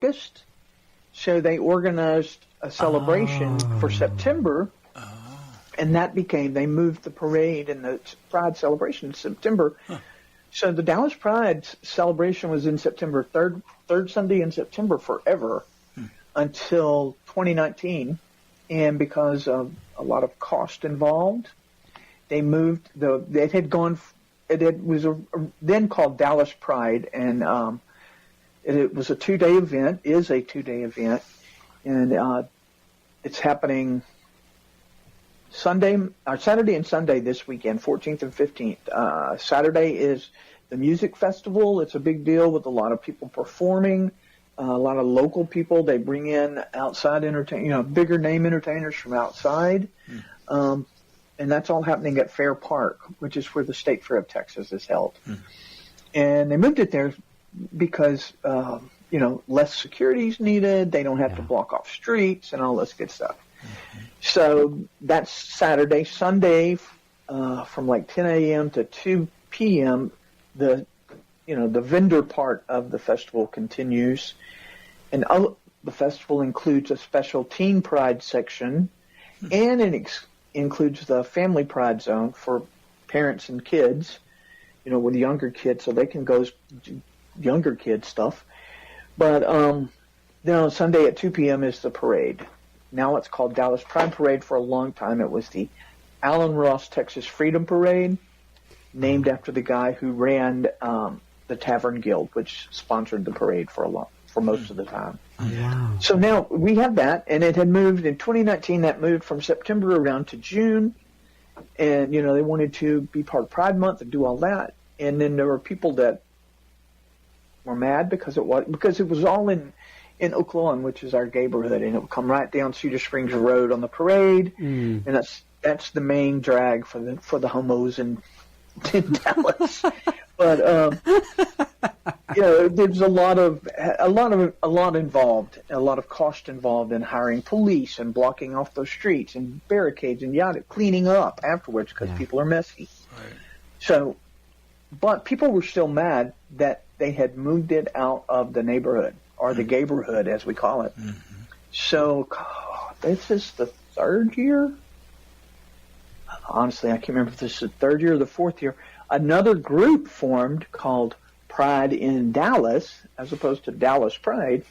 August. So they organized a celebration for September, and they moved the parade and the Pride celebration to September. Huh. So the Dallas Pride celebration was in September, third Sunday in September forever until 2019. And because of a lot of cost involved, they moved it was then called Dallas Pride, and it was a 2-day event, is a 2-day event, and it's happening Saturday and Sunday this weekend, 14th and 15th. Saturday is the music festival. It's a big deal with a lot of people performing, a lot of local people. They bring in outside bigger name entertainers from outside. And that's all happening at Fair Park, which is where the State Fair of Texas is held. And they moved it there because, less security is needed. They don't have to block off streets and all this good stuff. So that's Saturday. Sunday, from like 10 a.m. to 2 p.m., the vendor part of the festival continues. And the festival includes a special teen pride section, and it includes the family pride zone for parents and kids, with younger kids, so they can go do younger kid stuff. But then Sunday at 2 p.m. is the parade. Now it's called Dallas Pride Parade. For a long time it was the Allen Ross Texas Freedom Parade, named after the guy who ran the Tavern Guild, which sponsored the parade for most of the time. Wow. So now we have that, and it had moved in 2019. That moved from September around to June, and they wanted to be part of Pride Month and do all that. And then there were people that were mad because it was all in Oak Lawn, which is our neighborhood, and it would come right down Cedar Springs Road on the parade, and that's the main drag for the homos in Dallas. But there's a lot involved, a lot of cost involved in hiring police and blocking off those streets and barricades and cleaning up afterwards because people are messy. Right. So, but people were still mad that they had moved it out of the neighborhood, or the gayborhood as we call it. So this is the third year. Honestly, I can't remember if this is the third year or the fourth year. Another group formed called Pride in Dallas, as opposed to Dallas Pride,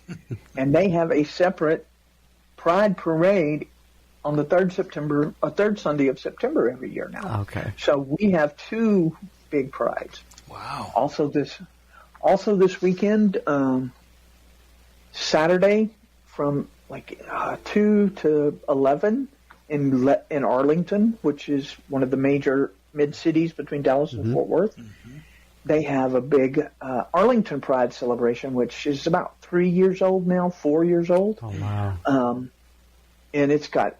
and they have a separate Pride parade on the third Sunday of September every year now. Okay. So we have two big prides. Wow. Also this weekend, Saturday from 2 to 11 in Arlington, which is one of the major mid-cities between Dallas and Fort Worth. They have a big Arlington Pride celebration, which is about 3 years old now, 4 years old. Oh, wow. And there's a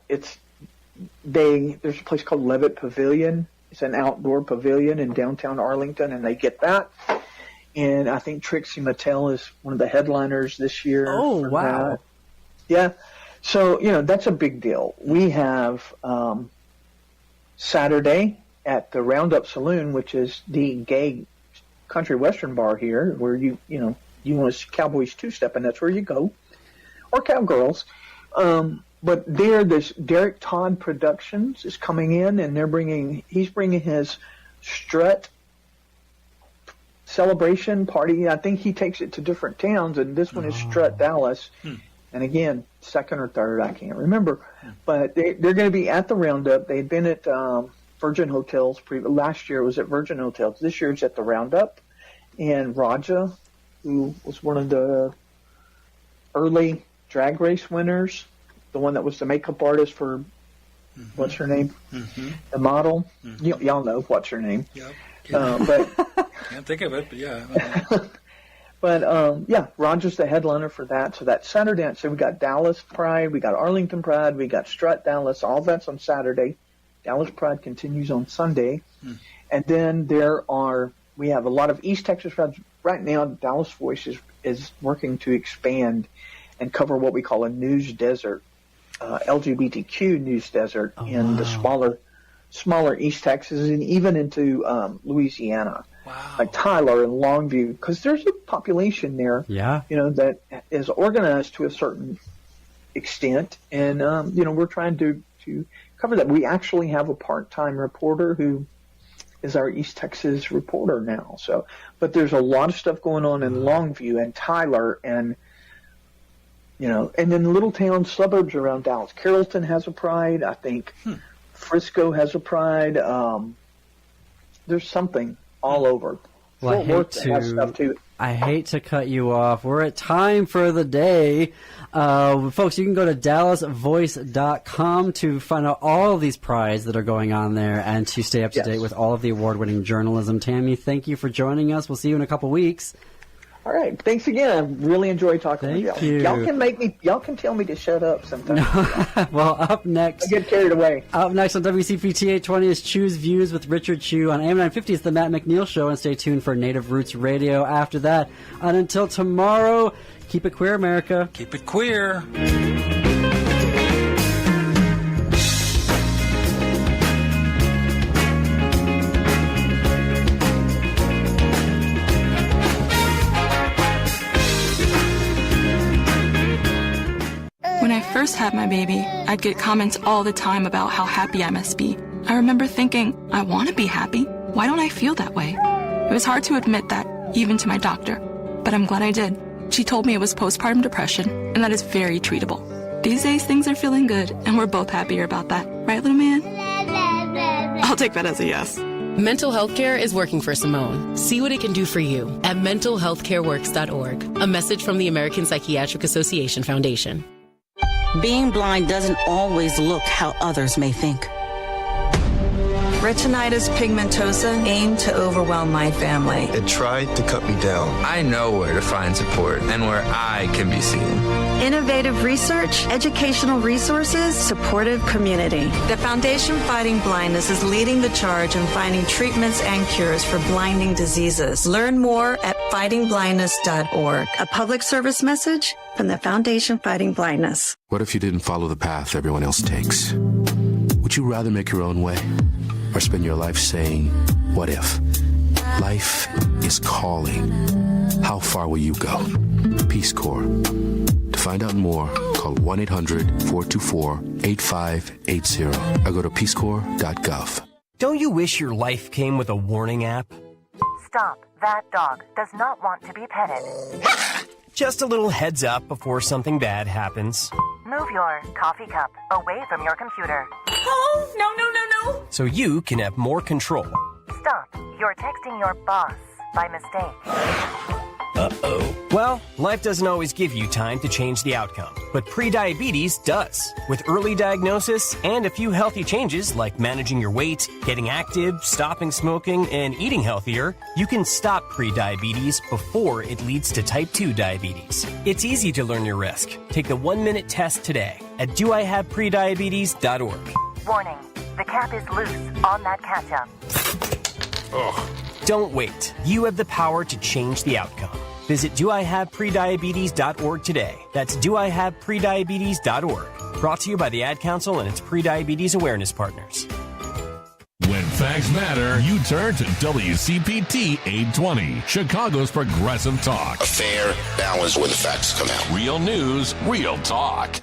place called Levitt Pavilion. It's an outdoor pavilion in downtown Arlington, and they get that. And I think Trixie Mattel is one of the headliners this year. Oh, wow. That. Yeah. So, that's a big deal. We have Saturday at the Roundup Saloon, which is the gay country western bar here, where you want to see cowboys two-stepping, that's where you go, or cowgirls. But this Derek Todd Productions is coming in, and he's bringing his strut celebration party. I think he takes it to different towns, and this one is Strut Dallas. And again, second or third, I can't remember. But they're going to be at the Roundup. They've been at Virgin Hotels. Last year it was at Virgin Hotels. This year it's at the Roundup. And Raja, who was one of the early drag race winners, the one that was the makeup artist for, what's her name? The model. Y'all know what's her name. Yep. But can't think of it, but yeah. But Raja's the headliner for that. So that's Saturday. So we got Dallas Pride, we got Arlington Pride, we got Strut Dallas. All that's on Saturday. Dallas Pride continues on Sunday. And then we have a lot of East Texas Prides. Right now, Dallas Voice is working to expand and cover what we call a news desert, LGBTQ news desert in the smaller East Texas and even into Louisiana. like Tyler and Longview, because there's a population there, that is organized to a certain extent, and we're trying to cover that. We actually have a part-time reporter who is our East Texas reporter now. So, but there's a lot of stuff going on in Longview and Tyler, and and then little town suburbs around Dallas. Carrollton has a pride, I think. Frisco has a pride. There's something all over. Well, I hate to cut you off. We're at time for the day. Folks, you can go to dallasvoice.com to find out all of these prides that are going on there and to stay up to date with all of the award-winning journalism. Tammy, thank you for joining us. We'll see you in a couple weeks. All right. Thanks again. I really enjoyed talking with y'all. Thank you. Y'all can tell me to shut up sometimes. Well, up next. I get carried away. Up next on WCPT 820 is Choose Views with Richard Chu. On AM 950 is the Matt McNeil Show, and stay tuned for Native Roots Radio after that. And until tomorrow, keep it queer, America. Keep it queer. When I first had my baby, I'd get comments all the time about how happy I must be. I remember thinking, I want to be happy. Why don't I feel that way? It was hard to admit that, even to my doctor. But I'm glad I did. She told me it was postpartum depression, and that is very treatable. These days, things are feeling good, and we're both happier about that. Right, little man? I'll take that as a yes. Mental health care is working for Simone. See what it can do for you at mentalhealthcareworks.org. A message from the American Psychiatric Association Foundation. Being blind doesn't always look how others may think. Retinitis pigmentosa aimed to overwhelm my family. It tried to cut me down. I know where to find support and where I can be seen. Innovative research, educational resources, supportive community. The Foundation Fighting Blindness is leading the charge in finding treatments and cures for blinding diseases. Learn more at fightingblindness.org. A public service message from the Foundation Fighting Blindness. What if you didn't follow the path everyone else takes? Would you rather make your own way? Or spend your life saying, what if? Life is calling. How far will you go? Peace Corps. To find out more, call 1-800-424-8580 or go to peacecorps.gov. Don't you wish your life came with a warning app? Stop. That dog does not want to be petted. Just a little heads up before something bad happens. Move your coffee cup away from your computer. Oh, no. So you can have more control. Stop. You're texting your boss by mistake. Uh-oh. Well, life doesn't always give you time to change the outcome, but prediabetes does. With early diagnosis and a few healthy changes like managing your weight, getting active, stopping smoking, and eating healthier, you can stop prediabetes before it leads to type 2 diabetes. It's easy to learn your risk. Take the 1-minute test today at doihaveprediabetes.org. Warning. The cap is loose on that ketchup. Ugh. Don't wait. You have the power to change the outcome. Visit doihaveprediabetes.org today. That's doihaveprediabetes.org. Brought to you by the Ad Council and its prediabetes awareness partners. When facts matter, you turn to WCPT 820, Chicago's progressive talk. A fair balance where the facts come out. Real news, real talk.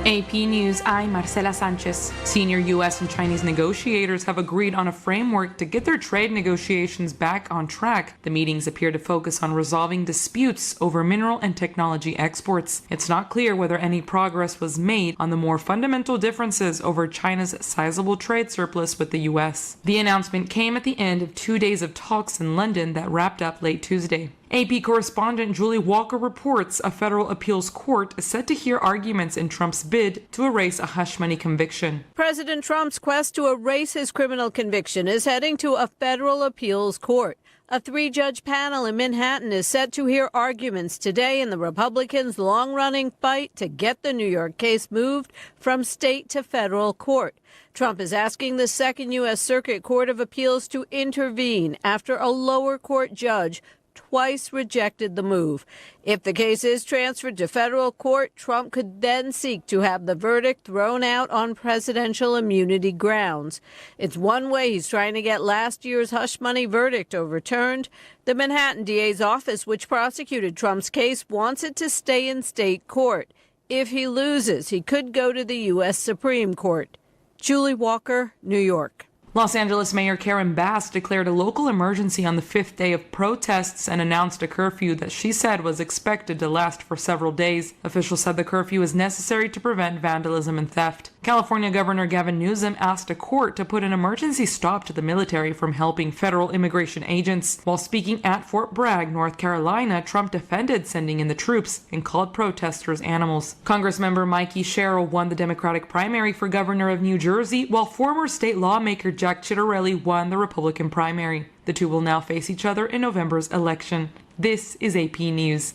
AP News, I'm Marcela Sanchez. Senior U.S. and Chinese negotiators have agreed on a framework to get their trade negotiations back on track. The meetings appear to focus on resolving disputes over mineral and technology exports. It's not clear whether any progress was made on the more fundamental differences over China's sizable trade surplus with the U.S. The announcement came at the end of 2 days of talks in London that wrapped up late Tuesday. AP correspondent Julie Walker reports a federal appeals court is set to hear arguments in Trump's bid to erase a hush money conviction. President Trump's quest to erase his criminal conviction is heading to a federal appeals court. A 3-judge panel in Manhattan is set to hear arguments today in the Republicans' long-running fight to get the New York case moved from state to federal court. Trump is asking the Second U.S. Circuit Court of Appeals to intervene after a lower court judge twice rejected the move. If the case is transferred to federal court, Trump could then seek to have the verdict thrown out on presidential immunity grounds. It's one way he's trying to get last year's hush money verdict overturned. The Manhattan DA's office, which prosecuted Trump's case, wants it to stay in state court. If he loses, he could go to the U.S. Supreme Court. Julie Walker, New York. Los Angeles Mayor Karen Bass declared a local emergency on the fifth day of protests and announced a curfew that she said was expected to last for several days. Officials said the curfew is necessary to prevent vandalism and theft. California Governor Gavin Newsom asked a court to put an emergency stop to the military from helping federal immigration agents. While speaking at Fort Bragg, North Carolina, Trump defended sending in the troops and called protesters animals. Congressmember Mikey Sherrill won the Democratic primary for governor of New Jersey, while former state lawmaker Jack Ciattarelli won the Republican primary. The two will now face each other in November's election. This is AP News.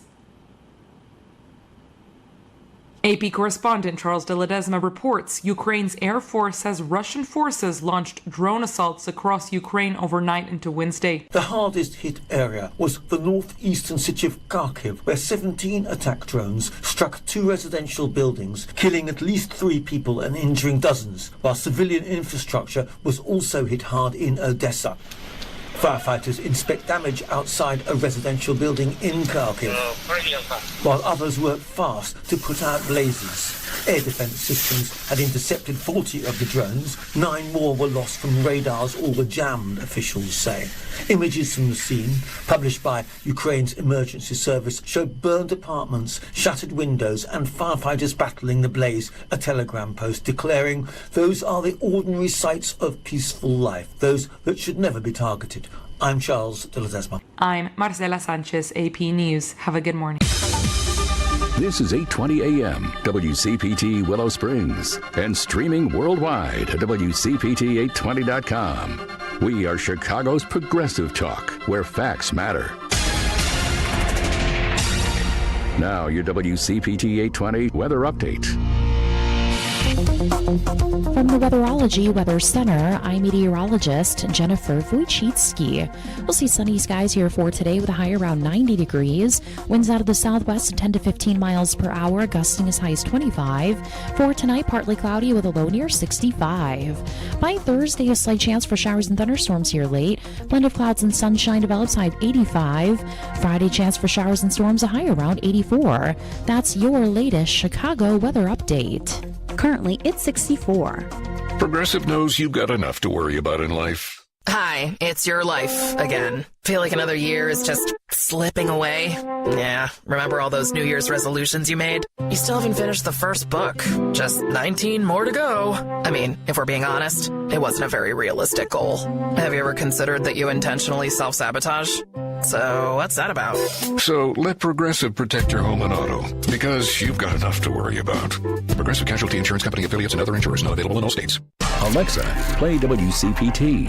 AP correspondent Charles de Ledesma reports Ukraine's Air Force says Russian forces launched drone assaults across Ukraine overnight into Wednesday. The hardest hit area was the northeastern city of Kharkiv, where 17 attack drones struck 2 residential buildings, killing at least 3 people and injuring dozens, while civilian infrastructure was also hit hard in Odessa. Firefighters inspect damage outside a residential building in Kharkiv, while others work fast to put out blazes. Air defence systems had intercepted 40 of the drones. 9 more were lost from radars or were jammed, officials say. Images from the scene, published by Ukraine's emergency service, show burned apartments, shattered windows and firefighters battling the blaze. A telegram post declaring, "Those are the ordinary sights of peaceful life, those that should never be targeted." I'm Charles de Ledesma. I'm Marcela Sanchez, AP News. Have a good morning. This is 8:20 a.m. WCPT Willow Springs and streaming worldwide at WCPT820.com. We are Chicago's progressive talk, where facts matter. Now your WCPT 820 weather update. From the Weatherology Weather Center, I'm meteorologist Jennifer Wojcicki. We'll see sunny skies here for today with a high around 90 degrees. Winds out of the southwest 10 to 15 miles per hour, gusting as high as 25. For tonight, partly cloudy with a low near 65. By Thursday, a slight chance for showers and thunderstorms here late. Blend of clouds and sunshine develops, high of 85. Friday, chance for showers and storms, a high around 84. That's your latest Chicago weather update. Currently, it's 64. Progressive knows you've got enough to worry about in life. Hi, it's your life again. Feel like another year is just slipping away? Yeah, remember all those New Year's resolutions you made? You still haven't finished the first book. Just 19 more to go. I mean, if we're being honest, it wasn't a very realistic goal. Have you ever considered that you intentionally self-sabotage? So what's that about? So let Progressive protect your home and auto, because you've got enough to worry about. Progressive Casualty Insurance Company affiliates and other insurers not available in all states. Alexa, play WCPT.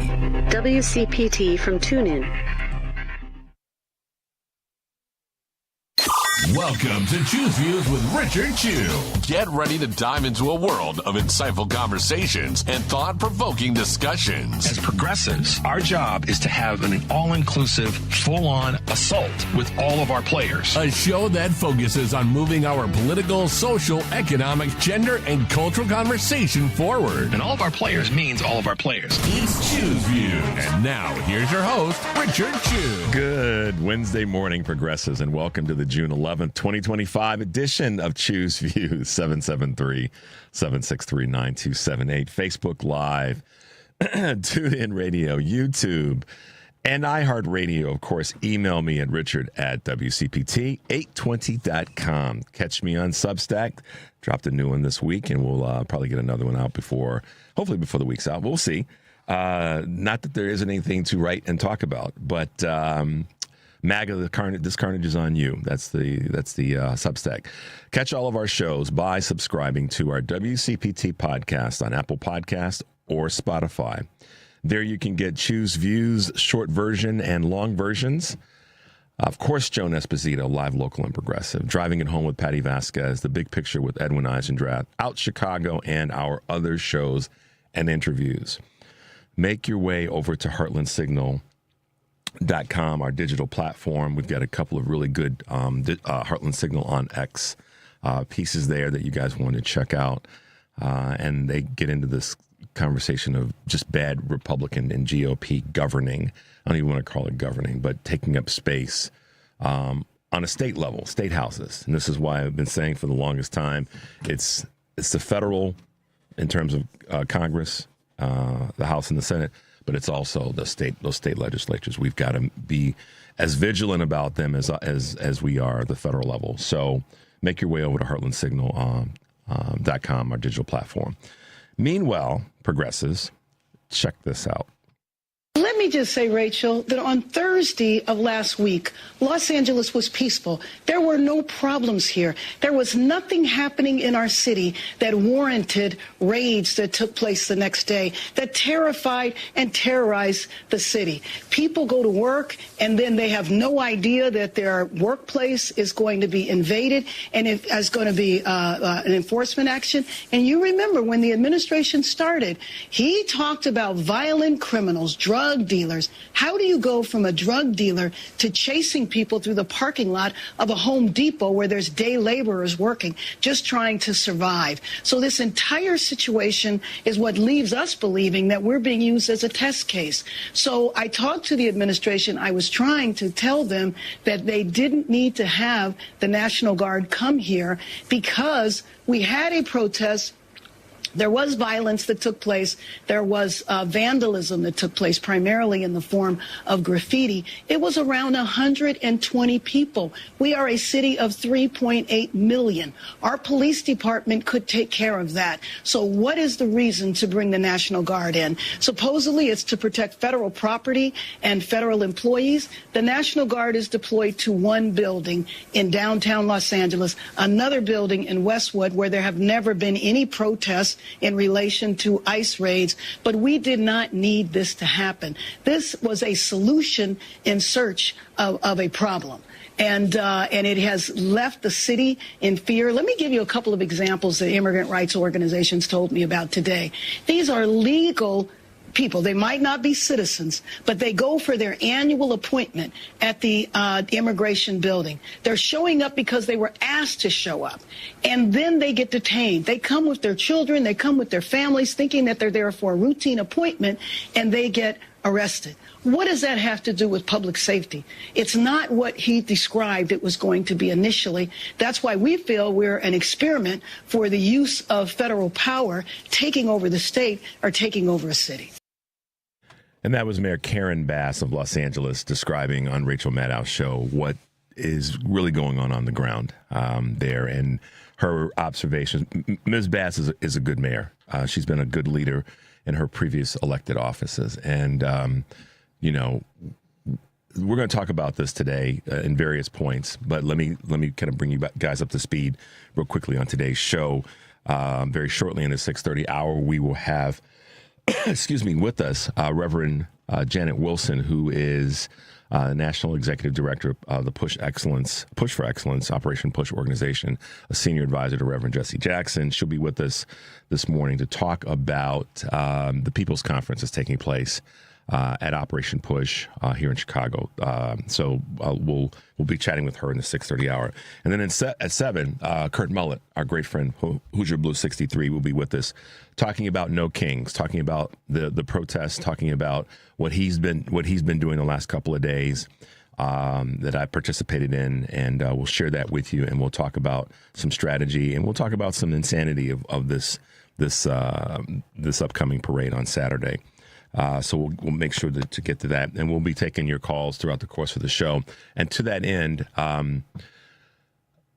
WCPT from TuneIn. Welcome to Choose Views with Richard Chew. Get ready to dive into a world of insightful conversations and thought-provoking discussions. As progressives, our job is to have an all-inclusive, full-on assault with all of our players. A show that focuses on moving our political, social, economic, gender, and cultural conversation forward. And all of our players means all of our players. It's Choose Views. And now, here's your host, Richard Chew. Good Wednesday morning, progressives, and welcome to the June 11th, 2025 edition of Choose Views, 773-763-9278, Facebook Live, TuneIn Radio, YouTube, and iHeartRadio. Of course, email me at richard@WCPT820.com. Catch me on Substack. Dropped a new one this week, and we'll probably get another one out hopefully before the week's out. We'll see. Not that there isn't anything to write and talk about, but MAGA, this carnage is on you. That's the Substack. Catch all of our shows by subscribing to our WCPT podcast on Apple Podcasts or Spotify. There you can get Choose Views, short version and long versions. Of course, Joan Esposito, live, local, and progressive. Driving It Home with Patty Vasquez, The Big Picture with Edwin Eisendrath, Out Chicago, and our other shows and interviews. Make your way over to Heartland Signal .com, our digital platform. We've got a couple of really good Heartland Signal on X pieces there that you guys want to check out. And they get into this conversation of just bad Republican and GOP governing. I don't even want to call it governing, but taking up space on a state level, state houses. And this is why I've been saying for the longest time, it's the federal in terms of Congress, the House and the Senate, but it's also those state legislatures. We've got to be as vigilant about them as we are at the federal level. So make your way over to heartlandsignal.com, our digital platform. Meanwhile, progressives, check this out. Let me just say, Rachel, that on Thursday of last week, Los Angeles was peaceful. There were no problems here. There was nothing happening in our city that warranted raids that took place the next day, that terrified and terrorized the city. People go to work, and then they have no idea that their workplace is going to be invaded, and it is going to be an enforcement action. And you remember when the administration started, he talked about violent criminals, drug dealers. How do you go from a drug dealer to chasing people through the parking lot of a Home Depot where there's day laborers working, just trying to survive? So this entire situation is what leaves us believing that we're being used as a test case. So I talked to the administration. I was trying to tell them that they didn't need to have the National Guard come here because we had a protest. There was violence that took place. There was vandalism that took place, primarily in the form of graffiti. It was around 120 people. We are a city of 3.8 million. Our police department could take care of that. So what is the reason to bring the National Guard in? Supposedly it's to protect federal property and federal employees. The National Guard is deployed to one building in downtown Los Angeles, another building in Westwood where there have never been any protests in relation to ICE raids, but we did not need this to happen. This was a solution in search of a problem. And it has left the city in fear. Let me give you a couple of examples that immigrant rights organizations told me about today. These are legal people. They might not be citizens, but they go for their annual appointment at the immigration building. They're showing up because they were asked to show up, and then they get detained. They come with their children, they come with their families, thinking that they're there for a routine appointment, and they get arrested. What does that have to do with public safety? It's not what he described it was going to be initially. That's why we feel we're an experiment for the use of federal power taking over the state or taking over a city. And that was Mayor Karen Bass of Los Angeles describing on Rachel Maddow's show what is really going on the ground there, and her observations. Ms. Bass is a good mayor. She's been a good leader in her previous elected offices. And, you know, we're going to talk about this today in various points, but let me kind of bring you guys up to speed real quickly on today's show. Very shortly in the 6:30 hour, we will have with us, Reverend Janette Wilson, who is National Executive Director of the Push for Excellence, Operation Push organization, a senior advisor to Reverend Jesse Jackson. She'll be with us this morning to talk about the People's Conference that's taking place at Operation Push here in Chicago. So we'll be chatting with her in the 6:30 hour. And then at 7, Kurt Mullett, our great friend, Hoosier Blue 63, will be with us talking about No Kings, talking about the protests, talking about what he's been doing the last couple of days that I participated in, and we'll share that with you, and we'll talk about some strategy, and we'll talk about some insanity of this upcoming parade on Saturday. So we'll make sure to get to that, and we'll be taking your calls throughout the course of the show. And to that end,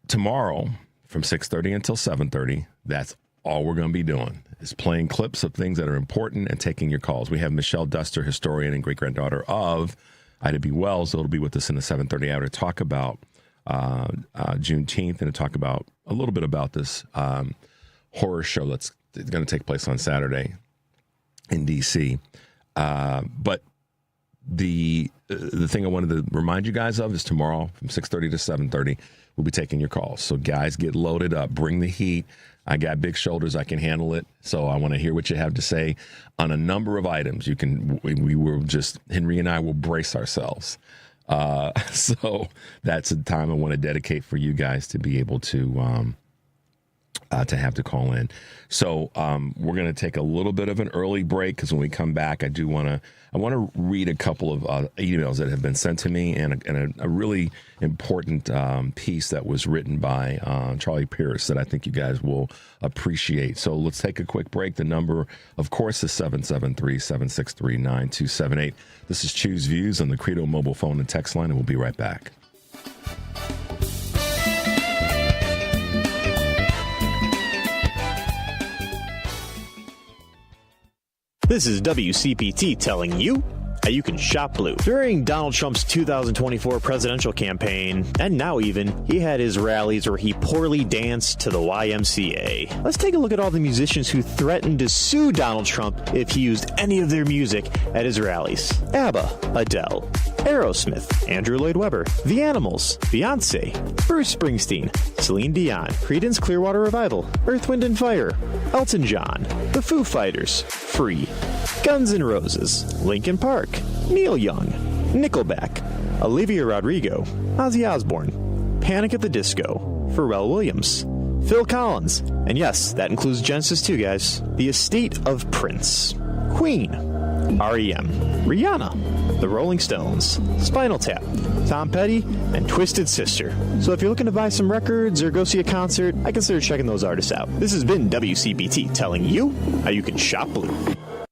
tomorrow from 6:30 until 7:30, that's all we're going to be doing is playing clips of things that are important and taking your calls. We have Michelle Duster, historian and great-granddaughter of Ida B. Wells, that'll be with us in the 7:30 hour to talk about Juneteenth and to talk about a little bit about this horror show that's going to take place on Saturday in D.C. But the thing I wanted to remind you guys of is tomorrow from 6:30 to 7:30, we'll be taking your calls. So guys, get loaded up, bring the heat. I got big shoulders. I can handle it. So I want to hear what you have to say on a number of items. We will just, Henry and I will brace ourselves. So that's a time I want to dedicate for you guys to be able to have to call in. So we're going to take a little bit of an early break because when we come back, I want to read a couple of emails that have been sent to me and a really important piece that was written by Charlie Pierce that I think you guys will appreciate. So let's take a quick break. The number, of course, is 773-763-9278. This is Choose Views on the Credo mobile phone and text line, and we'll be right back. This is WCPT telling you how you can shop blue. During Donald Trump's 2024 presidential campaign, and now even, he had his rallies where he poorly danced to the YMCA. Let's take a look at all the musicians who threatened to sue Donald Trump if he used any of their music at his rallies. ABBA, Adele, Aerosmith, Andrew Lloyd Webber, The Animals, Beyonce, Bruce Springsteen, Celine Dion, Creedence Clearwater Revival, Earth, Wind & Fire, Elton John, The Foo Fighters, Free, Guns N' Roses, Linkin Park, Neil Young, Nickelback, Olivia Rodrigo, Ozzy Osbourne, Panic at the Disco, Pharrell Williams, Phil Collins, and yes, that includes Genesis too, guys, The Estate of Prince, Queen, R.E.M., Rihanna, The Rolling Stones, Spinal Tap, Tom Petty, and Twisted Sister. So if you're looking to buy some records or go see a concert, I consider checking those artists out. This has been WCPT telling you how you can shop blue.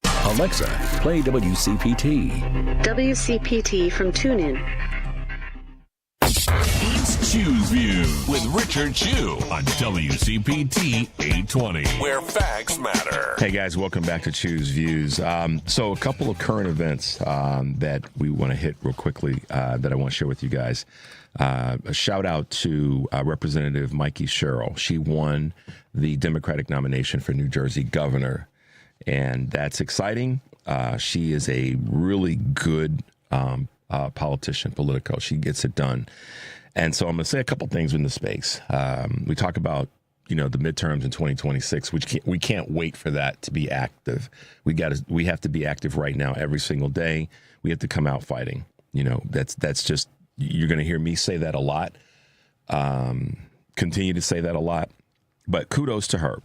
Alexa, play WCPT. WCPT from TuneIn. It's Choose Views with Richard Chew on WCPT 820, where facts matter. Hey guys, welcome back to Choose Views. So a couple of current events that we want to hit real quickly that I want to share with you guys. A shout out to Representative Mikey Sherrill. She won the Democratic nomination for New Jersey governor, and that's exciting. She is a really good politician, politico. She gets it done. And so I'm going to say a couple things in the space. We talk about, the midterms in 2026, which we can't wait for that to be active. We have to be active right now every single day. We have to come out fighting. That's just, you're going to hear me say that a lot. Continue to say that a lot. But kudos to her.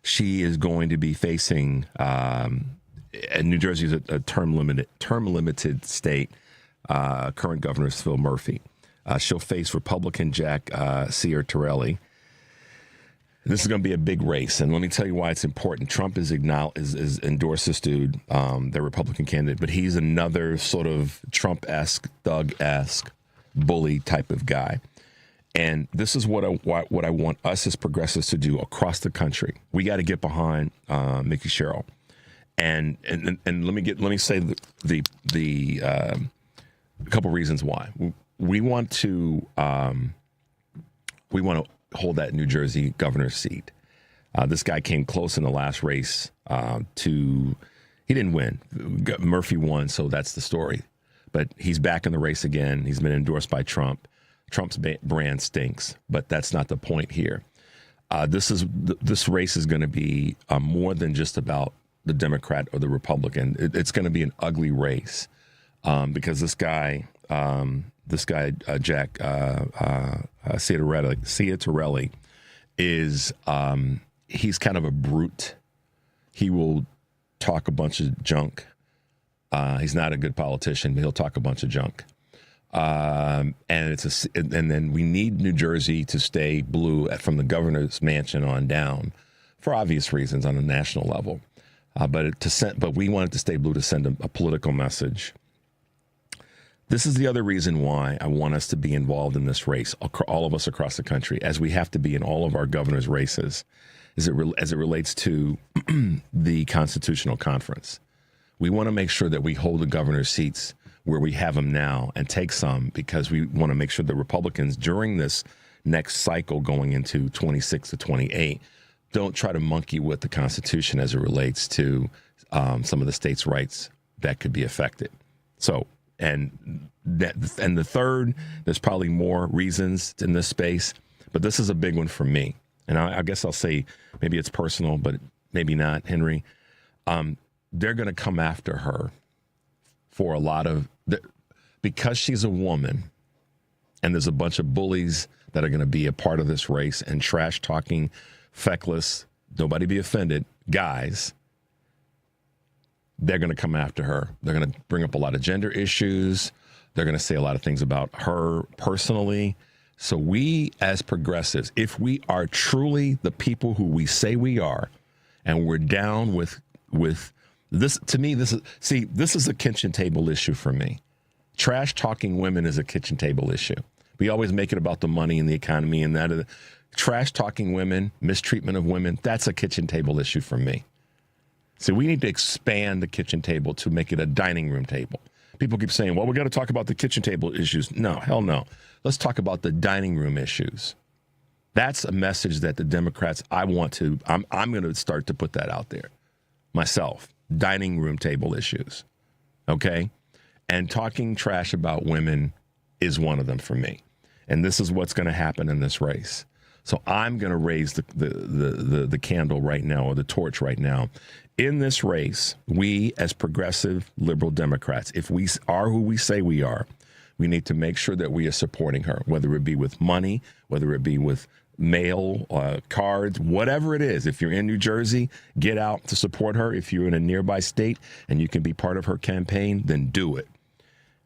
She is going to be facing, and New Jersey is a term limited state. Current governor is Phil Murphy. She'll face Republican Jack Ciattarelli. This is going to be a big race, and let me tell you why it's important. Trump is endorsed this dude, the Republican candidate, but he's another sort of Trump-esque, thug-esque, bully type of guy. And this is what I want us as progressives to do across the country. We got to get behind Mickey Sherrill, and let me say the a couple reasons why we want to hold that New Jersey governor's seat. This guy came close in the last race. He didn't win. Murphy won, so that's the story. But he's back in the race again. He's been endorsed by Trump. Trump's brand stinks, but that's not the point here. This race is going to be more than just about the Democrat or the Republican. It's going to be an ugly race because this guy Jack Ciattarelli is he's kind of a brute. He will talk a bunch of junk. He's not a good politician, but he'll talk a bunch of junk. And then we need New Jersey to stay blue from the governor's mansion on down, for obvious reasons on a national level. But we want it to stay blue to send a political message. This is the other reason why I want us to be involved in this race, all of us across the country, as we have to be in all of our governor's races, as it relates to the Constitutional Conference. We want to make sure that we hold the governor's seats where we have them now and take some, because we want to make sure the Republicans during this next cycle going into 26 to 28 don't try to monkey with the Constitution as it relates to some of the states' rights that could be affected. So, and the third, there's probably more reasons in this space, but this is a big one for me. and I guess I'll say maybe it's personal, but maybe not, Henry. They're going to come after her for a lot of because she's a woman, and there's a bunch of bullies that are going to be a part of this race and trash talking, feckless, nobody be offended, guys. They're going to come after her. They're going to bring up a lot of gender issues. They're going to say a lot of things about her personally. So we as progressives, if we are truly the people who we say we are, and we're down with this, to me, this is a kitchen table issue for me. Trash talking women is a kitchen table issue. We always make it about the money and the economy and that. Trash talking women, mistreatment of women, that's a kitchen table issue for me. So we need to expand the kitchen table to make it a dining room table. People keep saying, well, we got to talk about the kitchen table issues. No, hell no. Let's talk about the dining room issues. That's a message that the Democrats, I'm going to start to put that out there myself. Dining room table issues. Okay? And talking trash about women is one of them for me. And this is what's going to happen in this race. So I'm going to raise the candle right now, or the torch right now. In this race, we as progressive liberal Democrats, if we are who we say we are, we need to make sure that we are supporting her, whether it be with money, whether it be with mail, cards, whatever it is. If you're in New Jersey, get out to support her. If you're in a nearby state and you can be part of her campaign, then do it.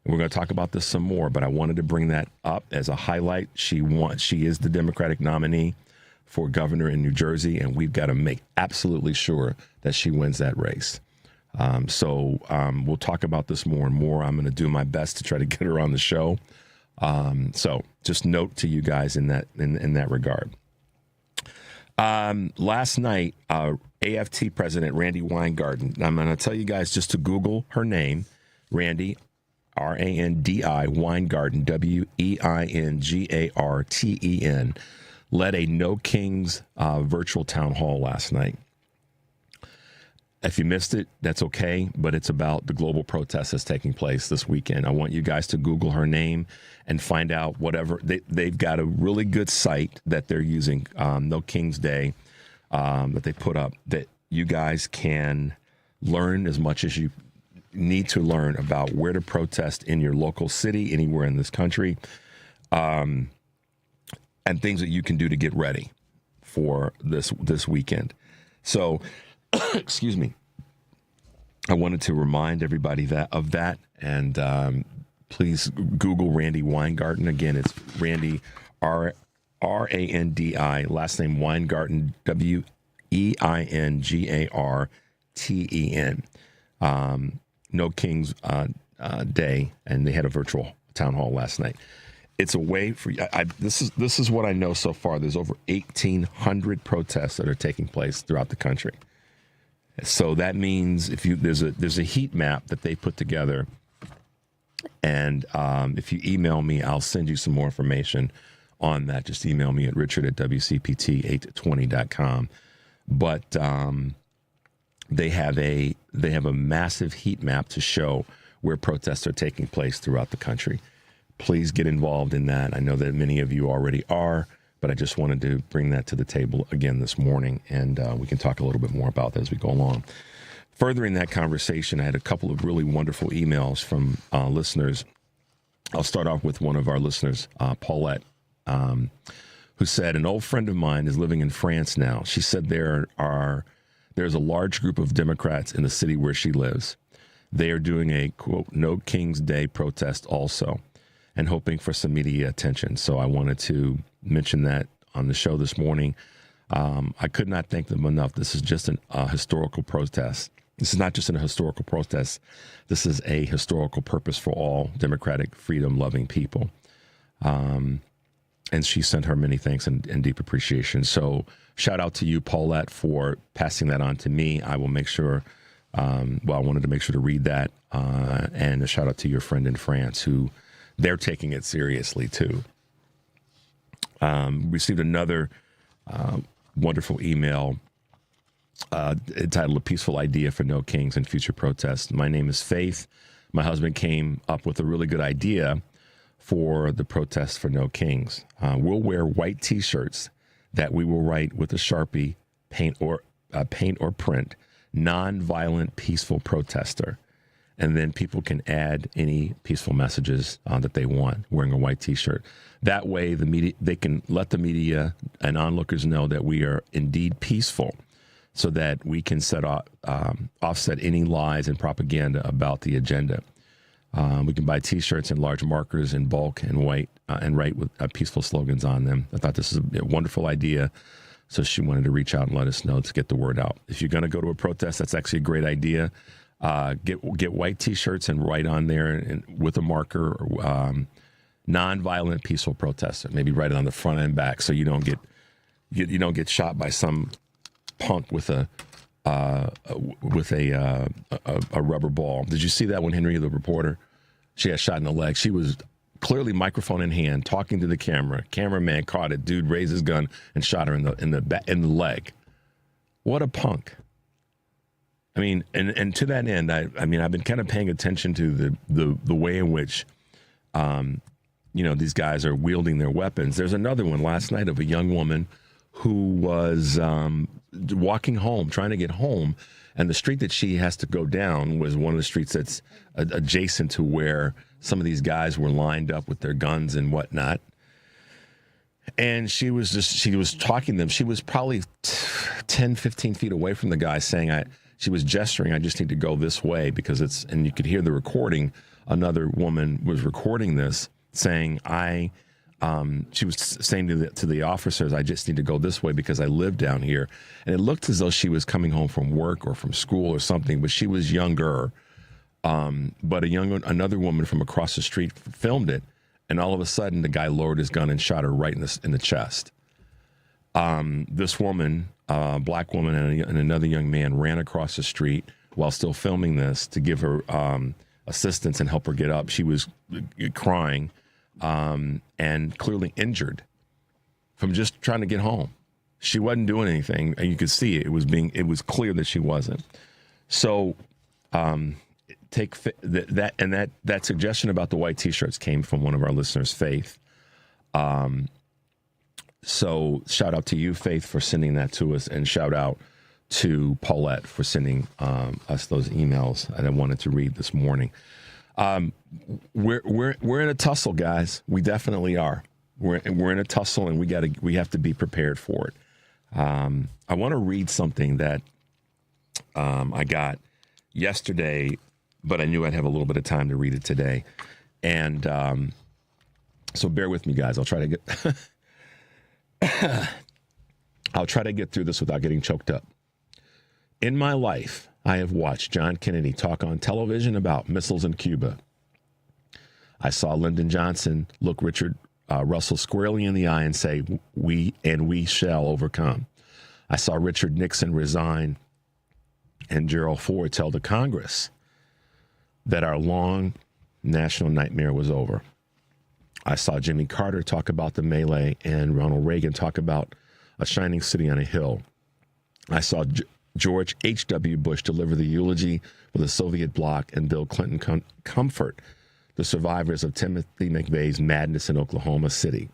And we're going to talk about this some more, but I wanted to bring that up as a highlight. She is the Democratic nominee for governor in New Jersey, and we've got to make absolutely sure that she wins that race. So we'll talk about this more and more. I'm going to do my best to try to get her on the show. So just note to you guys in that regard. Last night, AFT President Randi Weingarten, I'm going to tell you guys just to Google her name, Randi, R-A-N-D-I, Weingarten, W-E-I-N-G-A-R-T-E-N, led a No Kings virtual town hall last night. If you missed it, that's okay, but it's about the global protest that's taking place this weekend. I want you guys to Google her name and find out whatever. They've got a really good site that they're using, No Kings Day, that they put up, that you guys can learn as much as you need to learn about where to protest in your local city, anywhere in this country, and things that you can do to get ready for this weekend. So, excuse me, I wanted to remind everybody of that, and please Google Randi Weingarten. Again, it's Randi, R-A-N-D-I, last name Weingarten, W-E-I-N-G-A-R-T-E-N. No Kings Day, and they had a virtual town hall last night. It's a way for this is what I know so far. There's over 1,800 protests that are taking place throughout the country. So that means there's a heat map that they put together, and if you email me, I'll send you some more information on that. Just email me at richard@wcpt820.com. But they have a massive heat map to show where protests are taking place throughout the country. Please get involved in that. I know that many of you already are, but I just wanted to bring that to the table again this morning, and we can talk a little bit more about that as we go along. Furthering that conversation, I had a couple of really wonderful emails from listeners. I'll start off with one of our listeners, Paulette, who said, an old friend of mine is living in France now. She said there's a large group of Democrats in the city where she lives. They are doing a, quote, No Kings Day protest also, and hoping for some media attention. So I wanted to mention that on the show this morning. I could not thank them enough. This is just a historical protest. This is not just a historical protest. This is a historical purpose for all democratic, freedom-loving people. And she sent her many thanks and deep appreciation. So shout out to you, Paulette, for passing that on to me. I will make sure, I wanted to make sure to read that. And a shout out to your friend in France, who they're taking it seriously too. Received another wonderful email entitled A Peaceful Idea for No Kings and Future Protests. My name is Faith. My husband came up with a really good idea for the protest for No Kings. We'll wear white T-shirts that we will write with a Sharpie, paint or print, non-violent, peaceful protester. And then people can add any peaceful messages that they want wearing a white T-shirt. That way, the media, they can let the media and onlookers know that we are indeed peaceful, so that we can offset any lies and propaganda about the agenda. We can buy T-shirts and large markers in bulk and white and write with peaceful slogans on them. I thought this is a wonderful idea, so she wanted to reach out and let us know to get the word out. If you're going to go to a protest, that's actually a great idea. Get white T-shirts and write on there and with a marker, non-violent, peaceful protester. Maybe write it on the front and back so you don't get shot by some punk with a rubber ball. Did you see that when Henry, the reporter, she got shot in the leg? She was clearly microphone in hand, talking to the camera. Cameraman caught it. Dude raised his gun and shot her in the leg. What a punk! I mean, and to that end, I've been kind of paying attention to the way in which, these guys are wielding their weapons. There's another one last night of a young woman who was walking home, trying to get home, and the street that she has to go down was one of the streets that's adjacent to where some of these guys were lined up with their guns and whatnot. And she was talking to them. She was probably 10, 15 feet away from the guy saying, she was gesturing, I just need to go this way because and you could hear the recording. Another woman was recording this saying, she was saying to the officers, I just need to go this way because I live down here. And it looked as though she was coming home from work or from school or something, but she was younger. But another woman from across the street filmed it, and all of a sudden the guy lowered his gun and shot her right in the chest. This woman, black woman, and another young man ran across the street while still filming this to give her assistance and help her get up. She was crying and clearly injured from just trying to get home. She wasn't doing anything, and you could see it. It was clear that she wasn't. So take that suggestion about the white T-shirts came from one of our listeners, Faith. So shout out to you, Faith, for sending that to us, and shout out to Paulette for sending us those emails that I wanted to read this morning. We're in a tussle, guys. We definitely are. We're in a tussle, and we have to be prepared for it. I want to read something that I got yesterday, but I knew I'd have a little bit of time to read it today, and so bear with me, guys. I'll try to get through this without getting choked up. In my life, I have watched John Kennedy talk on television about missiles in Cuba. I saw Lyndon Johnson look Richard Russell squarely in the eye and say, we shall overcome. I saw Richard Nixon resign and Gerald Ford tell the Congress that our long national nightmare was over. I saw Jimmy Carter talk about the melee and Ronald Reagan talk about a shining city on a hill. I saw George H.W. Bush deliver the eulogy for the Soviet bloc and Bill Clinton comfort the survivors of Timothy McVeigh's madness in Oklahoma City.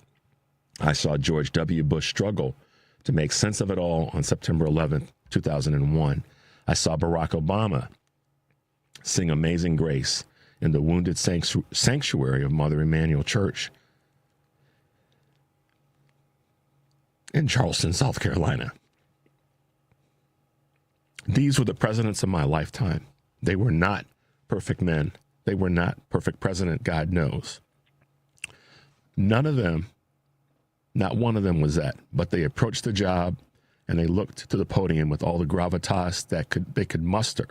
I saw George W. Bush struggle to make sense of it all on September 11th, 2001. I saw Barack Obama sing Amazing Grace in the wounded sanctuary of Mother Emanuel Church in Charleston, South Carolina. These were the presidents of my lifetime. They were not perfect men. They were not perfect president, God knows. None of them, not one of them was that, but they approached the job and they looked to the podium with all the gravitas that they could muster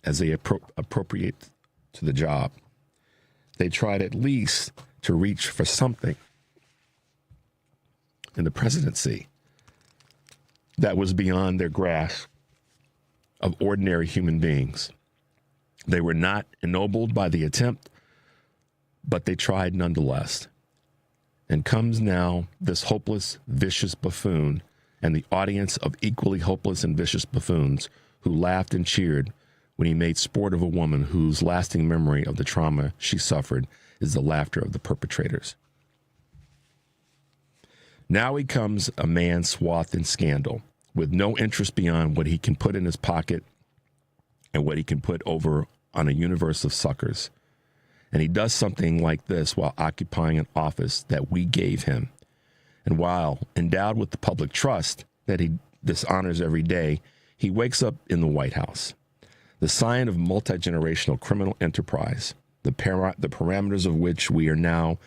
as they appropriate to the job. They tried at least to reach for something in the presidency that was beyond their grasp of ordinary human beings. They were not ennobled by the attempt, but they tried nonetheless. And comes now this hopeless, vicious buffoon and the audience of equally hopeless and vicious buffoons who laughed and cheered when he made sport of a woman whose lasting memory of the trauma she suffered is the laughter of the perpetrators. Now he comes a man swathed in scandal with no interest beyond what he can put in his pocket and what he can put over on a universe of suckers. And he does something like this while occupying an office that we gave him. And while endowed with the public trust that he dishonors every day, he wakes up in the White House, the sign of multi-generational criminal enterprise, the parameters of which we are now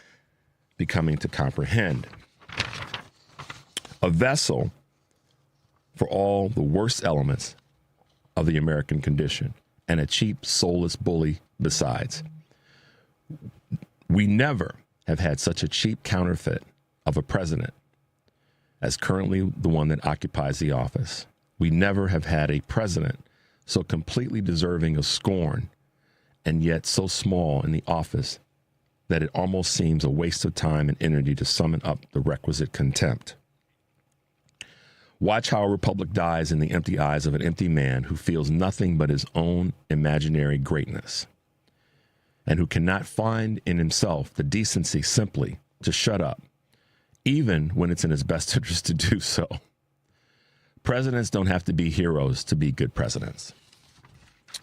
becoming to comprehend. A vessel for all the worst elements of the American condition, and a cheap, soulless bully besides. We never have had such a cheap counterfeit of a president as currently the one that occupies the office. We never have had a president so completely deserving of scorn and yet so small in the office that it almost seems a waste of time and energy to summon up the requisite contempt. Watch how a republic dies in the empty eyes of an empty man who feels nothing but his own imaginary greatness and who cannot find in himself the decency simply to shut up, even when it's in his best interest to do so. Presidents don't have to be heroes to be good presidents.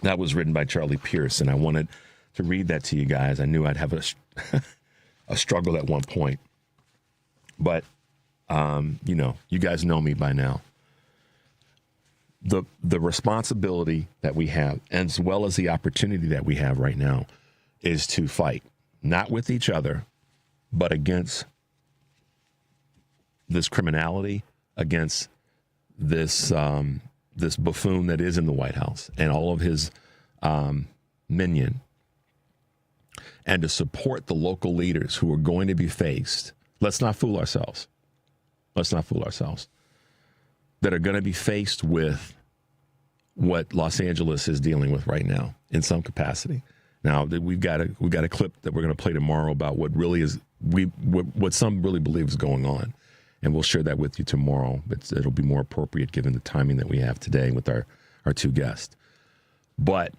That was written by Charlie Pierce, and I wanted to read that to you guys. I knew I'd have a struggle at one point. But, you guys know me by now. The responsibility that we have, as well as the opportunity that we have right now, is to fight, not with each other, but against this criminality, against this this buffoon that is in the White House and all of his minion, and to support the local leaders who are going to be faced. Let's not fool ourselves. Let's not fool ourselves. That are going to be faced with what Los Angeles is dealing with right now in some capacity. Now, we've got a clip that we're going to play tomorrow about what really is what some really believe is going on. And we'll share that with you tomorrow. But it'll be more appropriate given the timing that we have today with our two guests. But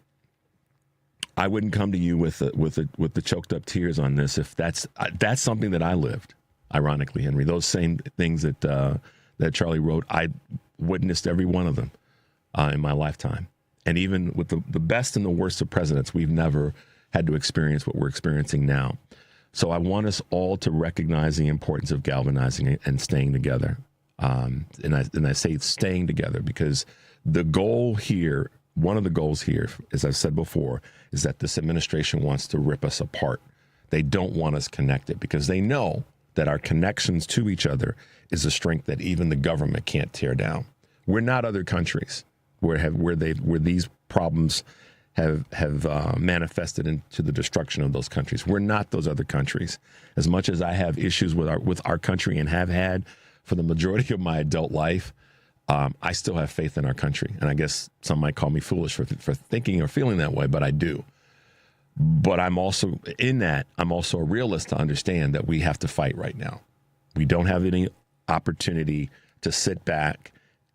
I wouldn't come to you with the choked up tears on this if that's something that I lived. Ironically, Henry, those same things that Charlie wrote, I witnessed every one of them in my lifetime. And even with the best and the worst of presidents, we've never had to experience what we're experiencing now. So I want us all to recognize the importance of galvanizing and staying together. And I say staying together because the goal here, one of the goals here, as I've said before, is that this administration wants to rip us apart. They don't want us connected because they know that our connections to each other is a strength that even the government can't tear down. We're not other countries where these problems have manifested into the destruction of those countries. We're not those other countries. As much as I have issues with our country and have had for the majority of my adult life, I still have faith in our country. And I guess some might call me foolish for thinking or feeling that way, but I do. But I'm also a realist to understand that we have to fight right now. We don't have any opportunity to sit back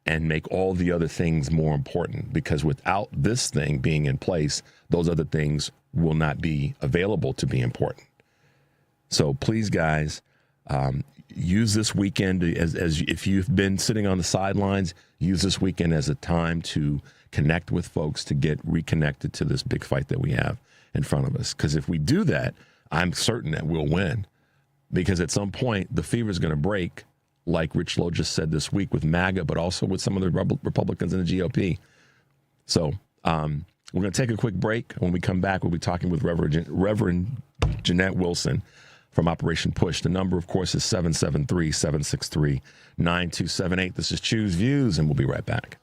and make all the other things more important, because without this thing being in place, those other things will not be available to be important. So please, guys, use this weekend as if you've been sitting on the sidelines, use this weekend as a time to connect with folks, to get reconnected to this big fight that we have in front of us. Because if we do that, I'm certain that we'll win. Because at some point, the fever is going to break, like Rich Lowe just said this week with MAGA, but also with some of the Republicans in the GOP. So we're going to take a quick break. When we come back, we'll be talking with Reverend Janette Wilson from Operation Push. The number, of course, is 773-763-9278. This is Choose Views, and we'll be right back.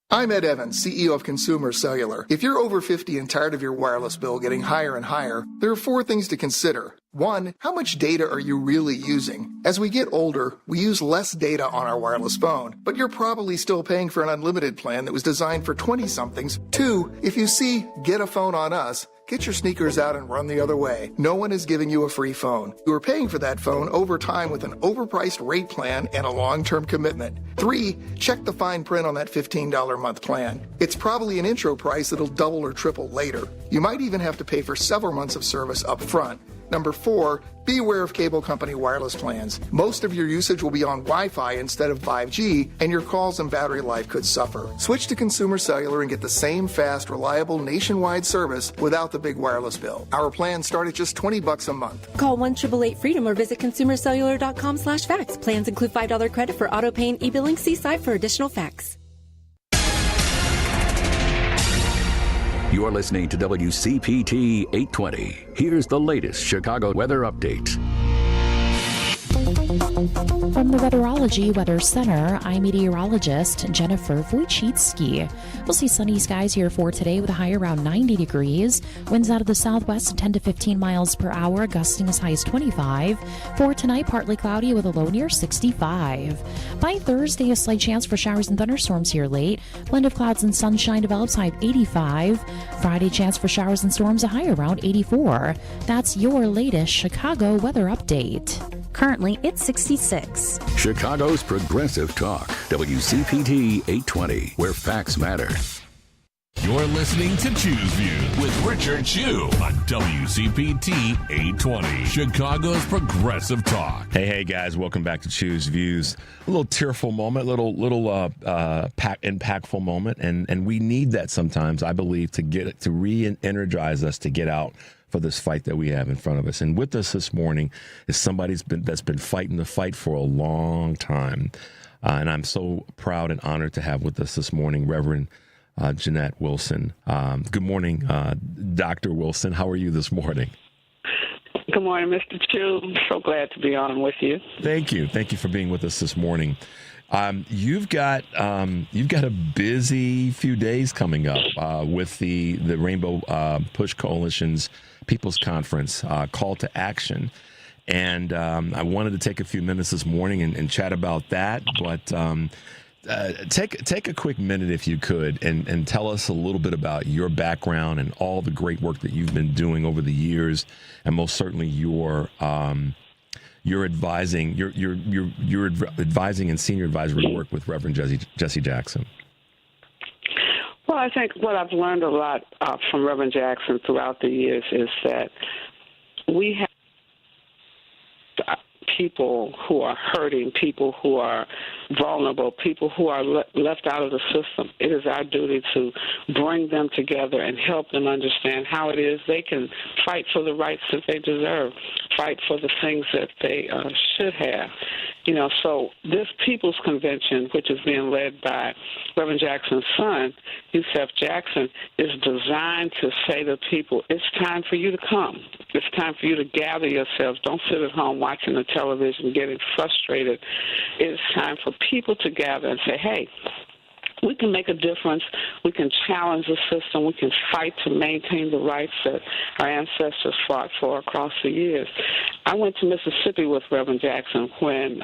I'm Ed Evans, CEO of Consumer Cellular. If you're over 50 and tired of your wireless bill getting higher and higher, there are 4 things to consider. 1, how much data are you really using? As we get older, we use less data on our wireless phone, but you're probably still paying for an unlimited plan that was designed for 20-somethings. 2, if you see Get a Phone on Us, get your sneakers out and run the other way. No one is giving you a free phone. You are paying for that phone over time with an overpriced rate plan and a long-term commitment. 3, check the fine print on that $15 a month plan. It's probably an intro price that'll double or triple later. You might even have to pay for several months of service up front. Number 4, be aware of cable company wireless plans. Most of your usage will be on Wi-Fi instead of 5G, and your calls and battery life could suffer. Switch to Consumer Cellular and get the same fast, reliable nationwide service without the big wireless bill. Our plans start at just $20 a month. Call 1-888-FREEDOM or visit consumercellular.com/facts. Plans include $5 credit for auto pay and e-billing. See site for additional facts. You're listening to WCPT 820. Here's the latest Chicago weather update. From the Weatherology Weather Center, I'm meteorologist Jennifer Wojcicki. We'll see sunny skies here for today with a high around 90 degrees. Winds out of the southwest 10 to 15 miles per hour, gusting as high as 25. For tonight, partly cloudy with a low near 65. By Thursday, a slight chance for showers and thunderstorms here late. Blend of clouds and sunshine develops, high of 85. Friday, chance for showers and storms, a high around 84. That's your latest Chicago weather update. Currently, it's 66. Chicago's Progressive Talk, WCPT 820, where facts matter. You're listening to Choose Views with Richard Chu on WCPT 820, Chicago's Progressive Talk. Hey guys, welcome back to Choose Views. A little tearful moment, little impactful moment, and we need that sometimes, I believe, to re-energize us to get out for this fight that we have in front of us. And with us this morning is somebody that's been fighting the fight for a long time. And I'm so proud and honored to have with us this morning Reverend Janette Wilson. Good morning, Dr. Wilson. How are you this morning? Good morning, Mr. Chu. I'm so glad to be on with you. Thank you. Thank you for being with us this morning. You've got a busy few days coming up with the Rainbow Push Coalition's People's Conference, Call to Action. And I wanted to take a few minutes this morning and chat about that. But take a quick minute, if you could, and tell us a little bit about your background and all the great work that you've been doing over the years, and most certainly your advising, your advising and senior advisory work with Reverend Jesse Jackson. Well, I think what I've learned a lot from Reverend Jackson throughout the years is that we have people who are hurting, people who are vulnerable, people who are left out of the system. It is our duty to bring them together and help them understand how it is they can fight for the rights that they deserve, fight for the things that they should have. You know, so this People's Convention, which is being led by Reverend Jackson's son, Yusef Jackson, is designed to say to people, it's time for you to come. It's time for you to gather yourselves. Don't sit at home watching the television, getting frustrated. It's time for people to gather and say, hey, we can make a difference. We can challenge the system. We can fight to maintain the rights that our ancestors fought for across the years. I went to Mississippi with Reverend Jackson when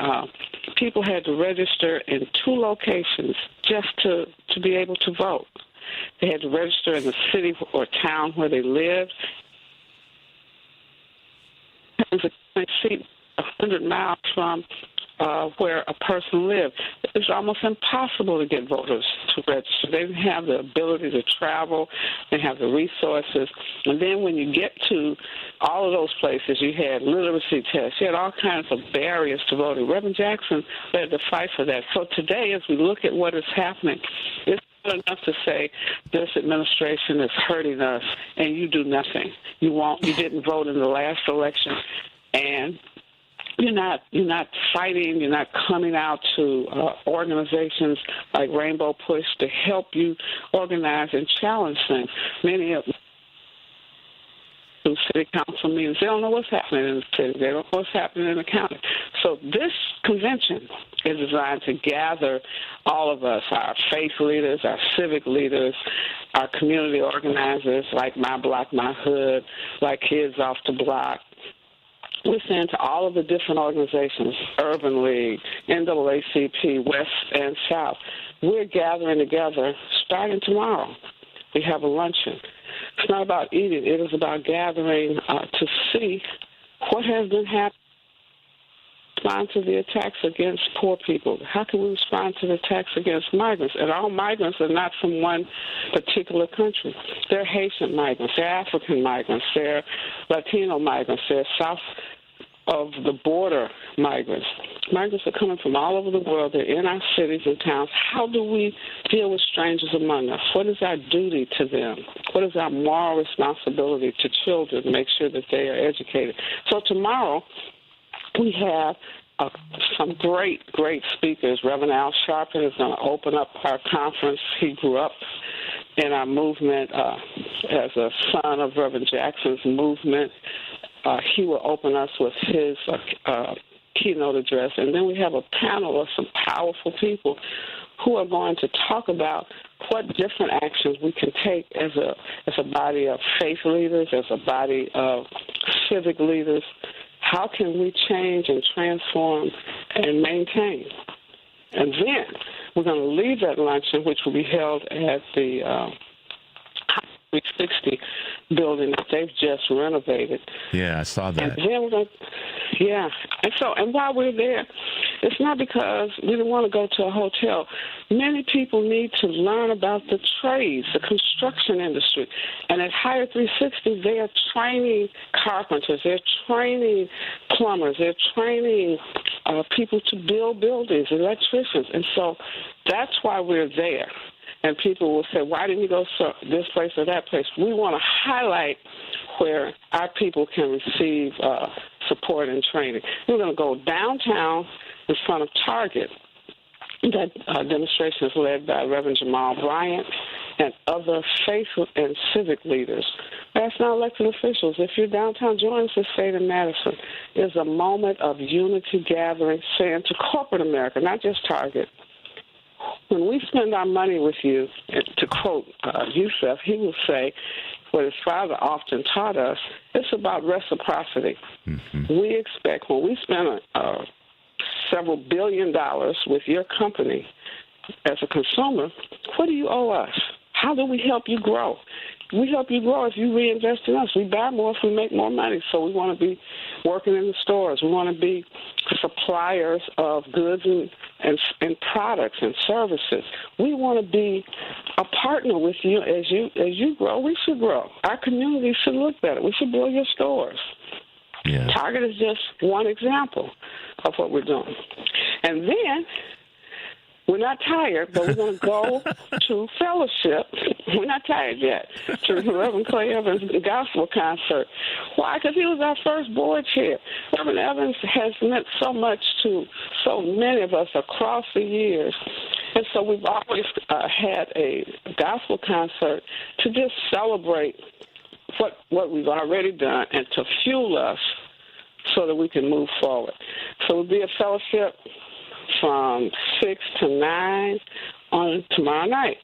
people had to register in 2 locations just to be able to vote. They had to register in the city or town where they lived. It was a seat 100 miles from where a person lived. It was almost impossible to get voters to register. They didn't have the ability to travel. They didn't have the resources. And then when you get to all of those places, you had literacy tests. You had all kinds of barriers to voting. Reverend Jackson led the fight for that. So today, as we look at what is happening, it's not enough to say this administration is hurting us and you do nothing. You didn't vote in the last election, and you're not fighting, you're not coming out to organizations like Rainbow Push to help you organize and challenge things. Many of them do city council meetings. They don't know what's happening in the city. They don't know what's happening in the county. So this convention is designed to gather all of us, our faith leaders, our civic leaders, our community organizers like My Block, My Hood, like Kids Off the Block. We're saying to all of the different organizations, Urban League, NAACP, West and South, we're gathering together starting tomorrow. We have a luncheon It's not about eating. It is about gathering to see what has been happening. Respond to the attacks against poor people. How can we respond to the attacks against migrants? And all migrants are not from one particular country. They're Haitian migrants, they're African migrants, they're Latino migrants, they're south of the border migrants. Migrants are coming from all over the world. They're in our cities and towns. How do we deal with strangers among us? What is our duty to them? What is our moral responsibility to children to make sure that they are educated? So tomorrow, we have some great speakers. Reverend Al Sharpton is going to open up our conference. He grew up in our movement as a son of Reverend Jackson's movement. He will open us with his keynote address. And then we have a panel of some powerful people who are going to talk about what different actions we can take as a body of faith leaders, as a body of civic leaders. How can we change and transform and maintain? And then we're going to leave that luncheon, which will be held at the 360 building that they've just renovated. Yeah, I saw that. And then we're going to, yeah. And while we're there, it's not because we didn't want to go to a hotel. Many people need to learn about the trades, the construction industry. And at Higher 360, they are training carpenters, they're training plumbers, they're training people to build buildings, electricians. And so that's why we're there. And people will say, why didn't you go to this place or that place? We want to highlight where our people can receive support and training. We're going to go downtown in front of Target. That demonstration is led by Reverend Jamal Bryant and other faith and civic leaders. That's not elected officials. If you're downtown, join us at State in Madison. It's a moment of unity gathering, saying to corporate America, not just Target, when we spend our money with you, to quote Youssef, he will say, what his father often taught us, it's about reciprocity. Mm-hmm. We expect when we spend several $1 billion with your company as a consumer, what do you owe us? How do we help you grow? We help you grow if you reinvest in us. We buy more if we make more money. So we want to be working in the stores. We want to be suppliers of goods and products and services. We want to be a partner with you as you grow. We should grow. Our community should look better. We should build your stores. Yeah. Target is just one example of what we're doing. And then we're not tired, but we're going to go to fellowship. We're not tired yet. To Reverend Clay Evans' gospel concert. Why? Because he was our first board chair. Reverend Evans has meant so much to so many of us across the years. And so we've always had a gospel concert to just celebrate what we've already done and to fuel us so that we can move forward. So we'll be a fellowship from 6 to 9 on tomorrow night.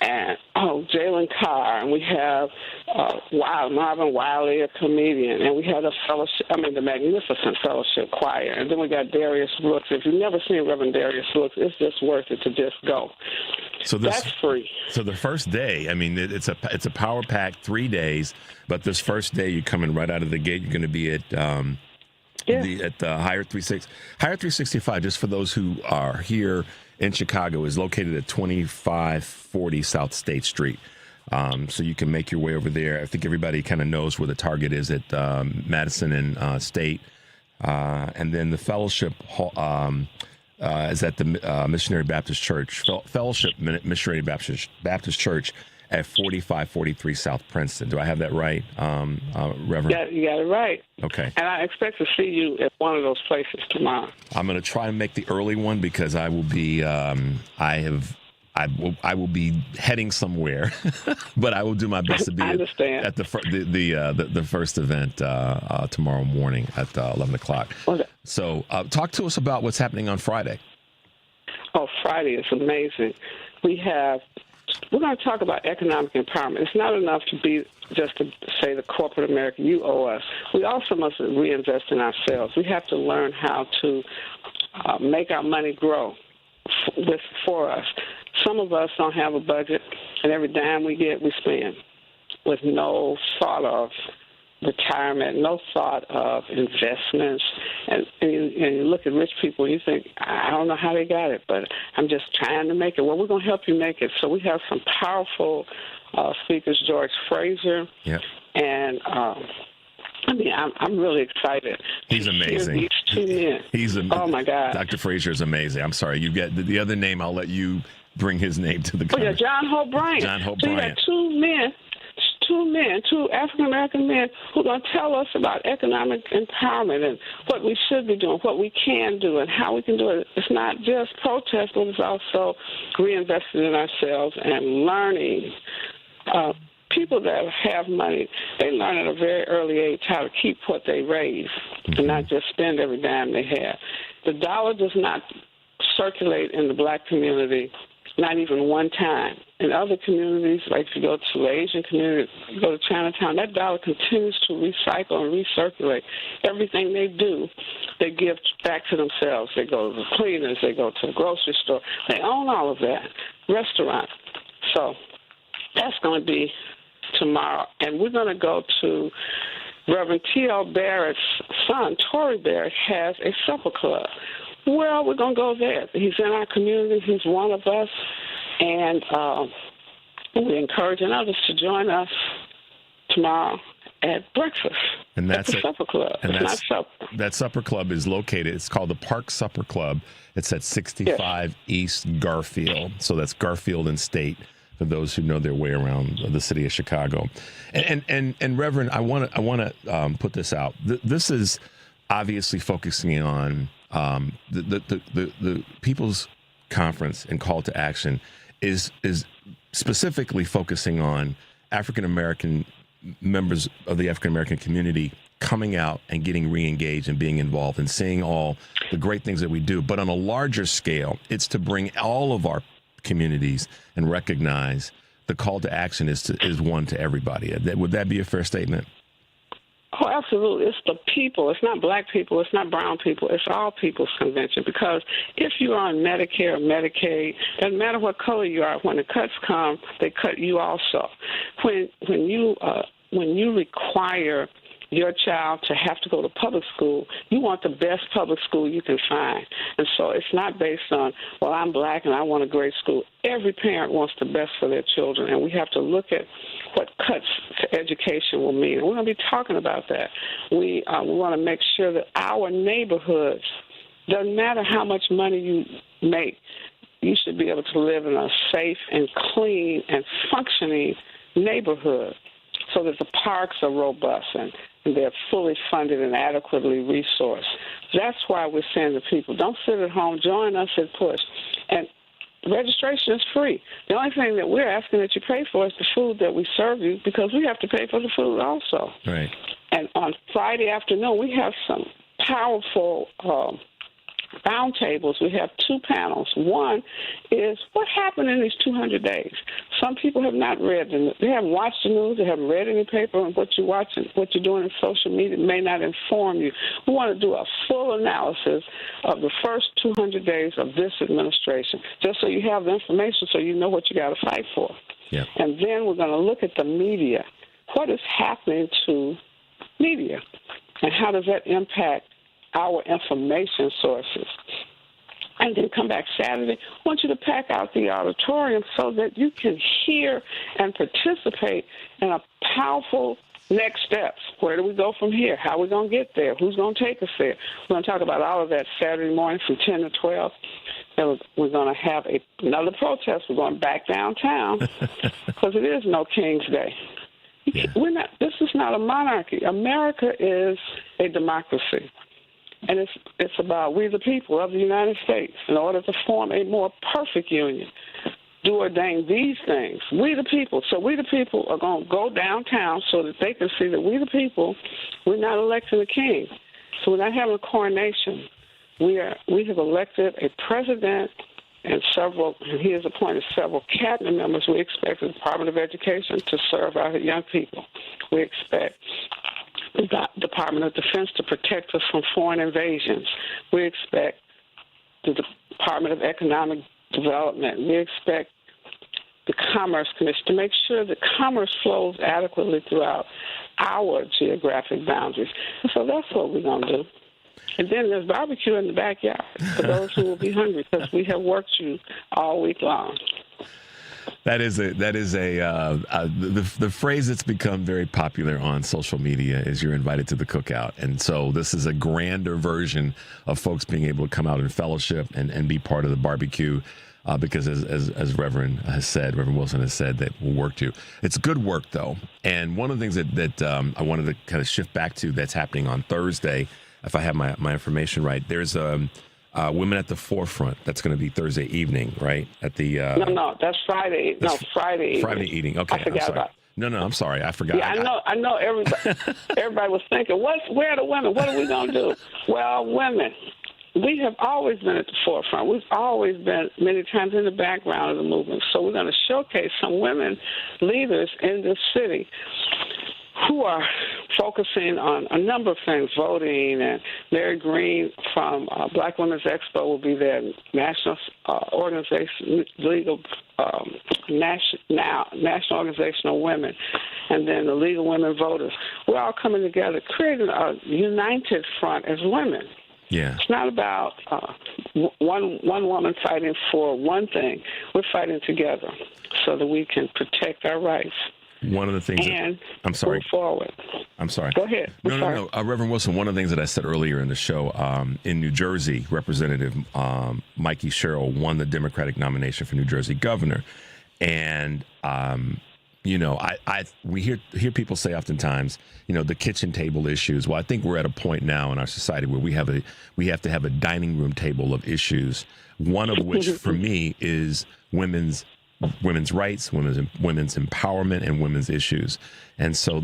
And, Jalen Carr, and we have Marvin Wiley, a comedian, and we have the magnificent fellowship choir. And then we got Darius Brooks. If you've never seen Reverend Darius Brooks, it's just worth it to just go. So that's free. So the first day, I mean, it's a power-packed 3 days, but this first day you're coming right out of the gate. You're going to be at the Higher 365, just for those who are here in Chicago, is located at 2540 South State Street. So you can make your way over there. I think everybody kind of knows where the Target is at Madison and State. And then the fellowship is at the Missionary Baptist Church, Fellowship Missionary Baptist Church at 4543 South Princeton. Do I have that right, Reverend? Yeah, you got it right. Okay. And I expect to see you at one of those places tomorrow. I'm going to try to make the early one because I will be I will be heading somewhere, but I will do my best to be at the first event tomorrow morning at 11 o'clock. Okay. So talk to us about what's happening on Friday. Oh, Friday is amazing. We're going to talk about economic empowerment. It's not enough to be just to say the corporate America, you owe us. We also must reinvest in ourselves. We have to learn how to make our money grow for us. Some of us don't have a budget, and every dime we get, we spend. with no thought of retirement, no thought of investments. And you look at rich people and you think, I don't know how they got it, but I'm just trying to make it. Well, we're going to help you make it. So we have some powerful speakers, George Fraser. Yep. And I'm really excited. He's amazing. These two men. Oh my God. Dr. Fraser is amazing. I'm sorry. You get the other name. I'll let you bring his name to the conversation. John Hope Bryant. John Hope So Bryant. you got two African-American men who are going to tell us about economic empowerment and what we should be doing, what we can do, and how we can do it. It's not just protest, but it's also reinvesting in ourselves and learning. People that have money, they learn at a very early age how to keep what they raise and not just spend every dime they have. The dollar does not circulate in the black community, not even one time. In other communities, like if you go to the Asian community, you go to Chinatown, that dollar continues to recycle and recirculate. Everything they do, they give back to themselves. They go to the cleaners, they go to the grocery store. They own all of that. Restaurant. So that's going to be tomorrow. And we're going to go to Reverend T.L. Barrett's son, Tory Barrett, has a supper club. Well, we're going to go there. He's in our community. He's one of us. And we're encouraging others to join us tomorrow at breakfast. And that's at the supper club. And it's not supper. That supper club is located, it's called the Park Supper Club. It's at 65 East Garfield. So that's Garfield and State, for those who know their way around the city of Chicago. And Reverend, I want to put this out. This is obviously focusing on the People's Conference and Call to Action is specifically focusing on African American members of the African American community coming out and getting re-engaged and being involved and seeing all the great things that we do. But on a larger scale, it's to bring all of our communities and recognize the call to action is one to everybody. Would that be a fair statement? Oh, absolutely. It's the people. It's not black people. It's not brown people. It's all people's convention. Because if you're on Medicare or Medicaid, doesn't matter what color you are, when the cuts come, they cut you also. When you require your child to have to go to public school, you want the best public school you can find. And so it's not based on, well, I'm black and I want a great school. Every parent wants the best for their children, and we have to look at what cuts to education will mean. And we're going to be talking about that. We want to make sure that our neighborhoods, doesn't matter how much money you make, you should be able to live in a safe and clean and functioning neighborhood so that the parks are robust and they're fully funded and adequately resourced. That's why we're saying to people, don't sit at home, join us at PUSH. And registration is free. The only thing that we're asking that you pay for is the food that we serve you, because we have to pay for the food also. Right. And on Friday afternoon, we have some powerful roundtables. We have two panels. One is what happened in these 200 days. Some people have not read them. They haven't watched the news. They haven't read any paper, and what you're watching, what you're doing in social media may not inform you. We want to do a full analysis of the first 200 days of this administration, just so you have the information so you know what you got to fight for. Yeah. And then we're going to look at the media. What is happening to media, and how does that impact our information sources? And then come back Saturday. I want you to pack out the auditorium so that you can hear and participate in a powerful next steps. Where do we go from here? How are we going to get there? Who's going to take us there? We're going to talk about all of that Saturday morning from 10 to 12. And we're going to have another protest. We're going back downtown because it is no King's Day. This is not a monarchy. America is a democracy. And it's about we the people of the United States, in order to form a more perfect union, do ordain these things. We the people. So we the people are going to go downtown so that they can see that we the people, we're not electing a king. So we're not having a coronation. We have elected a president and he has appointed several cabinet members. We expect the Department of Education to serve our young people. We expect the Department of Defense to protect us from foreign invasions. We expect the Department of Economic Development. We expect the Commerce Commission to make sure that commerce flows adequately throughout our geographic boundaries. And so that's what we're going to do. And then there's barbecue in the backyard for those who will be hungry, because we have worked you all week long. The phrase that's become very popular on social media is you're invited to the cookout. And so this is a grander version of folks being able to come out and fellowship and be part of the barbecue. Because as Reverend Wilson has said, that we'll work to. It's good work, though. And one of the things that I wanted to kind of shift back to that's happening on Thursday, if I have my information right, there's Women at the Forefront. That's going to be Thursday evening, right? At the No, that's Friday. Friday evening. Friday evening. Okay, I forgot about it. No, I'm sorry. I forgot. Yeah, I know everybody was thinking, where are the women? What are we going to do? Well, women, we have always been at the forefront. We've always been many times in the background of the movement. So we're going to showcase some women leaders in this city who are focusing on a number of things, voting. And Mary Green from Black Women's Expo will be there, National Organization, National Organization of Women, and then the League of Women Voters. We're all coming together, creating a united front as women. Yeah. It's not about one woman fighting for one thing. We're fighting together so that we can protect our rights. One of the things I'm sorry. Move forward. I'm sorry. Go ahead. No. Reverend Wilson, one of the things that I said earlier in the show, in New Jersey, Representative Mikey Sherrill won the Democratic nomination for New Jersey governor. And, we hear people say oftentimes, the kitchen table issues. Well, I think we're at a point now in our society where we have to have a dining room table of issues, one of which for me is women's rights, women's empowerment, and women's issues. And so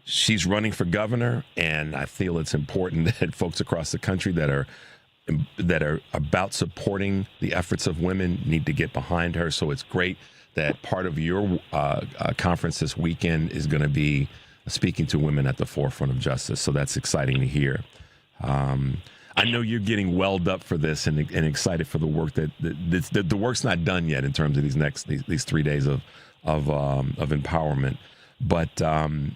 she's running for governor, and I feel it's important that folks across the country that are about supporting the efforts of women need to get behind her. So it's great that part of your conference this weekend is going to be speaking to women at the forefront of justice. So that's exciting to hear. I know you're getting welled up for this and excited for the work that the work's not done yet in terms of these 3 days of empowerment. But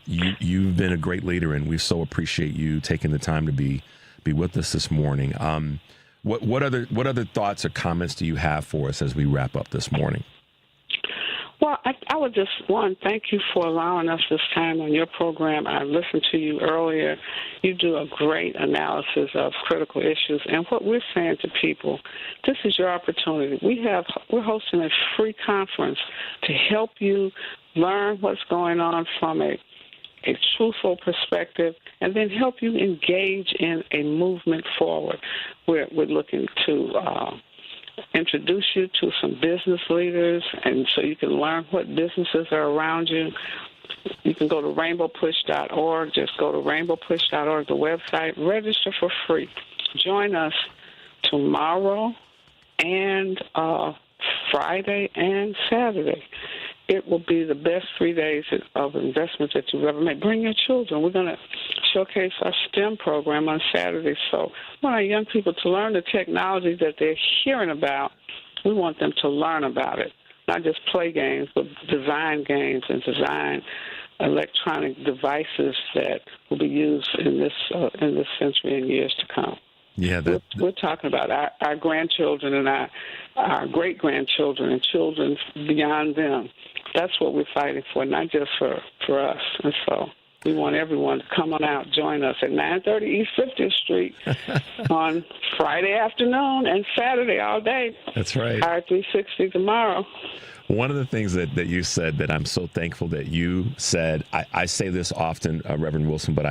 you've been a great leader, and we so appreciate you taking the time to be with us this morning. What other thoughts or comments do you have for us as we wrap up this morning? Well, I would just, thank you for allowing us this time on your program. I listened to you earlier. You do a great analysis of critical issues. And what we're saying to people, this is your opportunity. We're hosting a free conference to help you learn what's going on from a truthful perspective, and then help you engage in a movement forward. We're looking to introduce you to some business leaders, and so you can learn what businesses are around you. You can go to rainbowpush.org. Just go to rainbowpush.org, the website. Register for free. Join us tomorrow and Friday and Saturday. It will be the best 3 days of investment that you've ever made. Bring your children. We're going to showcase our STEM program on Saturday. So we want our young people to learn the technology that they're hearing about. We want them to learn about it, not just play games, but design games and design electronic devices that will be used in this century and years to come. Yeah, we're talking about our grandchildren and our great-grandchildren and children beyond them. That's what we're fighting for, not just for us. And so we want everyone to come on out, join us at 930 East 50th Street on Friday afternoon and Saturday all day. That's right. Hour 360 tomorrow. One of the things that you said that I'm so thankful that you said, I say this often, Reverend Wilson, but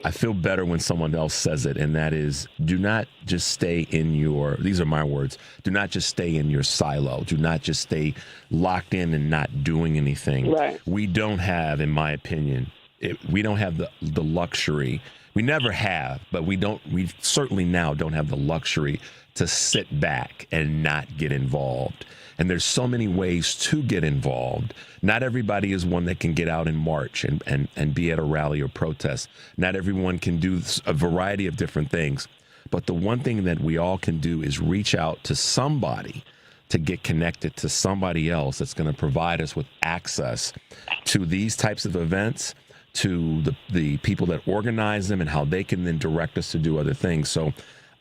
I feel better when someone else says it, and that is, do not just stay in these are my words, do not just stay in your silo. Do not just stay locked in and not doing anything. Right. We don't have, in my opinion, we don't have the luxury. We never have, but we certainly now don't have the luxury to sit back and not get involved. And there's so many ways to get involved. Not everybody is one that can get out and march and be at a rally or protest. Not everyone can do a variety of different things. But the one thing that we all can do is reach out to somebody to get connected to somebody else that's going to provide us with access to these types of events, to the people that organize them, and how they can then direct us to do other things. So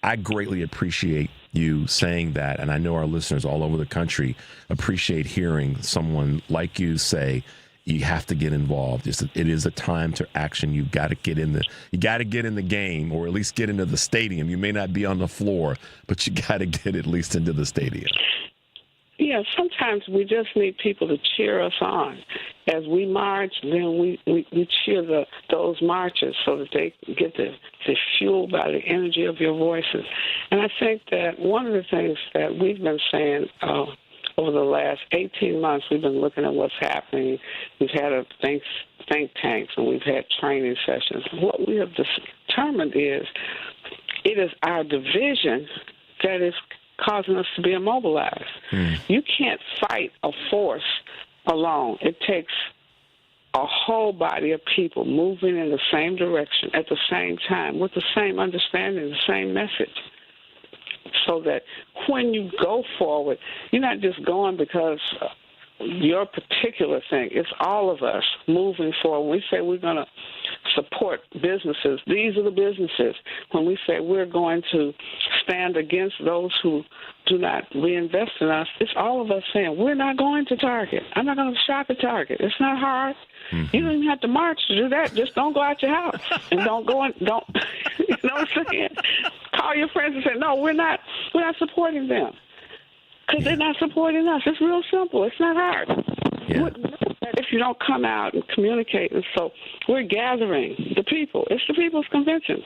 I greatly appreciate you saying that, and I know our listeners all over the country appreciate hearing someone like you say, you have to get involved. It is a time to action. You got to get in the game, or at least get into the stadium. You may not be on the floor, but you got to get at least into the stadium. Yeah, sometimes we just need people to cheer us on. As we march, then we cheer those marchers so that they get the fueled by the energy of your voices. And I think that one of the things that we've been saying over the last 18 months, we've been looking at what's happening. We've had think tanks, and we've had training sessions. What we have determined is it is our division that is causing us to be immobilized. You can't fight a force alone. It takes a whole body of people moving in the same direction at the same time with the same understanding, the same message, so that when you go forward, you're not just going because your particular thing. It's all of us moving forward. When we say we're going to support businesses, these are the businesses. When we say we're going to stand against those who do not reinvest in us, it's all of us saying we're not going to Target. I'm not going to shop at Target. It's not hard. You don't even have to march to do that. Just don't go out your house and don't go and don't. You know what I'm saying? Call your friends and say, no, we're not supporting them. Because they're not supporting us. It's real simple. It's not hard. Yeah. If you don't come out and communicate, and so we're gathering the people. It's the People's Convention.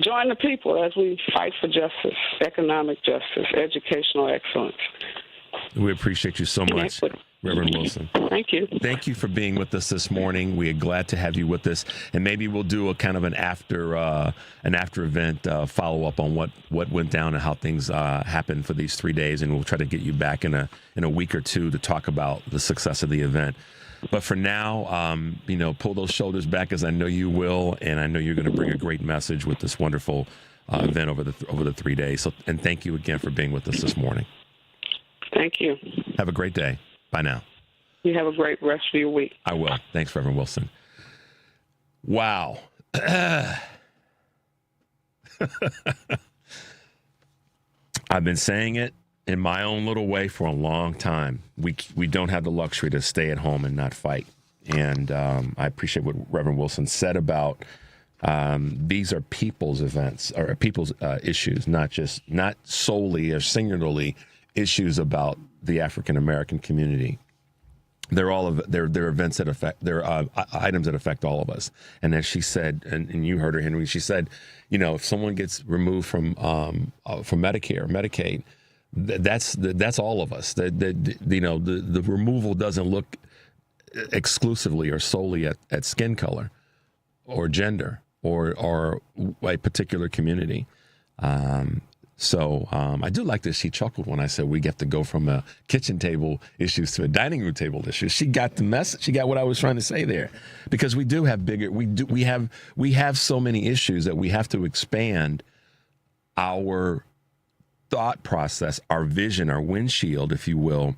Join the people as we fight for justice, economic justice, educational excellence. We appreciate you so much, Reverend Wilson. Thank you. Thank you for being with us this morning. We are glad to have you with us, and maybe we'll do a kind of an after event follow up on what went down and how things happened for these 3 days, and we'll try to get you back in a week or two to talk about the success of the event. But for now, pull those shoulders back, as I know you will, and I know you're going to bring a great message with this wonderful event over the 3 days. So, and thank you again for being with us this morning. Thank you. Have a great day. Bye now. You have a great rest of your week. I will. Thanks, Reverend Wilson. Wow. I've been saying it in my own little way for a long time. We don't have the luxury to stay at home and not fight. And I appreciate what Reverend Wilson said about these are people's events or people's issues, not solely or singularly issues about the African American community. They're events that affect, they're items that affect all of us. And as she said, and you heard her, Henry, she said, if someone gets removed from Medicare, Medicaid, that's all of us. The removal doesn't look exclusively or solely at skin color or gender or a particular community. So I do like that she chuckled when I said we get to go from a kitchen table issues to a dining room table issues. She got the message. She got what I was trying to say there, because we do have we have so many issues that we have to expand our thought process, our vision, our windshield, if you will,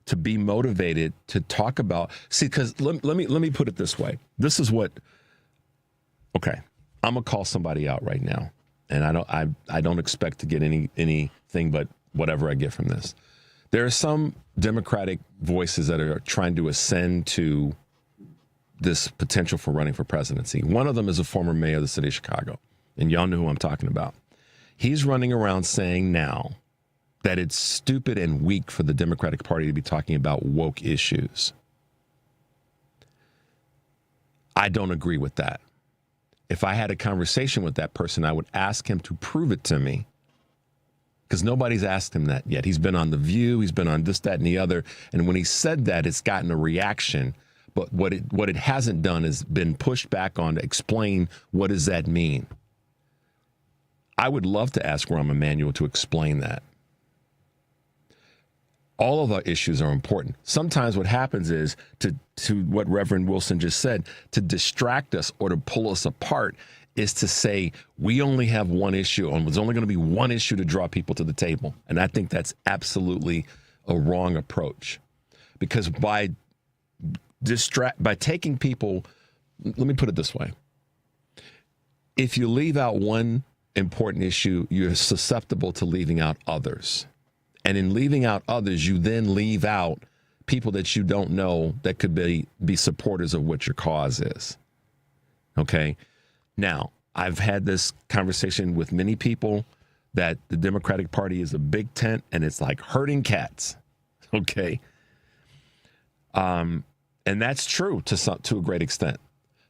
to be motivated to talk about. See, because let me put it this way. This is what. Okay, I'm gonna call somebody out right now. And I don't expect to get anything but whatever I get from this. There are some Democratic voices that are trying to ascend to this potential for running for presidency. One of them is a former mayor of the city of Chicago, and y'all know who I'm talking about. He's running around saying now that it's stupid and weak for the Democratic Party to be talking about woke issues. I don't agree with that. If I had a conversation with that person, I would ask him to prove it to me, because nobody's asked him that yet. He's been on The View. He's been on this, that, and the other. And when he said that, it's gotten a reaction. But what it hasn't done is been pushed back on to explain, what does that mean? I would love to ask Rahm Emanuel to explain that. All of our issues are important. Sometimes what happens is, to what Reverend Wilson just said, to distract us or to pull us apart is to say we only have one issue, and there's only going to be one issue to draw people to the table. And I think that's absolutely a wrong approach. Because by taking people, let me put it this way. If you leave out one important issue, you're susceptible to leaving out others. And in leaving out others, you then leave out people that you don't know that could be supporters of what your cause is. Okay? Now, I've had this conversation with many people that the Democratic Party is a big tent and it's like herding cats. Okay? And that's true to a great extent.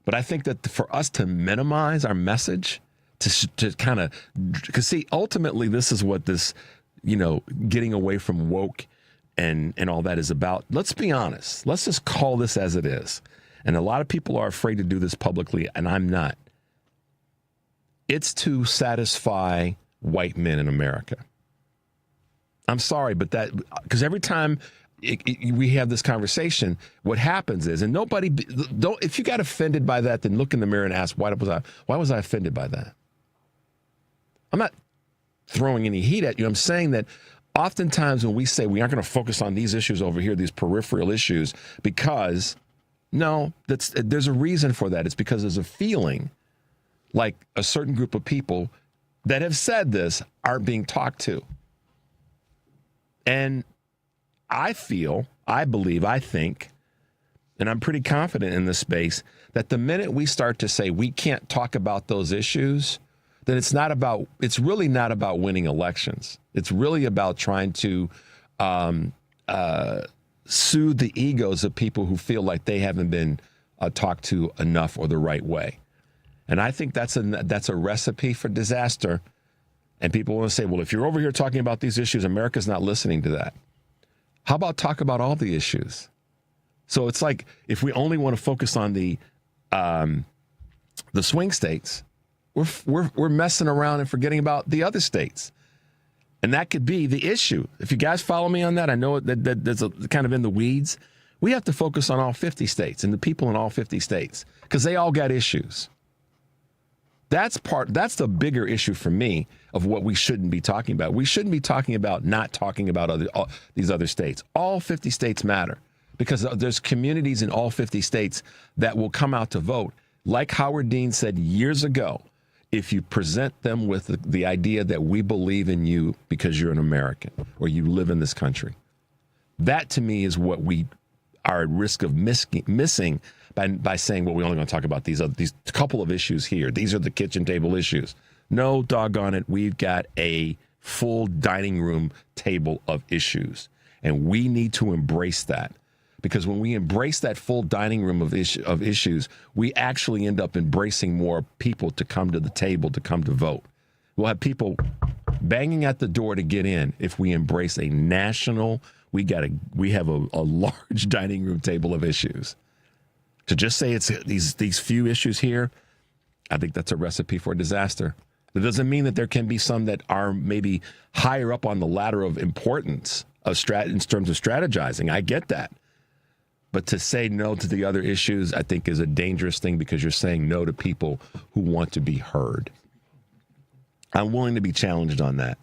But I think that for us to minimize our message, to kind of, because see, ultimately this is what this, getting away from woke and all that is about. Let's be honest. Let's just call this as it is. And a lot of people are afraid to do this publicly, and I'm not. It's to satisfy white men in America. I'm sorry, but because every time we have this conversation, what happens is, and if you got offended by that, then look in the mirror and ask, why was I offended by that? I'm not throwing any heat at you. I'm saying that oftentimes when we say we aren't going to focus on these issues over here, these peripheral issues, because there's a reason for that. It's because there's a feeling like a certain group of people that have said this aren't being talked to. And I think, and I'm pretty confident in this space, that the minute we start to say we can't talk about those issues, then it's really not about winning elections. It's really about trying to soothe the egos of people who feel like they haven't been talked to enough or the right way. And I think that's a recipe for disaster. And people want to say, well, if you're over here talking about these issues, America's not listening to that. How about talk about all the issues? So it's like if we only want to focus on the swing states, we're messing around and forgetting about the other states. And that could be the issue. If you guys follow me on that, I know that there's a kind of in the weeds. We have to focus on all 50 states and the people in all 50 states because they all got issues. That's the bigger issue for me of what we shouldn't be talking about. We shouldn't be talking about not talking about these other states. All 50 states matter because there's communities in all 50 states that will come out to vote. Like Howard Dean said years ago, if you present them with the idea that we believe in you because you're an American or you live in this country, that to me is what we are at risk of missing by saying, well, we're only going to talk about these couple of issues here. These are the kitchen table issues. No, doggone it. We've got a full dining room table of issues, and we need to embrace that. Because when we embrace that full dining room of issues, we actually end up embracing more people to come to the table, to come to vote. We'll have people banging at the door to get in if we embrace a national, we have a large dining room table of issues. To just say it's these few issues here, I think that's a recipe for disaster. That doesn't mean that there can be some that are maybe higher up on the ladder of importance in terms of strategizing. I get that. But to say no to the other issues, I think is a dangerous thing because you're saying no to people who want to be heard. I'm willing to be challenged on that.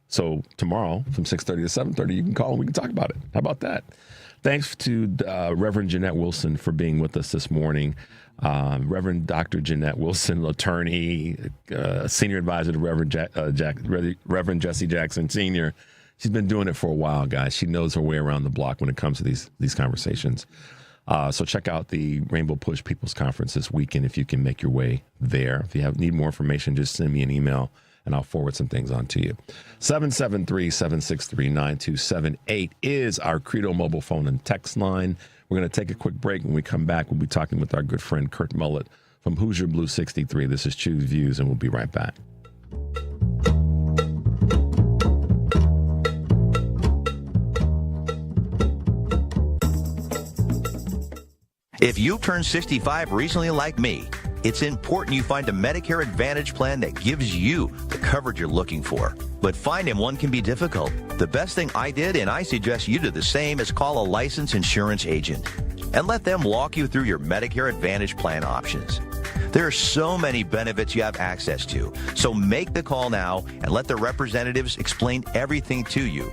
So tomorrow from 6:30 to 7:30, you can call and we can talk about it. How about that? Thanks to Reverend Janette Wilson for being with us this morning. Reverend Dr. Janette Wilson, attorney, senior advisor to Reverend Jesse Jackson Sr. She's been doing it for a while, guys. She knows her way around the block when it comes to these conversations. So check out the Rainbow Push People's Conference this weekend if you can make your way there. If you need more information, just send me an email and I'll forward some things on to you. 773-763-9278 is our Credo mobile phone and text line. We're going to take a quick break. When we come back, we'll be talking with our good friend Kurt Mullett from Hoosier Blue 63. This is Choose Views, and we'll be right back. If you turned 65 recently like me, it's important you find a Medicare Advantage plan that gives you the coverage you're looking for. But finding one can be difficult. The best thing I did, and I suggest you do the same, is call a licensed insurance agent and let them walk you through your Medicare Advantage plan options. There are so many benefits you have access to. So make the call now and let the representatives explain everything to you.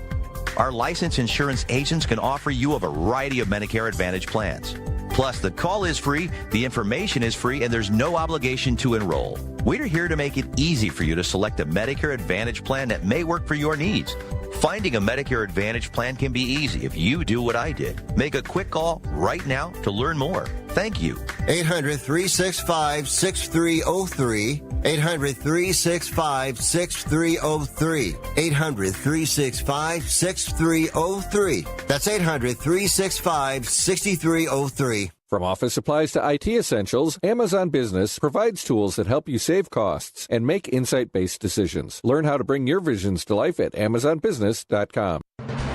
Our licensed insurance agents can offer you a variety of Medicare Advantage plans. Plus, the call is free, the information is free, and there's no obligation to enroll. We're here to make it easy for you to select a Medicare Advantage plan that may work for your needs. Finding a Medicare Advantage plan can be easy if you do what I did. Make a quick call right now to learn more. Thank you. 800-365-6303. 800-365-6303. 800-365-6303. That's 800-365-6303. From office supplies to IT essentials, Amazon Business provides tools that help you save costs and make insight-based decisions. Learn how to bring your visions to life at AmazonBusiness.com.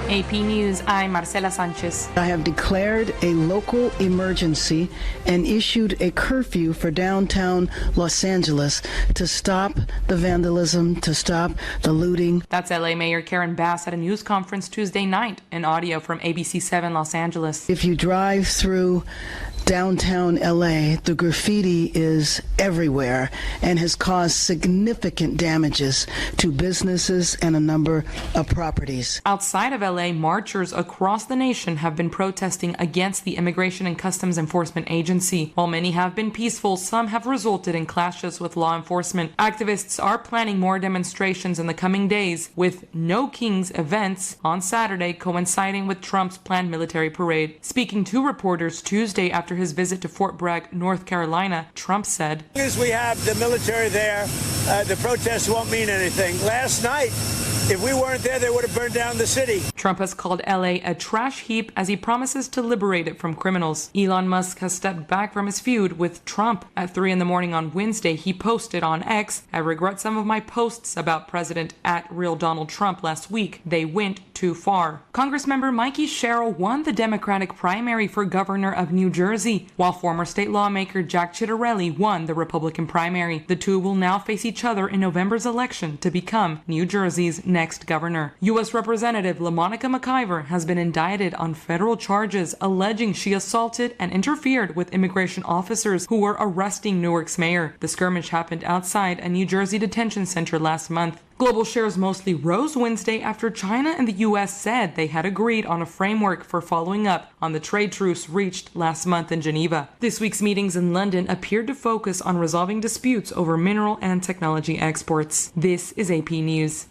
AP News, I'm Marcela Sanchez. I have declared a local emergency and issued a curfew for downtown Los Angeles to stop the vandalism, to stop the looting. That's LA Mayor Karen Bass at a news conference Tuesday night in audio from ABC7 Los Angeles. If you drive through downtown LA, the graffiti is everywhere and has caused significant damages to businesses and a number of properties. Outside of LA, marchers across the nation have been protesting against the Immigration and Customs Enforcement Agency. While many have been peaceful, some have resulted in clashes with law enforcement. Activists are planning more demonstrations in the coming days, with No Kings events on Saturday coinciding with Trump's planned military parade. Speaking to reporters Tuesday after his visit to Fort Bragg, North Carolina, Trump said, As long as we have the military there, the protests won't mean anything. Last night, if we weren't there, they would have burned down the city. Trump has called LA a trash heap as he promises to liberate it from criminals. Elon Musk has stepped back from his feud with Trump. At 3 a.m. on Wednesday, he posted on X, I regret some of my posts about President @RealDonaldTrump last week. They went too far. Congressmember Mikey Sherrill won the Democratic primary for governor of New Jersey, while former state lawmaker Jack Ciattarelli won the Republican primary. The two will now face each other in November's election to become New Jersey's next governor. U.S. Representative LaMonica McIver has been indicted on federal charges alleging she assaulted and interfered with immigration officers who were arresting Newark's mayor. The skirmish happened outside a New Jersey detention center last month. Global shares mostly rose Wednesday after China and the U.S. said they had agreed on a framework for following up on the trade truce reached last month in Geneva. This week's meetings in London appeared to focus on resolving disputes over mineral and technology exports. This is AP News.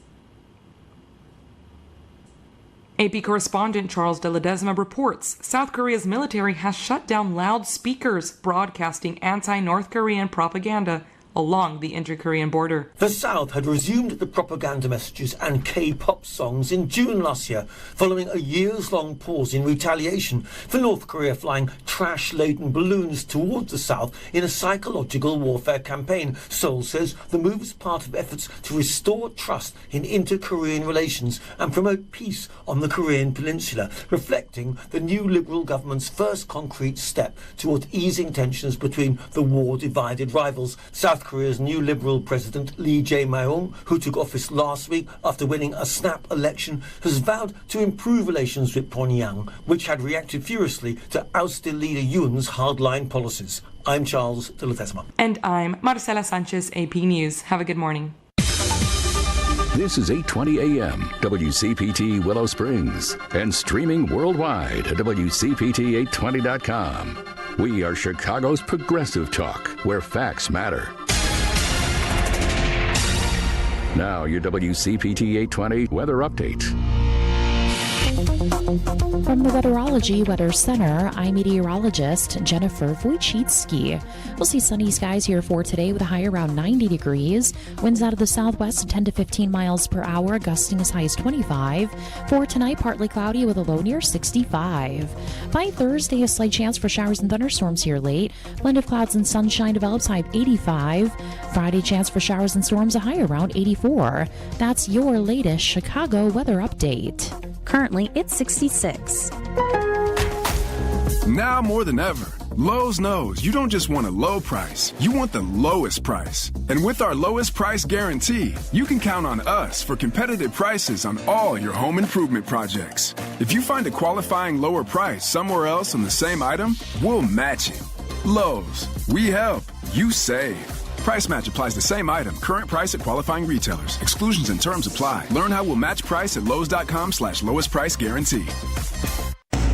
AP correspondent Charles de Ledesma reports South Korea's military has shut down loudspeakers broadcasting anti-North Korean propaganda along the inter-Korean border. The South had resumed the propaganda messages and K-pop songs in June last year, following a years-long pause in retaliation for North Korea flying trash-laden balloons towards the South in a psychological warfare campaign. Seoul says the move is part of efforts to restore trust in inter-Korean relations and promote peace on the Korean peninsula, reflecting the new Liberal government's first concrete step towards easing tensions between the war-divided rivals. South Korea's new Liberal president, Lee Jae-myung, who took office last week after winning a snap election, has vowed to improve relations with Pyongyang, which had reacted furiously to ousted leader Yoon's hardline policies. I'm Charles de Ledesma. And I'm Marcela Sanchez, AP News. Have a good morning. This is 8:20 a.m. WCPT Willow Springs and streaming worldwide at WCPT820.com. We are Chicago's progressive talk, where facts matter. Now, your WCPT 820 weather update. From the Weatherology Weather Center, I'm meteorologist Jennifer Wojcicki. We'll see sunny skies here for today with a high around 90 degrees. Winds out of the southwest 10 to 15 miles per hour, gusting as high as 25. For tonight, partly cloudy with a low near 65. By Thursday, a slight chance for showers and thunderstorms here late. Blend of clouds and sunshine develops, high 85. Friday, chance for showers and storms, a high around 84. That's your latest Chicago weather update. Currently, it's 66. Now more than ever, Lowe's knows you don't just want a low price, you want the lowest price. And with our lowest price guarantee, you can count on us for competitive prices on all your home improvement projects. If you find a qualifying lower price somewhere else on the same item, we'll match it. Lowe's, we help, you save. Price match applies the same item. Current price at qualifying retailers. Exclusions and terms apply. Learn how we'll match price at Lowe's.com/lowest price guarantee.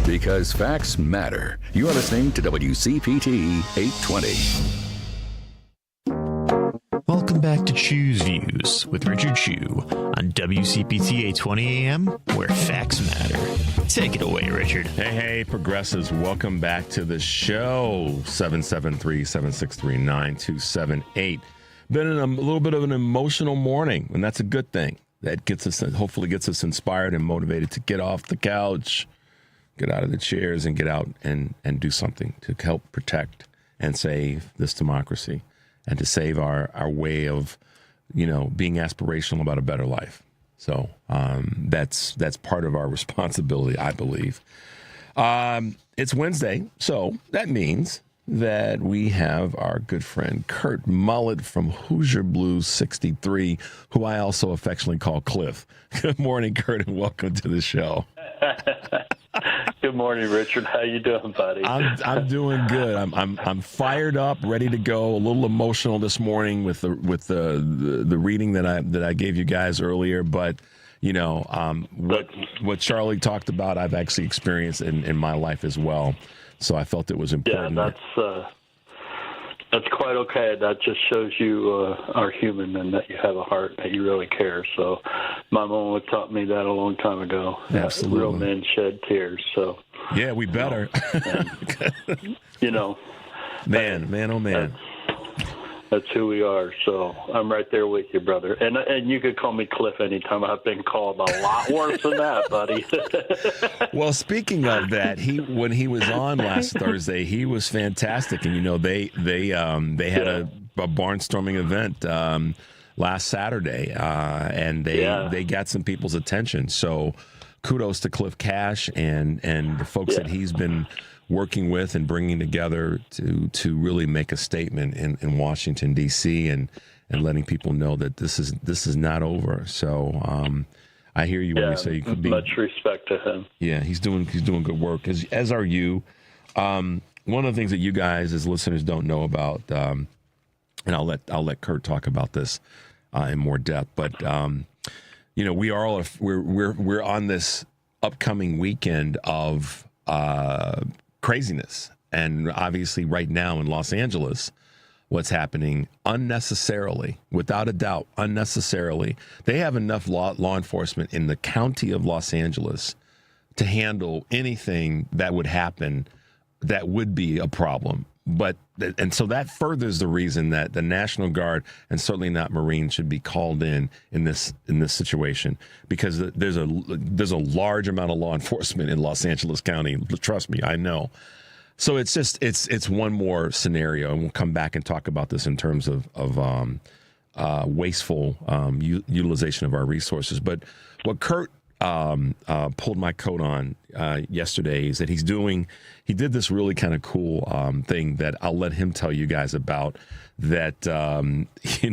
Because facts matter. You are listening to WCPT 820. Welcome back to Chew's Views with Richard Chew on WCPT 820 AM, where facts matter. Take it away, Richard. Hey, progressives, welcome back to the show. 773-763-9278. Been in a little bit of an emotional morning, and that's a good thing. That hopefully gets us inspired and motivated to get off the couch, get out of the chairs, and get out and do something to help protect and save this democracy, and to save our way of, being aspirational about a better life. So that's part of our responsibility, I believe. It's Wednesday, so that means that we have our good friend Kurt Mullett from Hoosier Blues 63, who I also affectionately call Cliff. Good morning, Kurt, and welcome to the show. Good morning, Richard. How you doing, buddy? I'm doing good. I'm fired up, ready to go. A little emotional this morning with the reading that I gave you guys earlier, but what Charlie talked about, I've actually experienced in my life as well. So I felt it was important. Yeah, that's quite okay. That just shows you are human and that you have a heart, that you really care. So my mom taught me that a long time ago. Absolutely. Real men shed tears. So yeah, we better. Man, oh man. That's who we are. So I'm right there with you, brother. And you could call me Cliff anytime. I've been called a lot worse than that, buddy. Well, speaking of that, when he was on last Thursday, he was fantastic. And they had a barnstorming event last Saturday, and they got some people's attention. So kudos to Cliff Cash and the folks that he's been working with and bringing together to really make a statement in Washington, D.C. and letting people know that this is not over. So I hear you when you say you could be. Much respect to him. Yeah, he's doing good work, as are you. One of the things that you guys as listeners don't know about, and I'll let Kurt talk about this in more depth, but we're on this upcoming weekend of craziness. And obviously right now in Los Angeles, what's happening unnecessarily, without a doubt, unnecessarily, they have enough law enforcement in the county of Los Angeles to handle anything that would happen that would be a problem. And so that furthers the reason that the National Guard and certainly not Marines should be called in this situation, because there's a large amount of law enforcement in Los Angeles County. Trust me, I know. So it's one more scenario, and we'll come back and talk about this in terms of wasteful utilization of our resources. But what Kurt pulled my coat on yesterday is that he did this really kind of cool thing that I'll let him tell you guys about, that he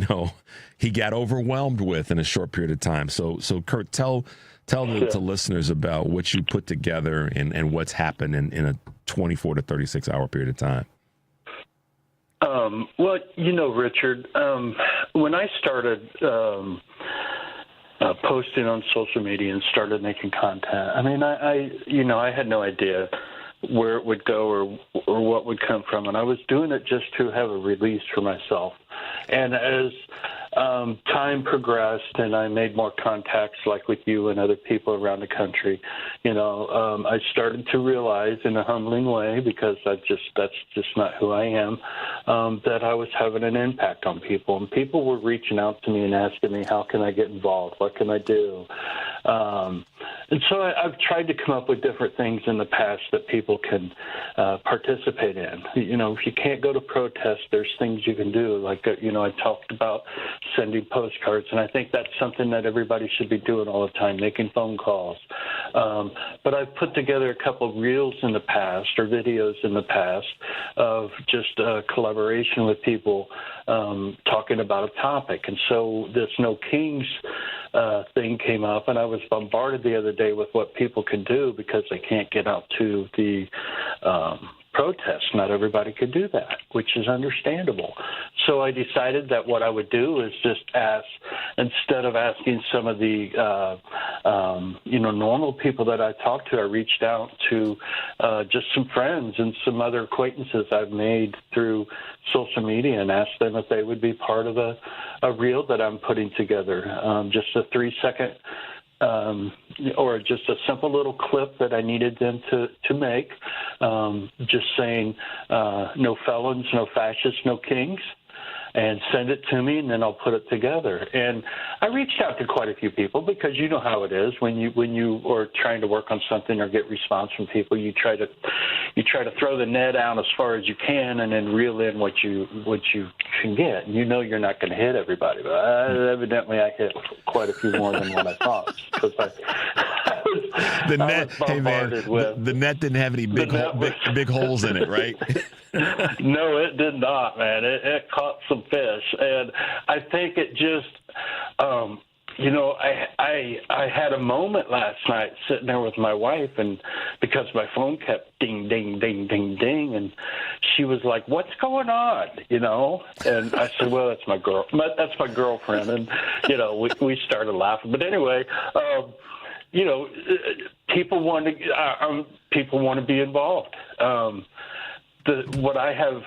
got overwhelmed with in a short period of time. So Kurt, tell the listeners about what you put together and what's happened in a 24 to 36 hour period of time. Well, Richard, when I started posting on social media and started making content, I mean, I had no idea where it would go or what would come from, and I was doing it just to have a release for myself. And as time progressed and I made more contacts, like with you and other people around the country, I started to realize in a humbling way, because that's just not who I am, that I was having an impact on people. And people were reaching out to me and asking me, how can I get involved? What can I do? And so I've tried to come up with different things in the past that people can participate in. If you can't go to protests, there's things you can do. Like, I talked about sending postcards, and I think that's something that everybody should be doing all the time, making phone calls. But I've put together a couple of reels in the past, or videos in the past, of just collaboration with people talking about a topic. And so this No Kings thing came up, and I was bombarded the other day with what people can do because they can't get out to the protest. Not everybody could do that, which is understandable. So I decided that what I would do is just ask, instead of asking some of the, normal people that I talked to, I reached out to just some friends and some other acquaintances I've made through social media and asked them if they would be part of a reel that I'm putting together, just a 3-second or just a simple little clip that I needed them to make, just saying no felons, no fascists, no kings, and send it to me, and then I'll put it together. And I reached out to quite a few people because you know how it is when you are trying to work on something or get response from people. You try to throw the net out as far as you can, and then reel in what you can get. You know you're not going to hit everybody, but evidently I hit quite a few more than what I thought because the net didn't have any big holes in it, right? No, it did not, man. It caught some fish, and I think it just, I had a moment last night sitting there with my wife, and because my phone kept ding, ding, ding, ding, ding, and she was like, "What's going on?" And I said, "Well, that's my girlfriend," and we started laughing. But anyway. People want to be involved. What I have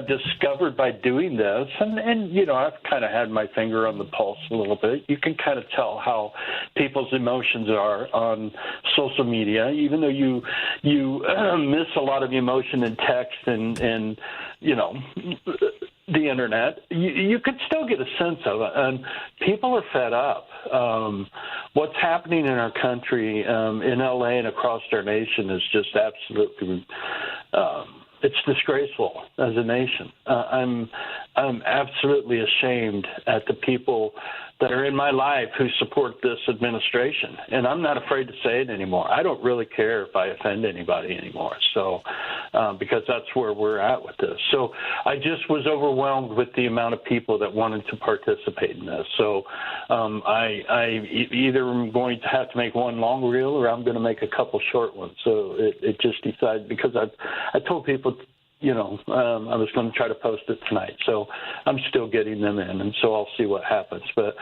discovered by doing this, and I've kind of had my finger on the pulse a little bit. You can kind of tell how people's emotions are on social media, even though you miss a lot of emotion in text and the internet. You could still get a sense of it, and people are fed up. What's happening in our country, in LA and across our nation, is just absolutely. It's disgraceful as a nation. I'm absolutely ashamed at the people that are in my life who support this administration, and I'm not afraid to say it anymore. I don't really care if I offend anybody anymore. So, because that's where we're at with this. So I just was overwhelmed with the amount of people that wanted to participate in this. So I either am going to have to make one long reel or I'm going to make a couple short ones. So it just decided, because I told people, I was going to try to post it tonight. So I'm still getting them in, and so I'll see what happens. But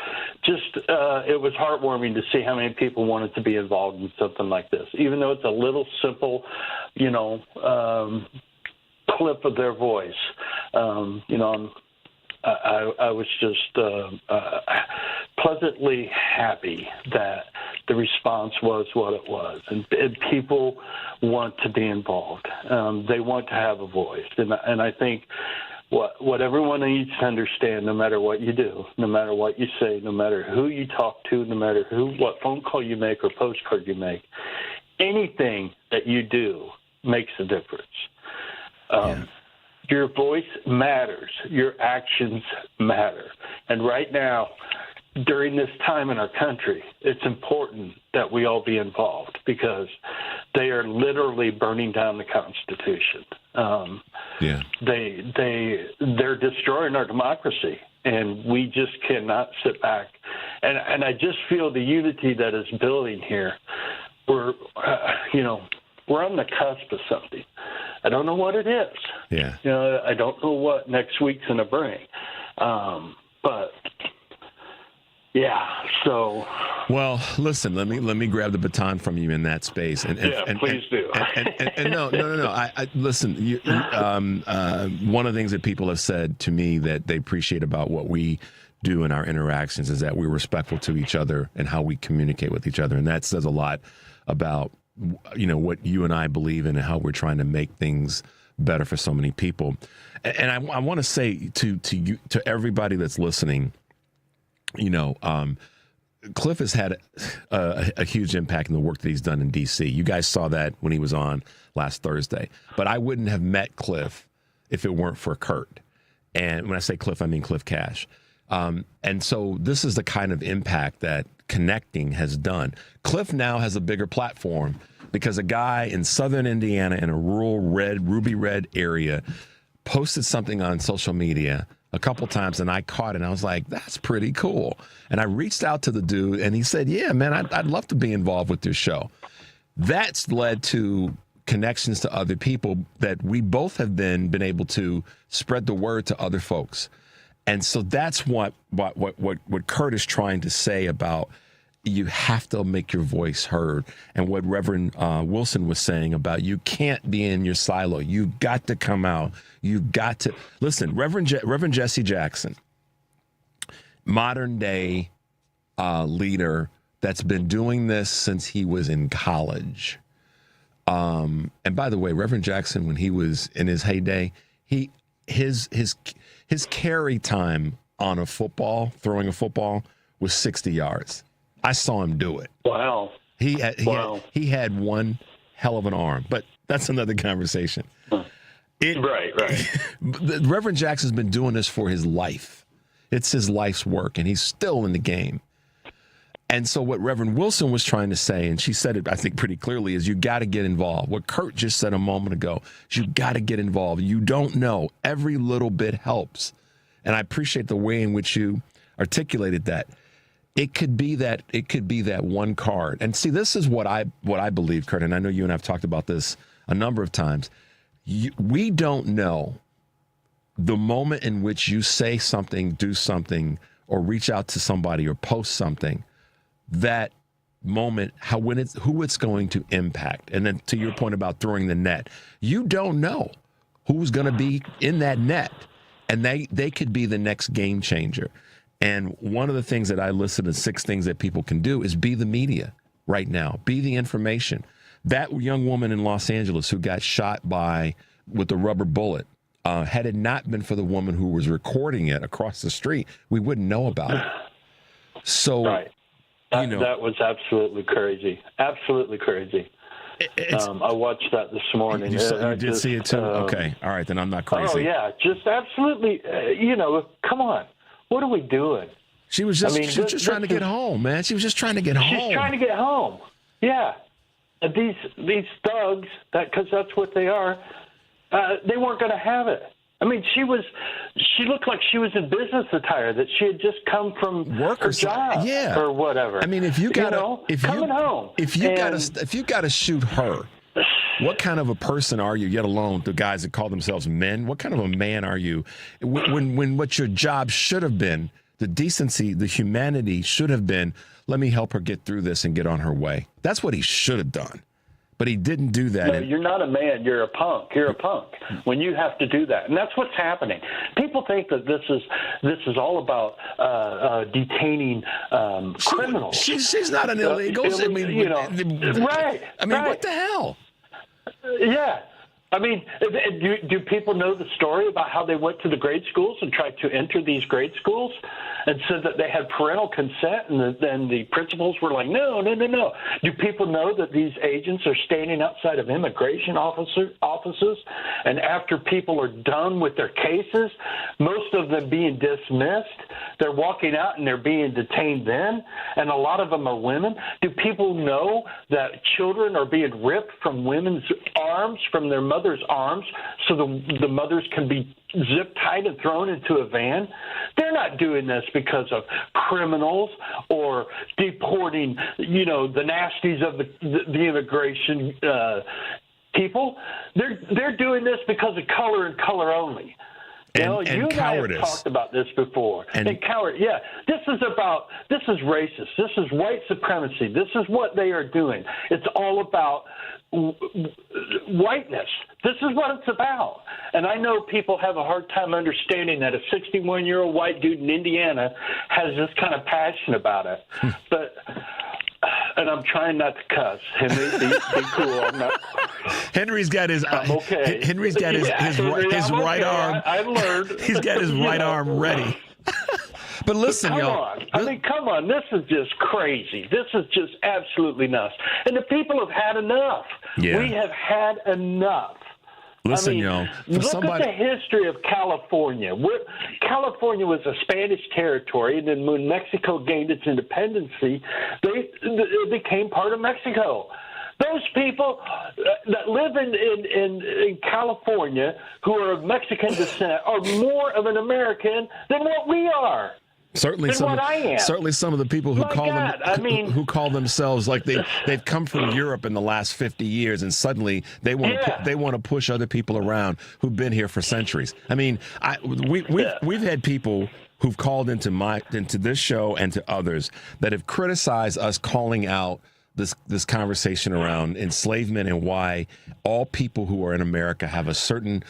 just it was heartwarming to see how many people wanted to be involved in something like this, even though it's a little simple, clip of their voice. I was just pleasantly happy that the response was what it was, and people want to be involved. They want to have a voice, and I think what everyone needs to understand, no matter what you do, no matter what you say, no matter who you talk to, no matter what phone call you make or postcard you make, anything that you do makes a difference. Your voice matters. Your actions matter. And right now, during this time in our country, it's important that we all be involved because they are literally burning down the Constitution. They're destroying our democracy, and we just cannot sit back. And I just feel the unity that is building here. We're on the cusp of something. I don't know what it is. Yeah. I don't know what next week's going to bring. But yeah. So. please do. And no. I listen. One of the things that people have said to me that they appreciate about what we do in our interactions is that we're respectful to each other and how we communicate with each other, and that says a lot about what you and I believe in and how we're trying to make things better for so many people. And I want to say to you, to everybody that's listening, Cliff has had a huge impact in the work that he's done in D.C. You guys saw that when he was on last Thursday. But I wouldn't have met Cliff if it weren't for Kurt. And when I say Cliff, I mean Cliff Cash. And so this is the kind of impact that connecting has done. Cliff now has a bigger platform because a guy in southern Indiana in a rural ruby red area posted something on social media a couple times, and I caught it, and I was like, that's pretty cool. And I reached out to the dude, and he said, yeah, man, I'd love to be involved with your show. That's led to connections to other people that we both have been able to spread the word to other folks. And so that's what Kurt is trying to say about you have to make your voice heard. And what Reverend Wilson was saying about you can't be in your silo. You've got to come out. You've got to listen. Reverend Jesse Jackson, modern day leader that's been doing this since he was in college. And by the way, Reverend Jackson, when he was in his heyday, his carry time on a football, throwing a football, was 60 yards. I saw him do it. Wow. He had one hell of an arm, but that's another conversation. Right. Reverend Jackson's been doing this for his life. It's his life's work, and he's still in the game. And so what Reverend Wilson was trying to say, and she said it, I think, pretty clearly, is you got to get involved. What Kurt just said a moment ago is you got to get involved. You don't know. Every little bit helps. And I appreciate the way in which you articulated that. It could be that one card. And see, this is what I believe, Kurt, and I know you and I have talked about this a number of times. We don't know the moment in which you say something, do something, or reach out to somebody or post something, that moment, who it's going to impact. And then to your point about throwing the net, you don't know who's going to be in that net, and they could be the next game changer. And one of the things that I listed as 6 things that people can do is be the media right now, be the information. That young woman in Los Angeles who got shot with a rubber bullet, had it not been for the woman who was recording it across the street, we wouldn't know about it. So, right. That was absolutely crazy. Absolutely crazy. I watched that this morning. You did see it too? Okay. All right, then I'm not crazy. Oh, yeah. Just absolutely, come on. What are we doing? She was just trying to get home, man. She was just trying to get home. She's trying to get home. Yeah. These thugs, because that's what they are, they weren't going to have it. I mean, she looked like she was in business attire, that she had just come from her job, or whatever. I mean, if you got to shoot her, what kind of a person are you? Yet alone the guys that call themselves men. What kind of a man are you? When what your job should have been, the decency, the humanity should have been, let me help her get through this and get on her way. That's what he should have done. But he didn't do that. No, you're not a man. You're a punk. You're a punk when you have to do that. And that's what's happening. People think that this is all about detaining criminals. She's not an illegal. Right. I mean, what the hell? Yeah. I mean, do people know the story about how they went to the grade schools and tried to enter these grade schools and said that they had parental consent, and then the principals were like, no. Do people know that these agents are standing outside of immigration offices, and after people are done with their cases, most of them being dismissed, they're walking out and they're being detained then, and a lot of them are women? Do people know that children are being ripped from women's arms, from their mother's arms, so the mothers can be zip-tied and thrown into a van? They're not doing this because of criminals or deporting, the nasties of the immigration people. They're doing this because of color and color only. You and cowardice. I have talked about this before. And coward. Yeah, this is racist. This is white supremacy. This is what they are doing. It's all about whiteness. This is what it's about. And I know people have a hard time understanding that a 61-year-old white dude in Indiana has this kind of passion about it. But, and I'm trying not to cuss. Henry, be cool. I'm not. Henry's got his. Okay. Henry's got his right arm. I learned. He's got his right arm ready. But listen, come on. I mean, come on. This is just crazy. This is just absolutely nuts. And the people have had enough. Yeah. We have had enough. Listen, look at the history of California. California was a Spanish territory, and then when Mexico gained its independence, they became part of Mexico. Those people that live in California who are of Mexican descent are more of an American than what we are. Certainly, some of the people who who call themselves like they've come from Europe in the last 50 years, and suddenly they want to push other people around who've been here for centuries. I mean, we've had people who've called into this show and to others that have criticized us calling out this conversation around enslavement and why all people who are in America have a certain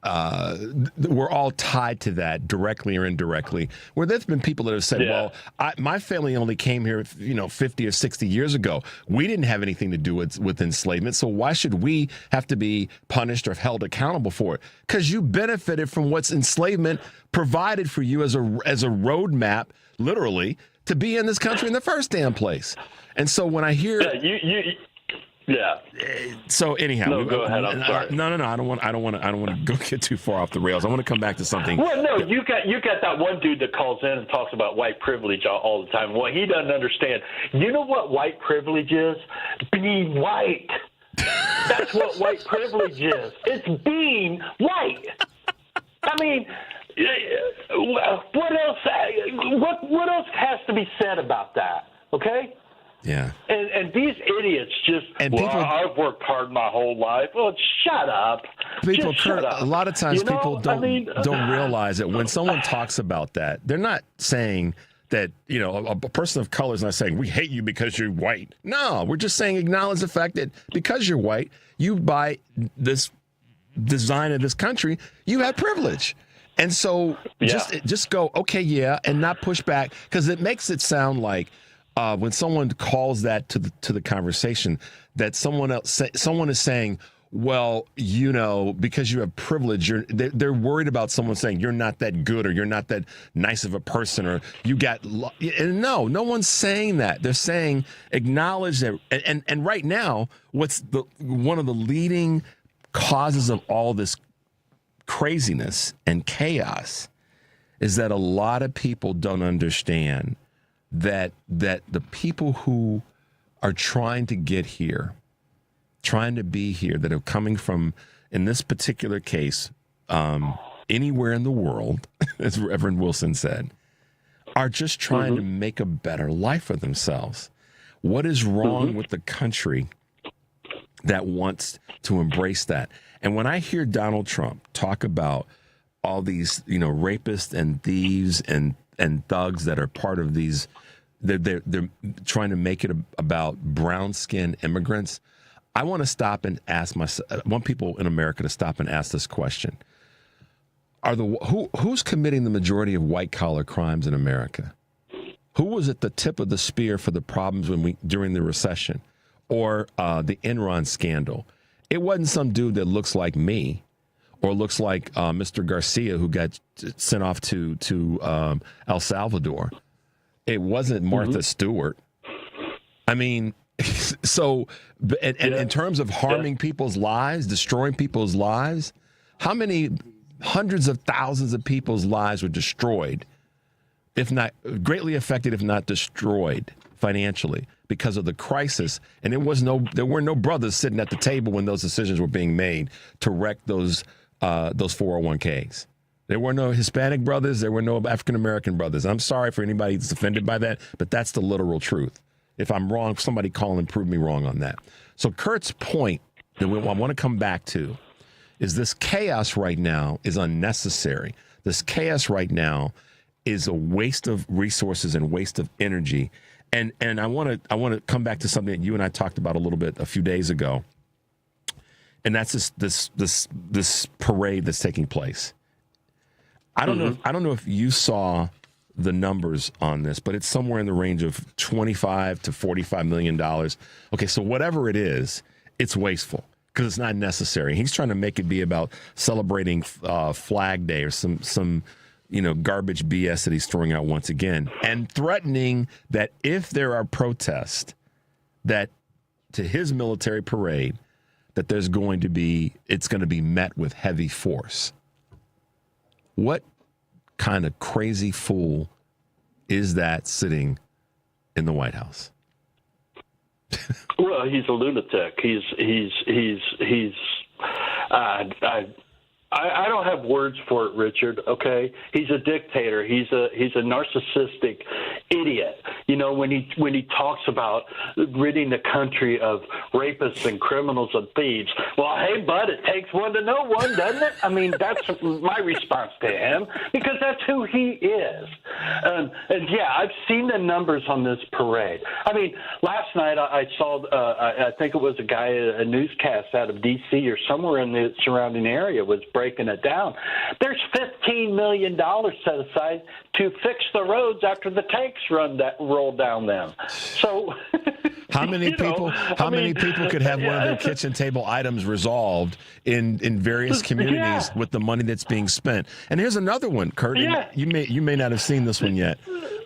we're all tied to that directly or indirectly. Where there's been people that have said, well, my family only came here, 50 or 60 years ago. We didn't have anything to do with enslavement. So why should we have to be punished or held accountable for it? Because you benefited from what's enslavement provided for you as a roadmap, literally, to be in this country in the first damn place. And so when I hear So anyhow, no, go ahead. I'm sorry. No. I don't want to go get too far off the rails. I want to come back to something. Well, no, you got that one dude that calls in and talks about white privilege all the time. Well, he doesn't understand. You know what white privilege is? Being white. That's what white privilege is. It's being white. I mean, what else? What else has to be said about that? Okay. Yeah. And these idiots I've worked hard my whole life. Well, shut up. Shut up. A lot of times people don't realize that when someone talks about that, they're not saying that, a person of color is not saying we hate you because you're white. No, we're just saying acknowledge the fact that because you're white, you by this design of this country, you have privilege. And so just go, okay, and not push back, because it makes it sound like when someone calls that to the conversation, that someone is saying, well, because you have privilege, they're worried about someone saying you're not that good or you're not that nice of a person or you got. And no one's saying that. They're saying acknowledge that. And right now, what's one of the leading causes of all this craziness and chaos is that a lot of people don't understand that the people who are trying to get here, trying to be here, that are coming from, in this particular case, anywhere in the world, as Reverend Wilson said, are just trying to make a better life for themselves. What is wrong with the country that wants to embrace that? And when I hear Donald Trump talk about all these, rapists and thieves and thugs that are part of these, they're trying to make it about brown-skinned immigrants. I want to stop and ask myself. I want people in America to stop and ask this question: who's committing the majority of white-collar crimes in America? Who was at the tip of the spear for the problems during the recession or the Enron scandal? It wasn't some dude that looks like me or looks like Mr. Garcia, who got sent off to El Salvador. It wasn't Martha Stewart. I mean, so, and in terms of harming people's lives, destroying people's lives, how many hundreds of thousands of people's lives were destroyed, if not greatly affected, if not destroyed financially because of the crisis? And there were no brothers sitting at the table when those decisions were being made to wreck those 401ks. There were no Hispanic brothers. There were no African-American brothers. I'm sorry for anybody that's offended by that, but that's the literal truth. If I'm wrong, somebody call and prove me wrong on that. So Kurt's point that I want to come back to is this chaos right now is unnecessary. This chaos right now is a waste of resources and waste of energy. And I want to come back to something that you and I talked about a little bit a few days ago. And that's this parade that's taking place. I don't know if you saw the numbers on this, but it's somewhere in the range of $25 to $45 million. Okay, so whatever it is, it's wasteful because it's not necessary. He's trying to make it be about celebrating Flag Day or some garbage BS that he's throwing out once again, and threatening that if there are protests that to his military parade, that it's going to be met with heavy force. What kind of crazy fool is that sitting in the White House? Well, he's a lunatic. I don't have words for it, Richard. Okay, he's a dictator. He's a narcissistic idiot. You know, when he talks about ridding the country of rapists and criminals and thieves. Well, hey, bud, it takes one to know one, doesn't it? I mean, that's my response to him, because that's who he is. And yeah, I've seen the numbers on this parade. I mean, last night I saw, I think it was a newscast out of D.C. or somewhere in the surrounding area was breaking it down. There's $15 million set aside to fix the roads after the tanks roll down them. So how many people could have one of their kitchen table items resolved in various communities with the money that's being spent? And here's another one, Kurt. Yeah. You may not have seen this one yet.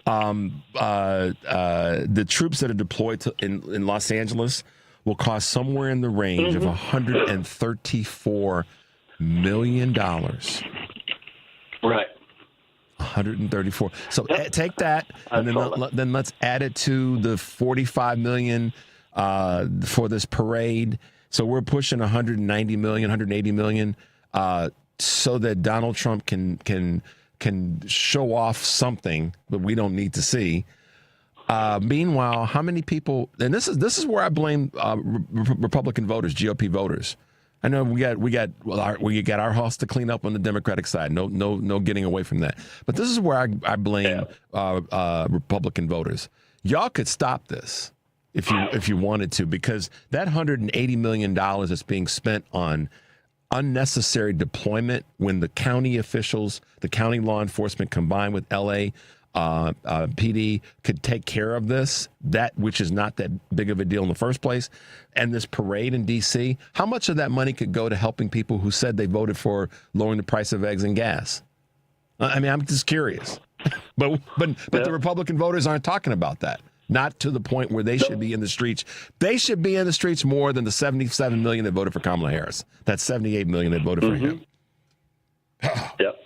The troops that are deployed in Los Angeles will cost somewhere in the range of $134 million. Right. 134. So take that, and then let's add it to the 45 million for this parade. So we're pushing 190 million, 180 million, so that Donald Trump can show off something that we don't need to see. Meanwhile, how many people? And this is where I blame Republican voters, GOP voters. I know we got our house to clean up on the Democratic side. No getting away from that. But this is where I blame Republican voters. Y'all could stop this if you wanted to, because that $180 million that's being spent on unnecessary deployment, when the county officials, the county law enforcement combined with LA PD could take care of this, that which is not that big of a deal in the first place, and this parade in D.C., how much of that money could go to helping people who said they voted for lowering the price of eggs and gas? I mean, I'm just curious. But the Republican voters aren't talking about that. Not to the point where they should be in the streets. They should be in the streets more than the 77 million that voted for Kamala Harris. That's 78 million that voted for him. Yep.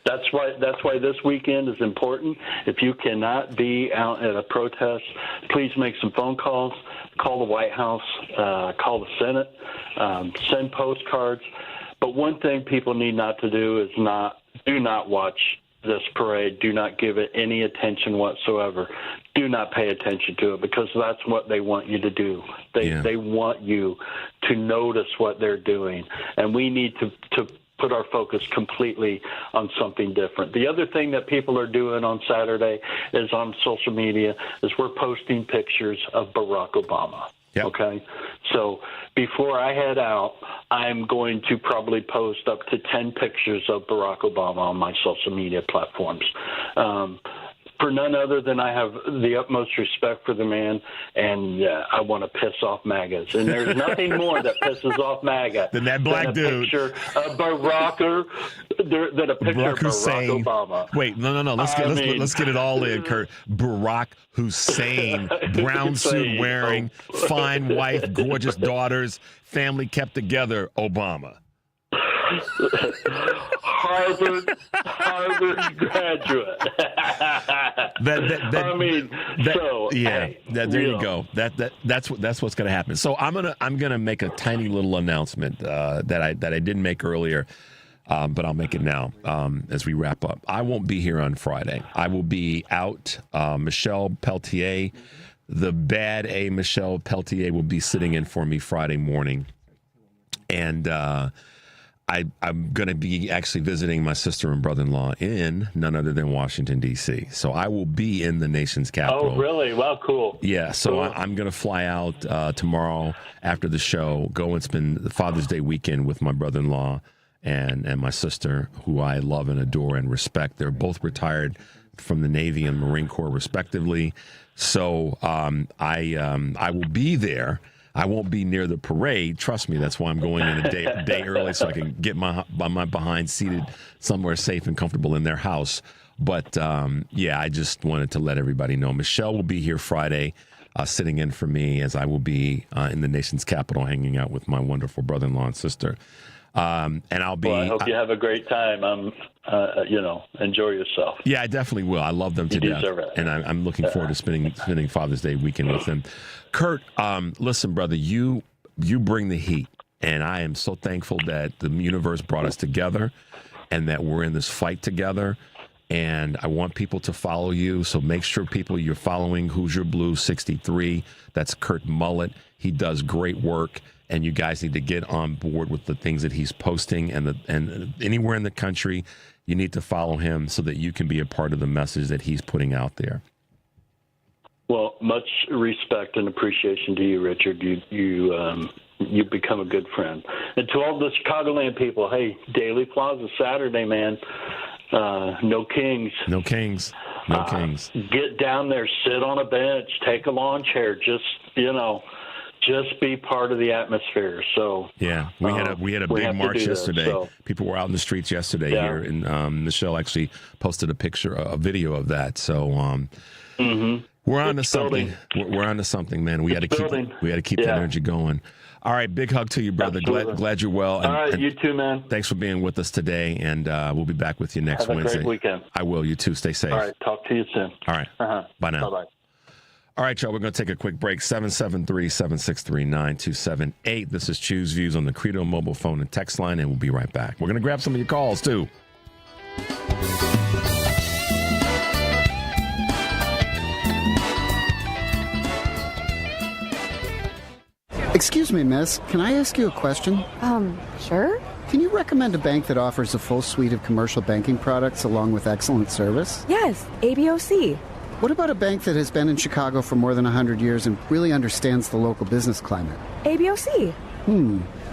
That's why this weekend is important. If you cannot be out at a protest, please make some phone calls. Call the White House. Call the Senate. Send postcards. But one thing people need not to do is do not watch this parade. Do not give it any attention whatsoever. Do not pay attention to it, because that's what they want you to do. They want you to notice what they're doing, and we need to put our focus completely on something different. The other thing that people are doing on Saturday is on social media is we're posting pictures of Barack Obama. Yep. Okay? So before I head out, I'm going to probably post up to 10 pictures of Barack Obama on my social media platforms. For none other than I have the utmost respect for the man, and I want to piss off MAGAs. And there's nothing more that pisses off MAGA than that black dude. Picture of Barack Obama. Wait, no. Let's get it all in, Kurt. Barack Hussein, brown suit wearing, fine wife, gorgeous daughters, family kept together, Obama. Harvard graduate. There you go. That's what's going to happen. So I'm gonna make a tiny little announcement that I didn't make earlier, but I'll make it now as we wrap up. I won't be here on Friday. I will be out. Michelle Peltier, the bad A Michelle Peltier, will be sitting in for me Friday morning, and I'm going to be actually visiting my sister and brother-in-law in none other than Washington, D.C. So I will be in the nation's capital. Oh, really? Wow, cool. Yeah, so cool. I'm going to fly out tomorrow after the show, go and spend the Father's Day weekend with my brother-in-law and my sister, who I love and adore and respect. They're both retired from the Navy and Marine Corps, respectively. So I will be there. I won't be near the parade. Trust me, that's why I'm going in a day early, so I can get my behind seated somewhere safe and comfortable in their house. But, I just wanted to let everybody know. Michelle will be here Friday, sitting in for me, as I will be in the nation's capital hanging out with my wonderful brother-in-law and sister. And I'll be. Well, I hope you have a great time. Enjoy yourself. Yeah, I definitely will. I love them to death, and I'm looking forward to spending Father's Day weekend with them. Kurt, listen, brother, you bring the heat. And I am so thankful that the universe brought us together and that we're in this fight together. And I want people to follow you. So make sure people you're following Who's Your Blue 63. That's Kurt Mullett. He does great work. And you guys need to get on board with the things that he's posting. And anywhere in the country, you need to follow him so that you can be a part of the message that he's putting out there. Well, much respect and appreciation to you, Richard. You've become a good friend. And to all the Chicagoland people, hey, Daily Plaza Saturday, man. No kings. No kings. No kings. Get down there, sit on a bench, take a lawn chair, just be part of the atmosphere. So yeah, we had a big march yesterday. People were out in the streets yesterday here, and Michelle actually posted a video of that. So we're on to something. We're on to something, man. We got to keep that energy going. All right, big hug to you, brother. Glad you're well. All right, you too, man. Thanks for being with us today, and we'll be back with you next Wednesday. Have a great weekend. I will. You too. Stay safe. All right, talk to you soon. All right. Bye now. Bye-bye. All right, y'all, we're going to take a quick break. 773-763-9278. This is Choose Views on the Credo mobile phone and text line, and we'll be right back. We're going to grab some of your calls, too. Excuse me, miss. Can I ask you a question? Sure. Can you recommend a bank that offers a full suite of commercial banking products along with excellent service? Yes, ABOC. What about a bank that has been in Chicago for more than 100 years and really understands the local business climate? ABOC.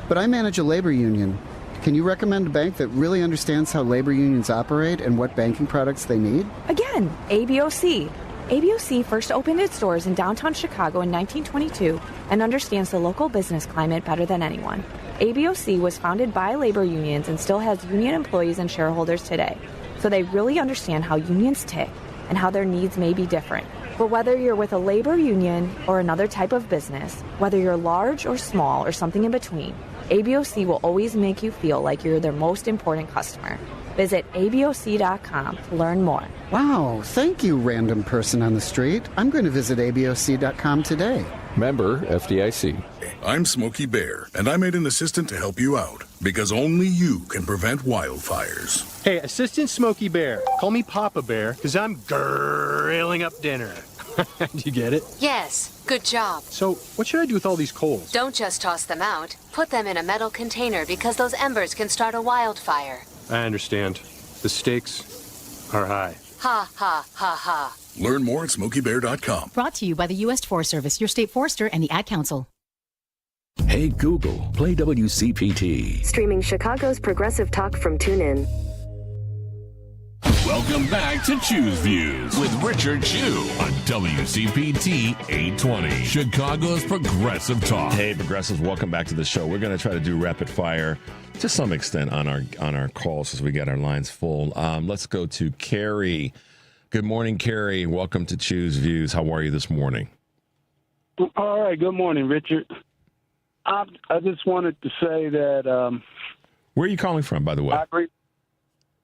But I manage a labor union. Can you recommend a bank that really understands how labor unions operate and what banking products they need? Again, ABOC. ABOC first opened its doors in downtown Chicago in 1922 and understands the local business climate better than anyone. ABOC was founded by labor unions and still has union employees and shareholders today. So they really understand how unions tick and how their needs may be different. But whether you're with a labor union or another type of business, whether you're large or small or something in between, ABOC will always make you feel like you're their most important customer. Visit ABOC.com to learn more. Wow, thank you, random person on the street. I'm going to visit ABOC.com today. Member FDIC. I'm Smokey Bear, and I made an assistant to help you out, because only you can prevent wildfires. Hey, Assistant Smokey Bear, call me Papa Bear, because I'm grilling up dinner. Do you get it? Yes, good job. So, what should I do with all these coals? Don't just toss them out. Put them in a metal container because those embers can start a wildfire. I understand. The stakes are high. Ha, ha, ha, ha. Learn more at SmokeyBear.com. Brought to you by the U.S. Forest Service, your state forester, and the Ad Council. Hey Google, play WCPT. Streaming Chicago's progressive talk from TuneIn. Welcome back to Choose Views with Richard Chew on WCPT 820, Chicago's progressive talk. Hey, progressives, welcome back to the show. We're going to try to do rapid fire to some extent on our calls since we got our lines full. Let's go to Carrie. Good morning, Carrie. Welcome to Choose Views. How are you this morning? All right. Good morning, Richard. I just wanted to say that. Where are you calling from, by the way? I agree.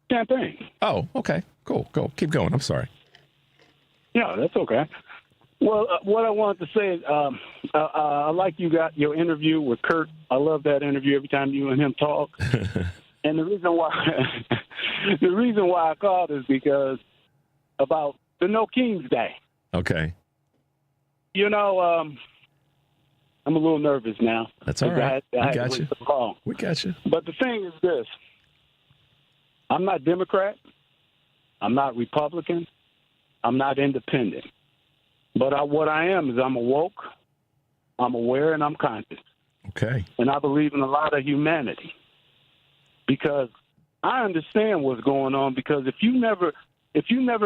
Champaign. Oh, okay. Cool. Go. Keep going. I'm sorry. Yeah, that's okay. Well, what I wanted to say is I like you got your interview with Kurt. I love that interview every time you and him talk. And the reason why I called is because about the No Kings Day. Okay. You know, I'm a little nervous now. That's all right. I got you. We got you. But the thing is this. I'm not Democrat. I'm not Republican. I'm not independent. But what I am is I'm awoke, I'm aware, and I'm conscious. Okay. And I believe in a lot of humanity. Because I understand what's going on, because if you've never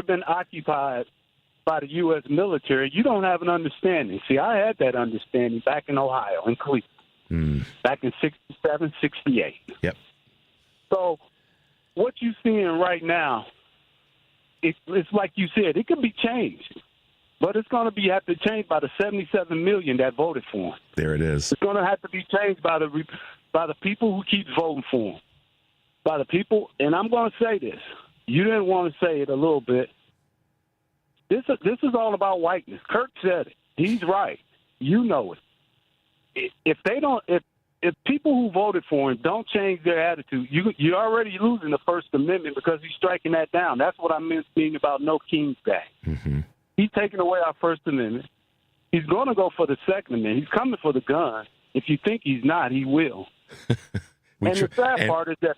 been occupied by the U.S. military, you don't have an understanding. See, I had that understanding back in Ohio, in Cleveland, back in 67, 68. Yep. So what you're seeing right now, it's like you said, it could be changed. But it's going to have to change by the 77 million that voted for him. There it is. It's going to have to be changed by the people who keep voting for him. By the people, and I'm going to say this. You didn't want to say it a little bit. This is all about whiteness. Kurt said it. He's right. You know it. If if people who voted for him don't change their attitude, you're already losing the First Amendment because he's striking that down. That's what I mean about no King's Day. Mm-hmm. He's taking away our First Amendment. He's going to go for the Second Amendment. He's coming for the gun. If you think he's not, he will. And the sad part is that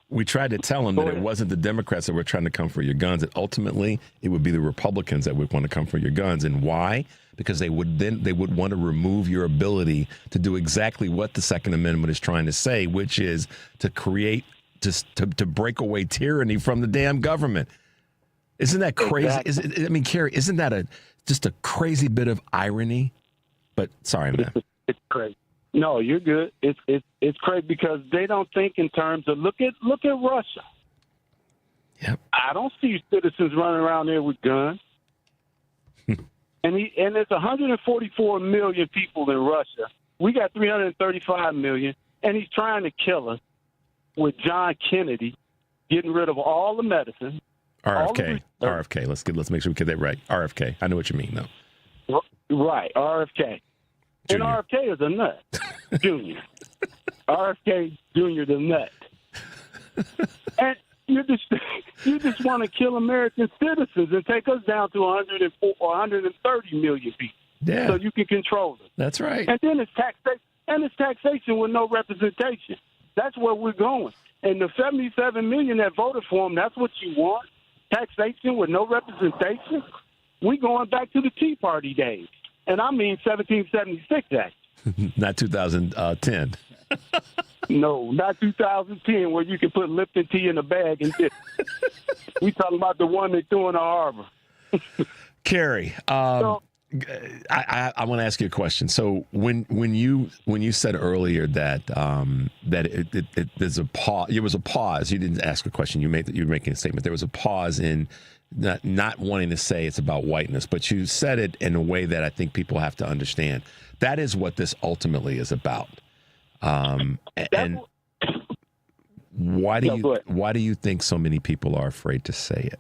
we tried to tell him that it wasn't the Democrats that were trying to come for your guns, and ultimately it would be the Republicans that would want to come for your guns. And why? Because they would want to remove your ability to do exactly what the Second Amendment is trying to say, which is to create to break away tyranny from the damn government. Isn't that crazy? Exactly. Kerry, isn't that just a crazy bit of irony? But sorry, man. It's crazy. No, you're good. It's crazy because they don't think in terms of look at Russia. Yep. I don't see citizens running around there with guns. and there's 144 million people in Russia. We got 335 million, and he's trying to kill us with John Kennedy getting rid of all the medicine. RFK. Let's make sure we get that right. RFK. I know what you mean, though. Right, RFK. Junior. And RFK is a nut. Junior. RFK Junior the nut. And you just want to kill American citizens and take us down to 104 or 130 million people. Yeah. So you can control them. That's right. And then it's taxation with no representation. That's where we're going. And the 77 million that voted for him, that's what you want? Taxation with no representation? We going back to the Tea Party days. And I mean 1776 Act. Not 2010. No, not 2010, where you can put Lipton tea in a bag and dip. We talking about the one they threw in the harbor. Kerry, I want to ask you a question. So when you said earlier that there's a pause, there was a pause. You didn't ask a question. You were making a statement. There was a pause in not wanting to say it's about whiteness, but you said it in a way that I think people have to understand. That is what this ultimately is about. And why do you think so many people are afraid to say it?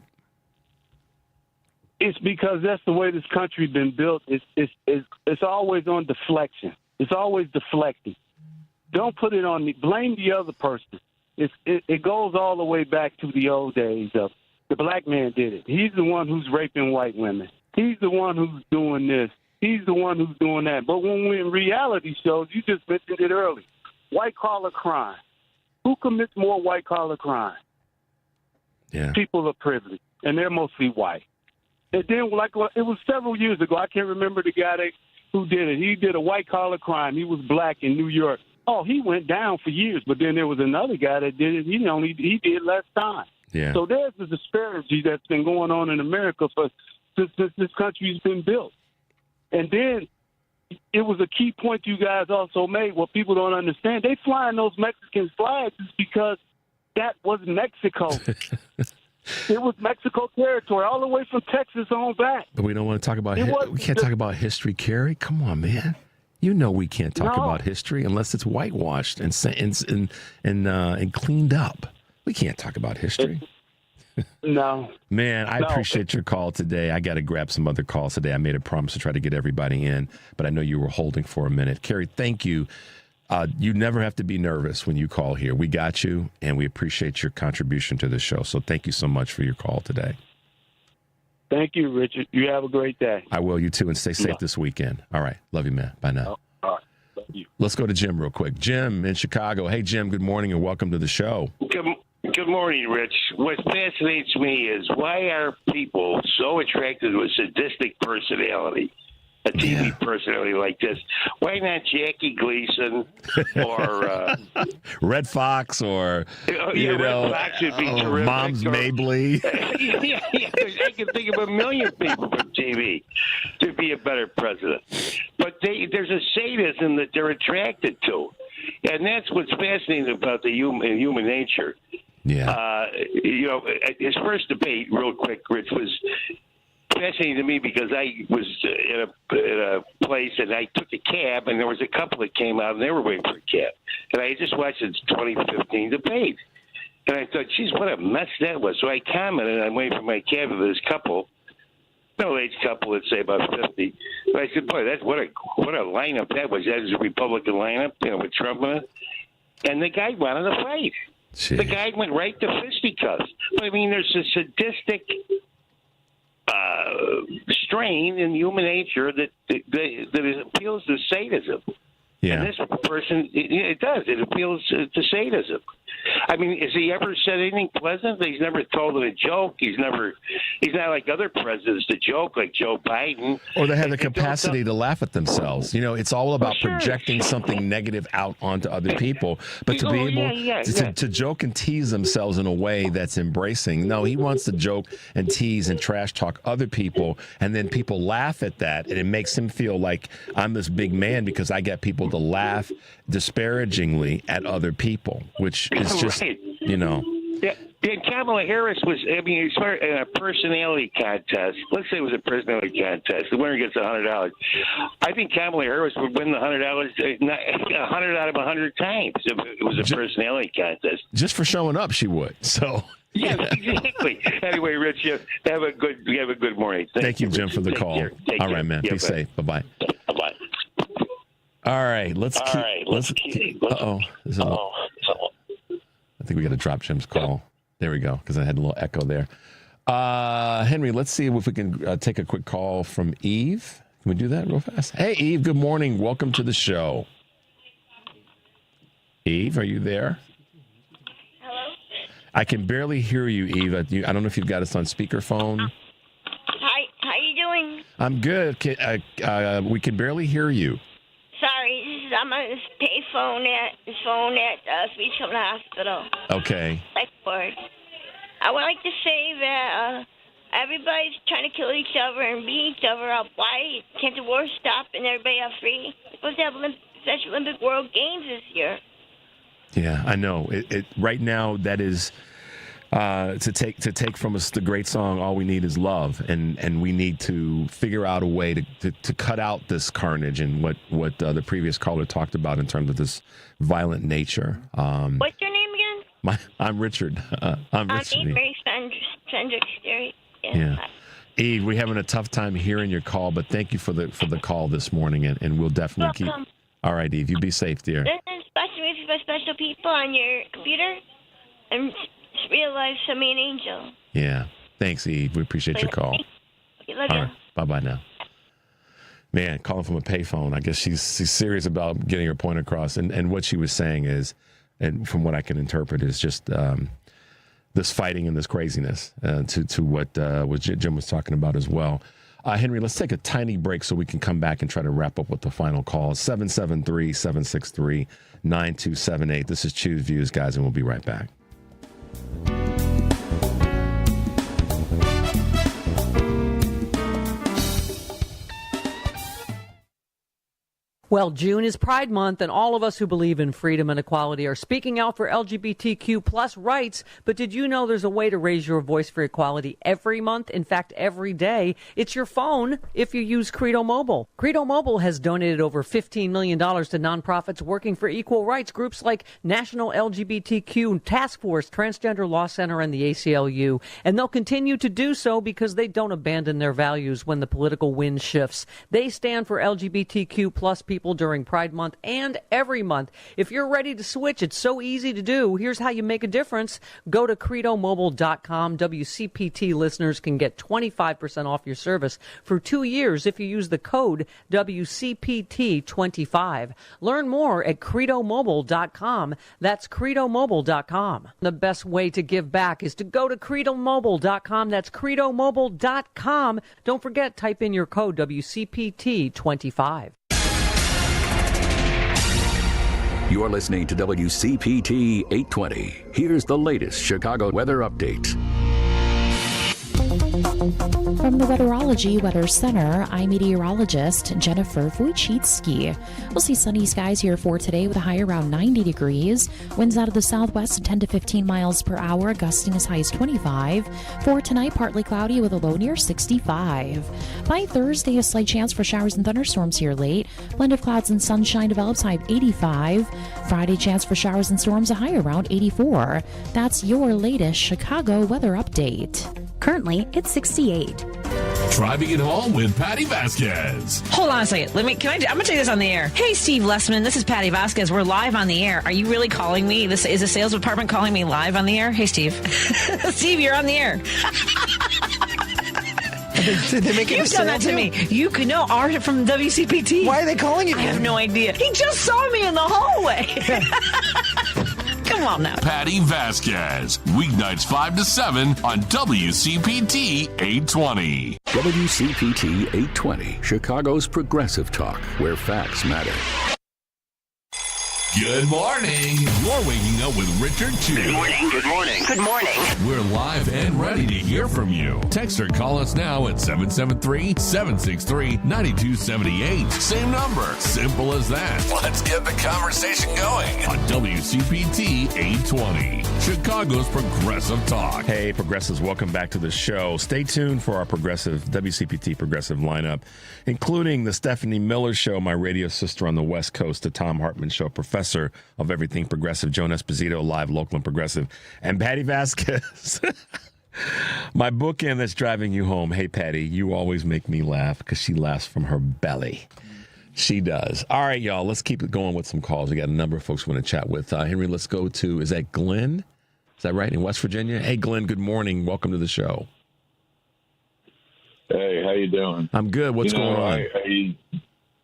It's because that's the way this country's been built. It's always on deflection. It's always deflecting. Don't put it on me. Blame the other person. It goes all the way back to the old days of the black man did it. He's the one who's raping white women. He's the one who's doing this. He's the one who's doing that. But when we're in reality shows, you just mentioned it earlier, white-collar crime. Who commits more white-collar crime? Yeah. People of privilege, and they're mostly white. And then, it was several years ago, I can't remember the guy who did it. He did a white-collar crime. He was black in New York. Oh, he went down for years, but then there was another guy that did it. He did less time. Yeah. So there's the disparity that's been going on in America since this country's been built. And then it was a key point you guys also made, what people don't understand. They flying those Mexican flags is because that was Mexico. It was Mexico territory, all the way from Texas on back. But we don't want to talk about we can't talk about history, Kerry. Come on, man. You know we can't talk about history unless it's whitewashed and cleaned up. We can't talk about history. No. Man, I appreciate your call today. I got to grab some other calls today. I made a promise to try to get everybody in, but I know you were holding for a minute. Kerry, thank you. You never have to be nervous when you call here. We got you, and we appreciate your contribution to the show. So thank you so much for your call today. Thank you, Richard. You have a great day. I will. You too, and stay safe this weekend. All right. Love you, man. Bye now. All right. Love you. Let's go to Jim real quick. Jim in Chicago. Hey, Jim, good morning and welcome to the show. Good morning, Rich. What fascinates me is why are people so attracted to a sadistic personality, a TV personality like this? Why not Jackie Gleason or Red Fox or Red Fox would be terrific. Mom's Mabley. I can think of a million people from TV to be a better president. But there's a sadism that they're attracted to, and that's what's fascinating about the human nature. Yeah. His first debate, real quick, Rich, was fascinating to me because I was in a place and I took a cab and there was a couple that came out and they were waiting for a cab. And I just watched the 2015 debate. And I thought, geez, what a mess that was. So I commented, I'm waiting for my cab with this couple. middle-aged couple, let's say about 50. But I said, boy, that's what a lineup that was. That was a Republican lineup, with Trump in it. And the guy wanted to fight. Jeez. The guy went right to fisticuffs. But I mean, there's a sadistic strain in human nature that appeals to sadism. Yeah. And this person, it does. It appeals to sadism. I mean, has he ever said anything pleasant? He's never told it a joke. He's not like other presidents to joke, like Joe Biden. Or they have the capacity to laugh at themselves. It's all about projecting something negative out onto other people. But to be able to joke and tease themselves in a way that's embracing. No, he wants to joke and tease and trash talk other people, and then people laugh at that, and it makes him feel like I'm this big man because I get people to laugh disparagingly at other people, which is just, right. Yeah, and Kamala Harris was, as far in a personality contest, let's say it was a personality contest, the winner gets $100. I think Kamala Harris would win the $100 100 out of 100 times if it was a personality contest. Just for showing up, she would. So. Yes, exactly. Anyway, Rich, have a good morning. Thank you, Jim, for the call. Take All care. right, man. Yeah, Be safe. Bye-bye. Bye-bye. All right, let's keep. Uh-oh. I think we got to drop Jim's call. There we go, because I had a little echo there. Henry, let's see if we can take a quick call from Eve. Can we do that real fast? Hey, Eve, good morning. Welcome to the show. Eve, are you there? Hello? I can barely hear you, Eve. I don't know if you've got us on speakerphone. Hi, how you doing? I'm good. We can barely hear you. Sorry, I'm on this phone at Speech Company Hospital. Okay. I would like to say that everybody's trying to kill each other and beat each other up. Why can't the war stop and everybody have free? We're supposed to have Special Olympic World Games this year. Yeah, I know. It right now that is to take from us the great song "All We Need Is Love," and we need to figure out a way to cut out this carnage and what the previous caller talked about in terms of this violent nature. What's your name again? I'm Richard. I'm Richard. Mary Sandrick. Yeah. Eve, we're having a tough time hearing your call, but thank you for the call this morning, and we'll definitely keep. All right, Eve, you be safe, dear. Listen to special music by special people on your computer, and realize I'm an angel. Yeah. Thanks, Eve. We appreciate your call. Okay, love All you. right. Bye-bye now. Man, calling from a payphone. I guess she's serious about getting her point across. And what she was saying is, and from what I can interpret, is just this fighting and this craziness to what Jim was talking about as well. Henry, let's take a tiny break so we can come back and try to wrap up with the final call. 773-763-9278. This is Choose Views, guys, and we'll be right back. Well, June is Pride Month, and all of us who believe in freedom and equality are speaking out for LGBTQ plus rights. But did you know there's a way to raise your voice for equality every month? In fact, every day. It's your phone if you use Credo Mobile. Credo Mobile has donated over $15 million to nonprofits working for equal rights, groups like National LGBTQ Task Force, Transgender Law Center, and the ACLU. And they'll continue to do so because they don't abandon their values when the political wind shifts. They stand for LGBTQ plus people during Pride Month and every month. If you're ready to switch, it's so easy to do. Here's how you make a difference. Go to credomobile.com. WCPT listeners can get 25% off your service for 2 years if you use the code WCPT25. Learn more at credomobile.com. That's credomobile.com. The best way to give back is to go to credomobile.com. That's credomobile.com. Don't forget, type in your code WCPT25. You're listening to WCPT 820. Here's the latest Chicago weather update. From the Weatherology Weather Center, I'm meteorologist Jennifer Wojcicki. We'll see sunny skies here for today with a high around 90 degrees. Winds out of the southwest 10 to 15 miles per hour, gusting as high as 25. For tonight, partly cloudy with a low near 65. By Thursday, a slight chance for showers and thunderstorms here late. Blend of clouds and sunshine develops, high of 85. Friday, chance for showers and storms, a high around 84. That's your latest Chicago weather update. Currently, it's 68. Driving It Home with Patty Vasquez. Hold on a second. I'm going to take this on the air. Hey, Steve Lessman, this is Patty Vasquez. We're live on the air. Are you really calling me? Is the sales department calling me live on the air? Hey, Steve. Steve, you're on the air. Did they make it? You've done that to me. You could know Art from WCPT. Why are they calling you? I have no idea. He just saw me in the hallway. Come on now. Patty Vasquez. Weeknights 5 to 7 on WCPT 820. WCPT 820, Chicago's progressive talk, where facts matter. Good morning. You're waking up with Richard Chew. Good morning. Good morning. Good morning. We're live and ready to hear from you. Text or call us now at 773-763-9278. Same number. Simple as that. Let's get the conversation going on WCPT 820, Chicago's progressive talk. Hey, progressives, welcome back to the show. Stay tuned for our progressive WCPT progressive lineup, including the Stephanie Miller Show, my radio sister on the West Coast, the Tom Hartman Show, professor of everything progressive, Joan Esposito, live, local, and progressive, and Patty Vasquez. My bookend that's driving you home. Hey, Patty, you always make me laugh because she laughs from her belly. She does. All right, y'all, let's keep it going with some calls. We got a number of folks we want to chat with. Henry, let's go to, is that Glenn? Is that right, in West Virginia? Hey, Glenn, good morning. Welcome to the show. Hey, how you doing? I'm good. What's going on? I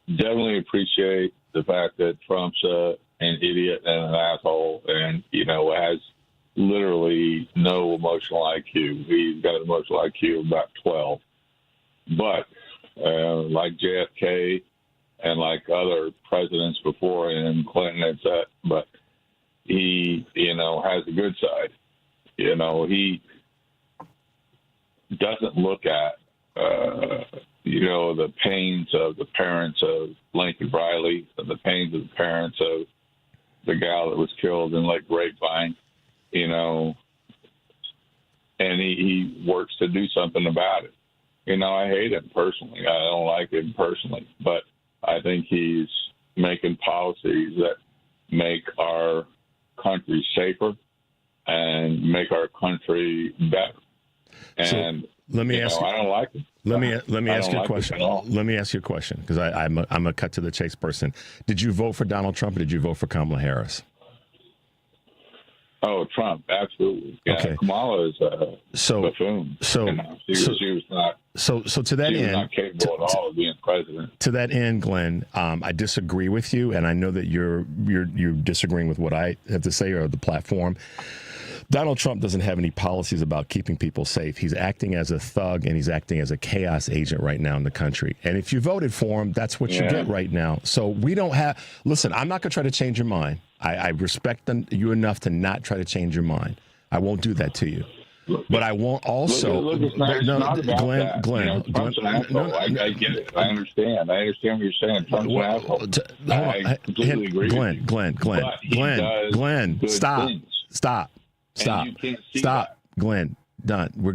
definitely appreciate the fact that Trump's an idiot and an asshole and, has literally no emotional IQ. He's got an emotional IQ of about 12. But like JFK and like other presidents before him, Clinton and that, but he, has a good side. He doesn't look at, the pains of the parents of Lincoln Riley, the pains of the parents of the gal that was killed in Lake Grapevine, and he works to do something about it. I hate him personally. I don't like him personally, but I think he's making policies that make our country safer and make our country better. And so let me ask you, I don't like him. Let me ask you a question. Let me ask you a question because I'm a cut to the chase person. Did you vote for Donald Trump or did you vote for Kamala Harris? Oh, Trump, absolutely. Yeah, okay. Kamala is a buffoon. She was not. So to that she end, was not capable at all of being president. To that end, Glenn, I disagree with you, and I know that you're disagreeing with what I have to say or the platform. Donald Trump doesn't have any policies about keeping people safe. He's acting as a thug and he's acting as a chaos agent right now in the country. And if you voted for him, that's what you get right now. So we don't have. Listen, I'm not going to try to change your mind. I respect you enough to not try to change your mind. I won't do that to you. But I won't also. It's not about that. Glenn. Trump's an asshole. I get it. I understand. I understand what you're saying. Trump's an asshole. I completely agree with you. Glenn, stop. Stop. Glenn, done. We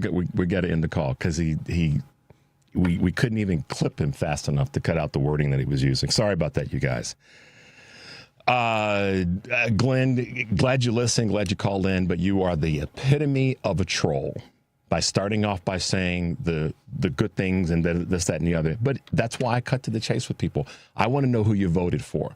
got to end the call because we couldn't even clip him fast enough to cut out the wording that he was using. Sorry about that, you guys. Glenn, glad you listened, glad you called in, but you are the epitome of a troll by starting off by saying the good things and this, that, and the other. But that's why I cut to the chase with people. I want to know who you voted for.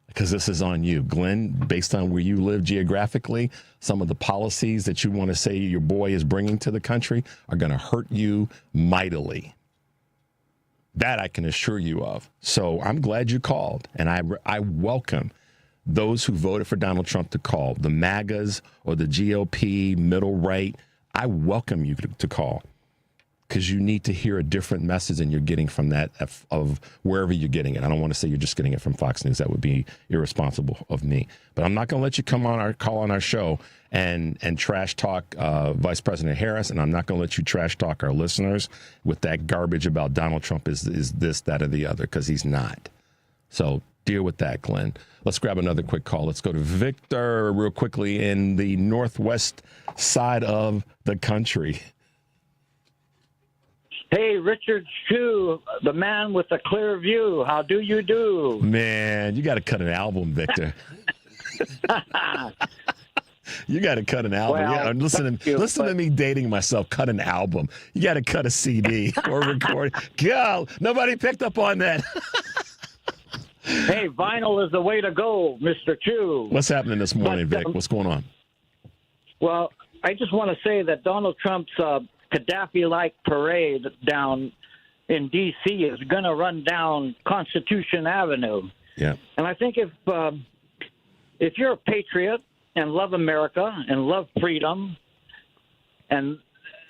Because this is on you. Glenn, based on where you live geographically, some of the policies that you want to say your boy is bringing to the country are going to hurt you mightily. That I can assure you of. So I'm glad you called, and I welcome those who voted for Donald Trump to call. The MAGAs or the GOP, middle right, I welcome you to call. Because you need to hear a different message than you're getting from that of wherever you're getting it. I don't want to say you're just getting it from Fox News. That would be irresponsible of me. But I'm not going to let you call on our show and trash talk Vice President Harris, and I'm not going to let you trash talk our listeners with that garbage about Donald Trump is this, that, or the other, because he's not. So deal with that, Glenn. Let's grab another quick call. Let's go to Victor real quickly in the northwest side of the country. Hey, Richard Chew, the man with a clear view. How do you do? Man, you got to cut an album, Victor. You got to cut an album. Well, Listen to me dating myself. Cut an album. You got to cut a CD or record. God, nobody picked up on that. Hey, vinyl is the way to go, Mr. Chu. What's happening this morning, Vic? What's going on? Well, I just want to say that Donald Trump's Gaddafi-like parade down in D.C. is going to run down Constitution Avenue. Yeah. And I think if you're a patriot and love America and love freedom and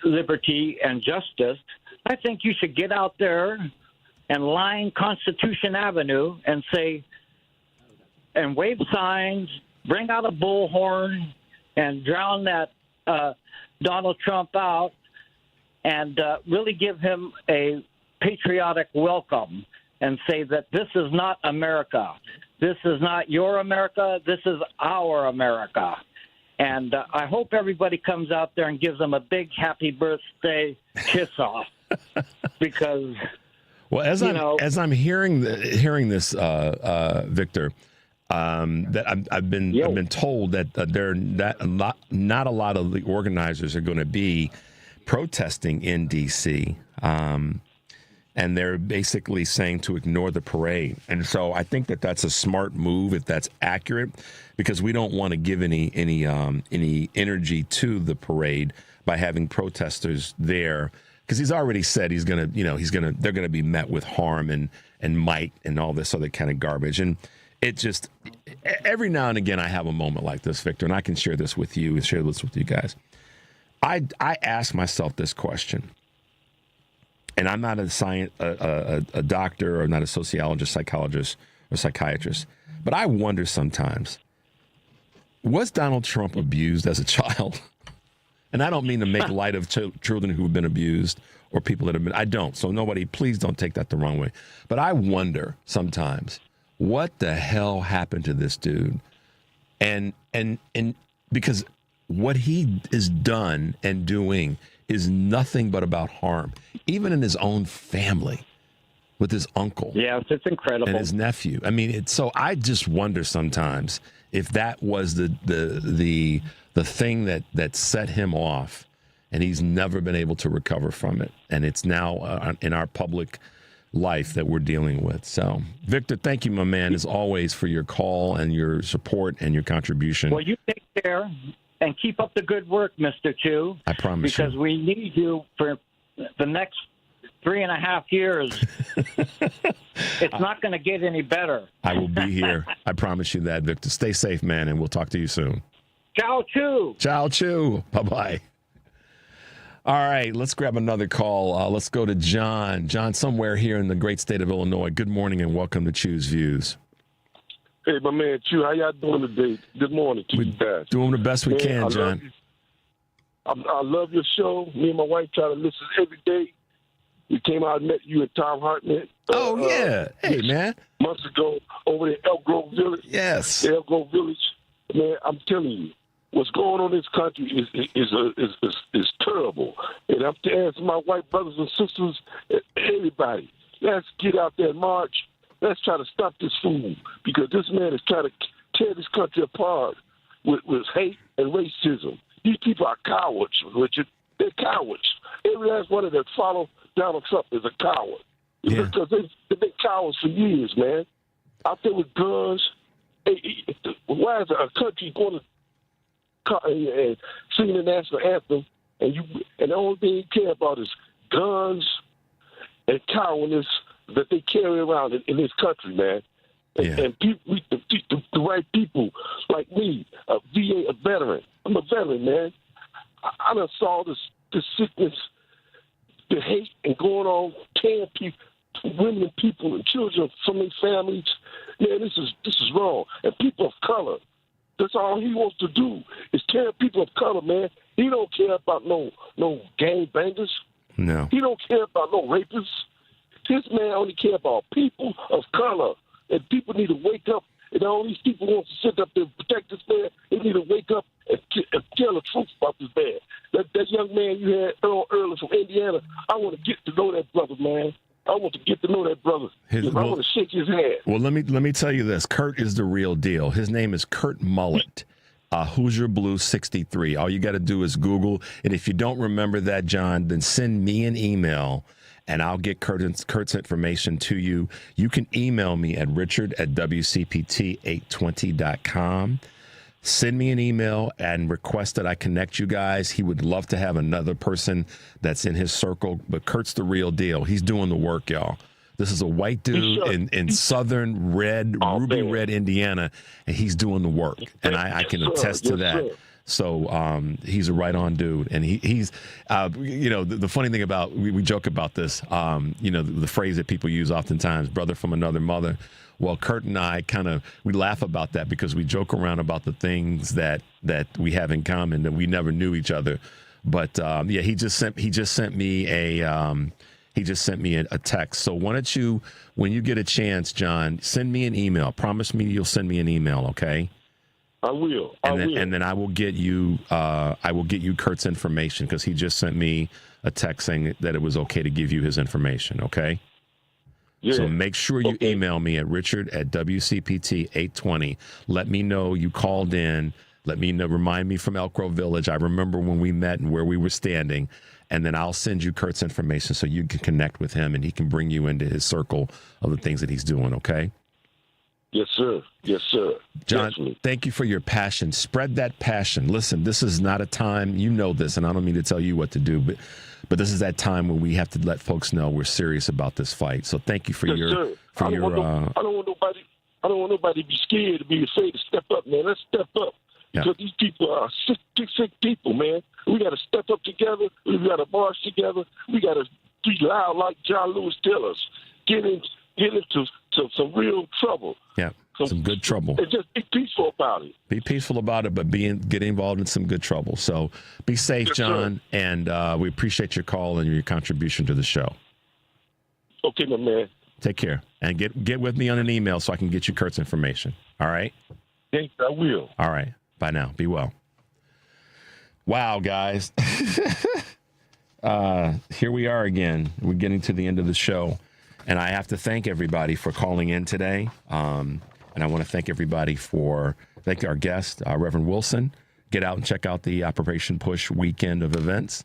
liberty and justice, I think you should get out there and line Constitution Avenue and say, and wave signs, bring out a bullhorn, and drown that Donald Trump out, and really give him a patriotic welcome and say that this is not America. This is not your America. This is our America. And I hope everybody comes out there and gives them a big happy birthday kiss off, because well, as I'm hearing this, Victor, that I've been told that not a lot of the organizers are going to be protesting in D.C. And they're basically saying to ignore the parade. And so I think that that's a smart move if that's accurate, because we don't want to give any energy to the parade by having protesters there. Because he's already said they're going to be met with harm and might and all this other kind of garbage. And it just, every now and again, I have a moment like this, Victor, and I can share this with you and share this with you guys. I ask myself this question, and I'm not a doctor or not a sociologist, psychologist, or psychiatrist, but I wonder sometimes, was Donald Trump abused as a child? And I don't mean to make light of children who have been abused or people that have been. I don't. So please don't take that the wrong way. But I wonder sometimes, what the hell happened to this dude? And because what he is done and doing is nothing but about harm, even in his own family, with his uncle. Yes, it's incredible. And his nephew. I mean, so I just wonder sometimes if that was the thing that set him off, and he's never been able to recover from it. And it's now in our public life that we're dealing with. So, Victor, thank you, my man, as always, for your call and your support and your contribution. Well, you take care and keep up the good work, Mr. Chu. I promise because we need you for the next 3.5 years. It's not going to get any better. I will be here. I promise you that, Victor. Stay safe, man, and we'll talk to you soon. Ciao, Chu. Ciao, Chu. Bye-bye. All right, let's grab another call. Let's go to John. John, somewhere here in the great state of Illinois. Good morning and welcome to Chu's Views. Hey, my man, Chu, how y'all doing today? Good morning to you guys. Doing the best we can, John. I love your show. Me and my wife try to listen every day. We came out and met you at Tom Hartnett. Yeah. Hey, man. Months ago over at Elk Grove Village. Yes. Elk Grove Village. Man, I'm telling you, what's going on in this country is terrible. And I'm asking my white brothers and sisters, everybody, let's get out there and march. Let's try to stop this fool, because this man is trying to tear this country apart with hate and racism. These people are cowards, Richard. They're cowards. Every last one of them follow Donald Trump is a coward. Yeah. Because they've been cowards for years, man. Out there with guns. Why is a country going to sing the national anthem and the only thing you care about is guns and cowardice that they carry around in this country, man? And people, the right people like me, a veteran. I'm a veteran, man. I done saw this sickness, the hate, and going on, tearing people, women and people and children from their families. Man, this is wrong. And people of color, that's all he wants to do is tear people of color, man. He don't care about no gangbangers. No. He don't care about no rapists. This man only care about people of color. And people need to wake up. And all these people want to sit up there and protect this man. They need to wake up and tell the truth about this man. That young man you had earlier from Indiana, I want to get to know that brother, man. I want to get to know that brother. I want to shake his hand. Well, let me tell you this. Kurt is the real deal. His name is Kurt Mullett. Hoosier Blue 63. All you got to do is Google. And if you don't remember that, John, then send me an email and I'll get Kurt's information to you. You can email me at richard@wcpt820.com. Send me an email and request that I connect you guys. He would love to have another person that's in his circle, but Kurt's the real deal. He's doing the work, y'all. This is a white dude in southern ruby red Indiana, and he's doing the work. And I can attest to that. Sir. So he's a right-on dude. And he's, the funny thing about, we joke about this, the phrase that people use oftentimes, brother from another mother. Well, Kurt and I we laugh about that because we joke around about the things that we have in common, that we never knew each other. But, he just sent me a text. So why don't you, when you get a chance, John, send me an email. Promise me you'll send me an email, okay? I will. And then I will get you Kurt's information because he just sent me a text saying that it was okay to give you his information, okay? Yeah. So make sure you email me at richard@WCPT820. Let me know you called in. Let me know, remind me from Elk Grove Village. I remember when we met and where we were standing. And then I'll send you Kurt's information so you can connect with him and he can bring you into his circle of the things that he's doing, okay? Yes, sir. Yes, sir. John, thank you for your passion. Spread that passion. Listen, this is not a time, you know this, and I don't mean to tell you what to do, but this is that time when we have to let folks know we're serious about this fight. So thank you for I don't want nobody to be scared, to be afraid to step up, man. Let's step up. Yeah. Because these people are sick people, man. We got to step up together. We got to march together. We got to be loud like John Lewis tells us. Get into some real trouble. Yeah, some good trouble. And just be peaceful about it. Be peaceful about it, but get involved in some good trouble. So be safe, John, and we appreciate your call and your contribution to the show. Okay, my man. Take care. And get with me on an email so I can get you Kurt's information. All right? Thanks, I will. All right. Bye now. Be well. Wow, guys. Here we are again. We're getting to the end of the show. And I have to thank everybody for calling in today. And I want to thank everybody thank our guest, Reverend Wilson. Get out and check out the Operation Push weekend of events.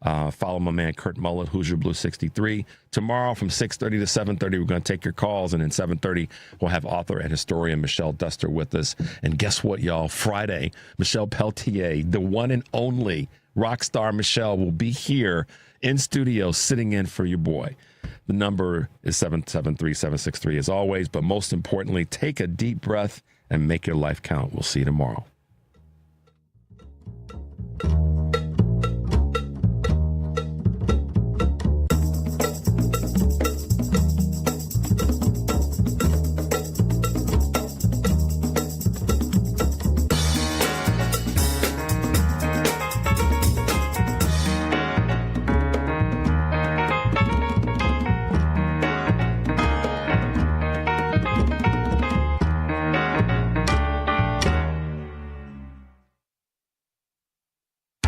Follow my man, Kurt Mullett, Hoosier Blue 63. Tomorrow from 6:30 to 7:30, we're going to take your calls. And then 7:30, we'll have author and historian Michelle Duster with us. And guess what, y'all? Friday, Michelle Peltier, the one and only rock star Michelle, will be here in studio sitting in for your boy. The number is 773-763 as always. But most importantly, take a deep breath and make your life count. We'll see you tomorrow.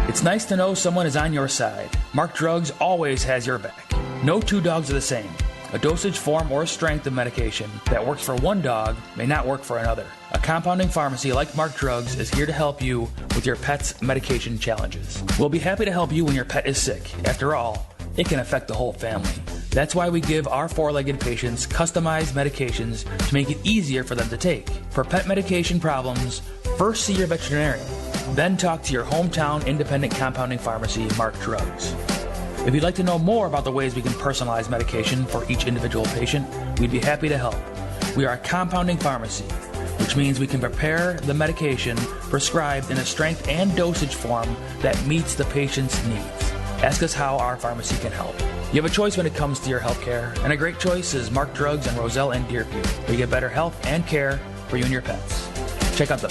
It's nice to know someone is on your side. Mark Drugs always has your back. No two dogs are the same. A dosage form or strength of medication that works for one dog may not work for another. A compounding pharmacy like Mark Drugs is here to help you with your pet's medication challenges. We'll be happy to help you when your pet is sick. After all, it can affect the whole family. That's why we give our four-legged patients customized medications to make it easier for them to take. For pet medication problems, first see your veterinarian. Then talk to your hometown independent compounding pharmacy, Mark Drugs. If you'd like to know more about the ways we can personalize medication for each individual patient, we'd be happy to help. We are a compounding pharmacy, which means we can prepare the medication prescribed in a strength and dosage form that meets the patient's needs. Ask us how our pharmacy can help. You have a choice when it comes to your health care, and a great choice is Mark Drugs in Roselle and Deerfield, where you get better health and care for you and your pets. Check out the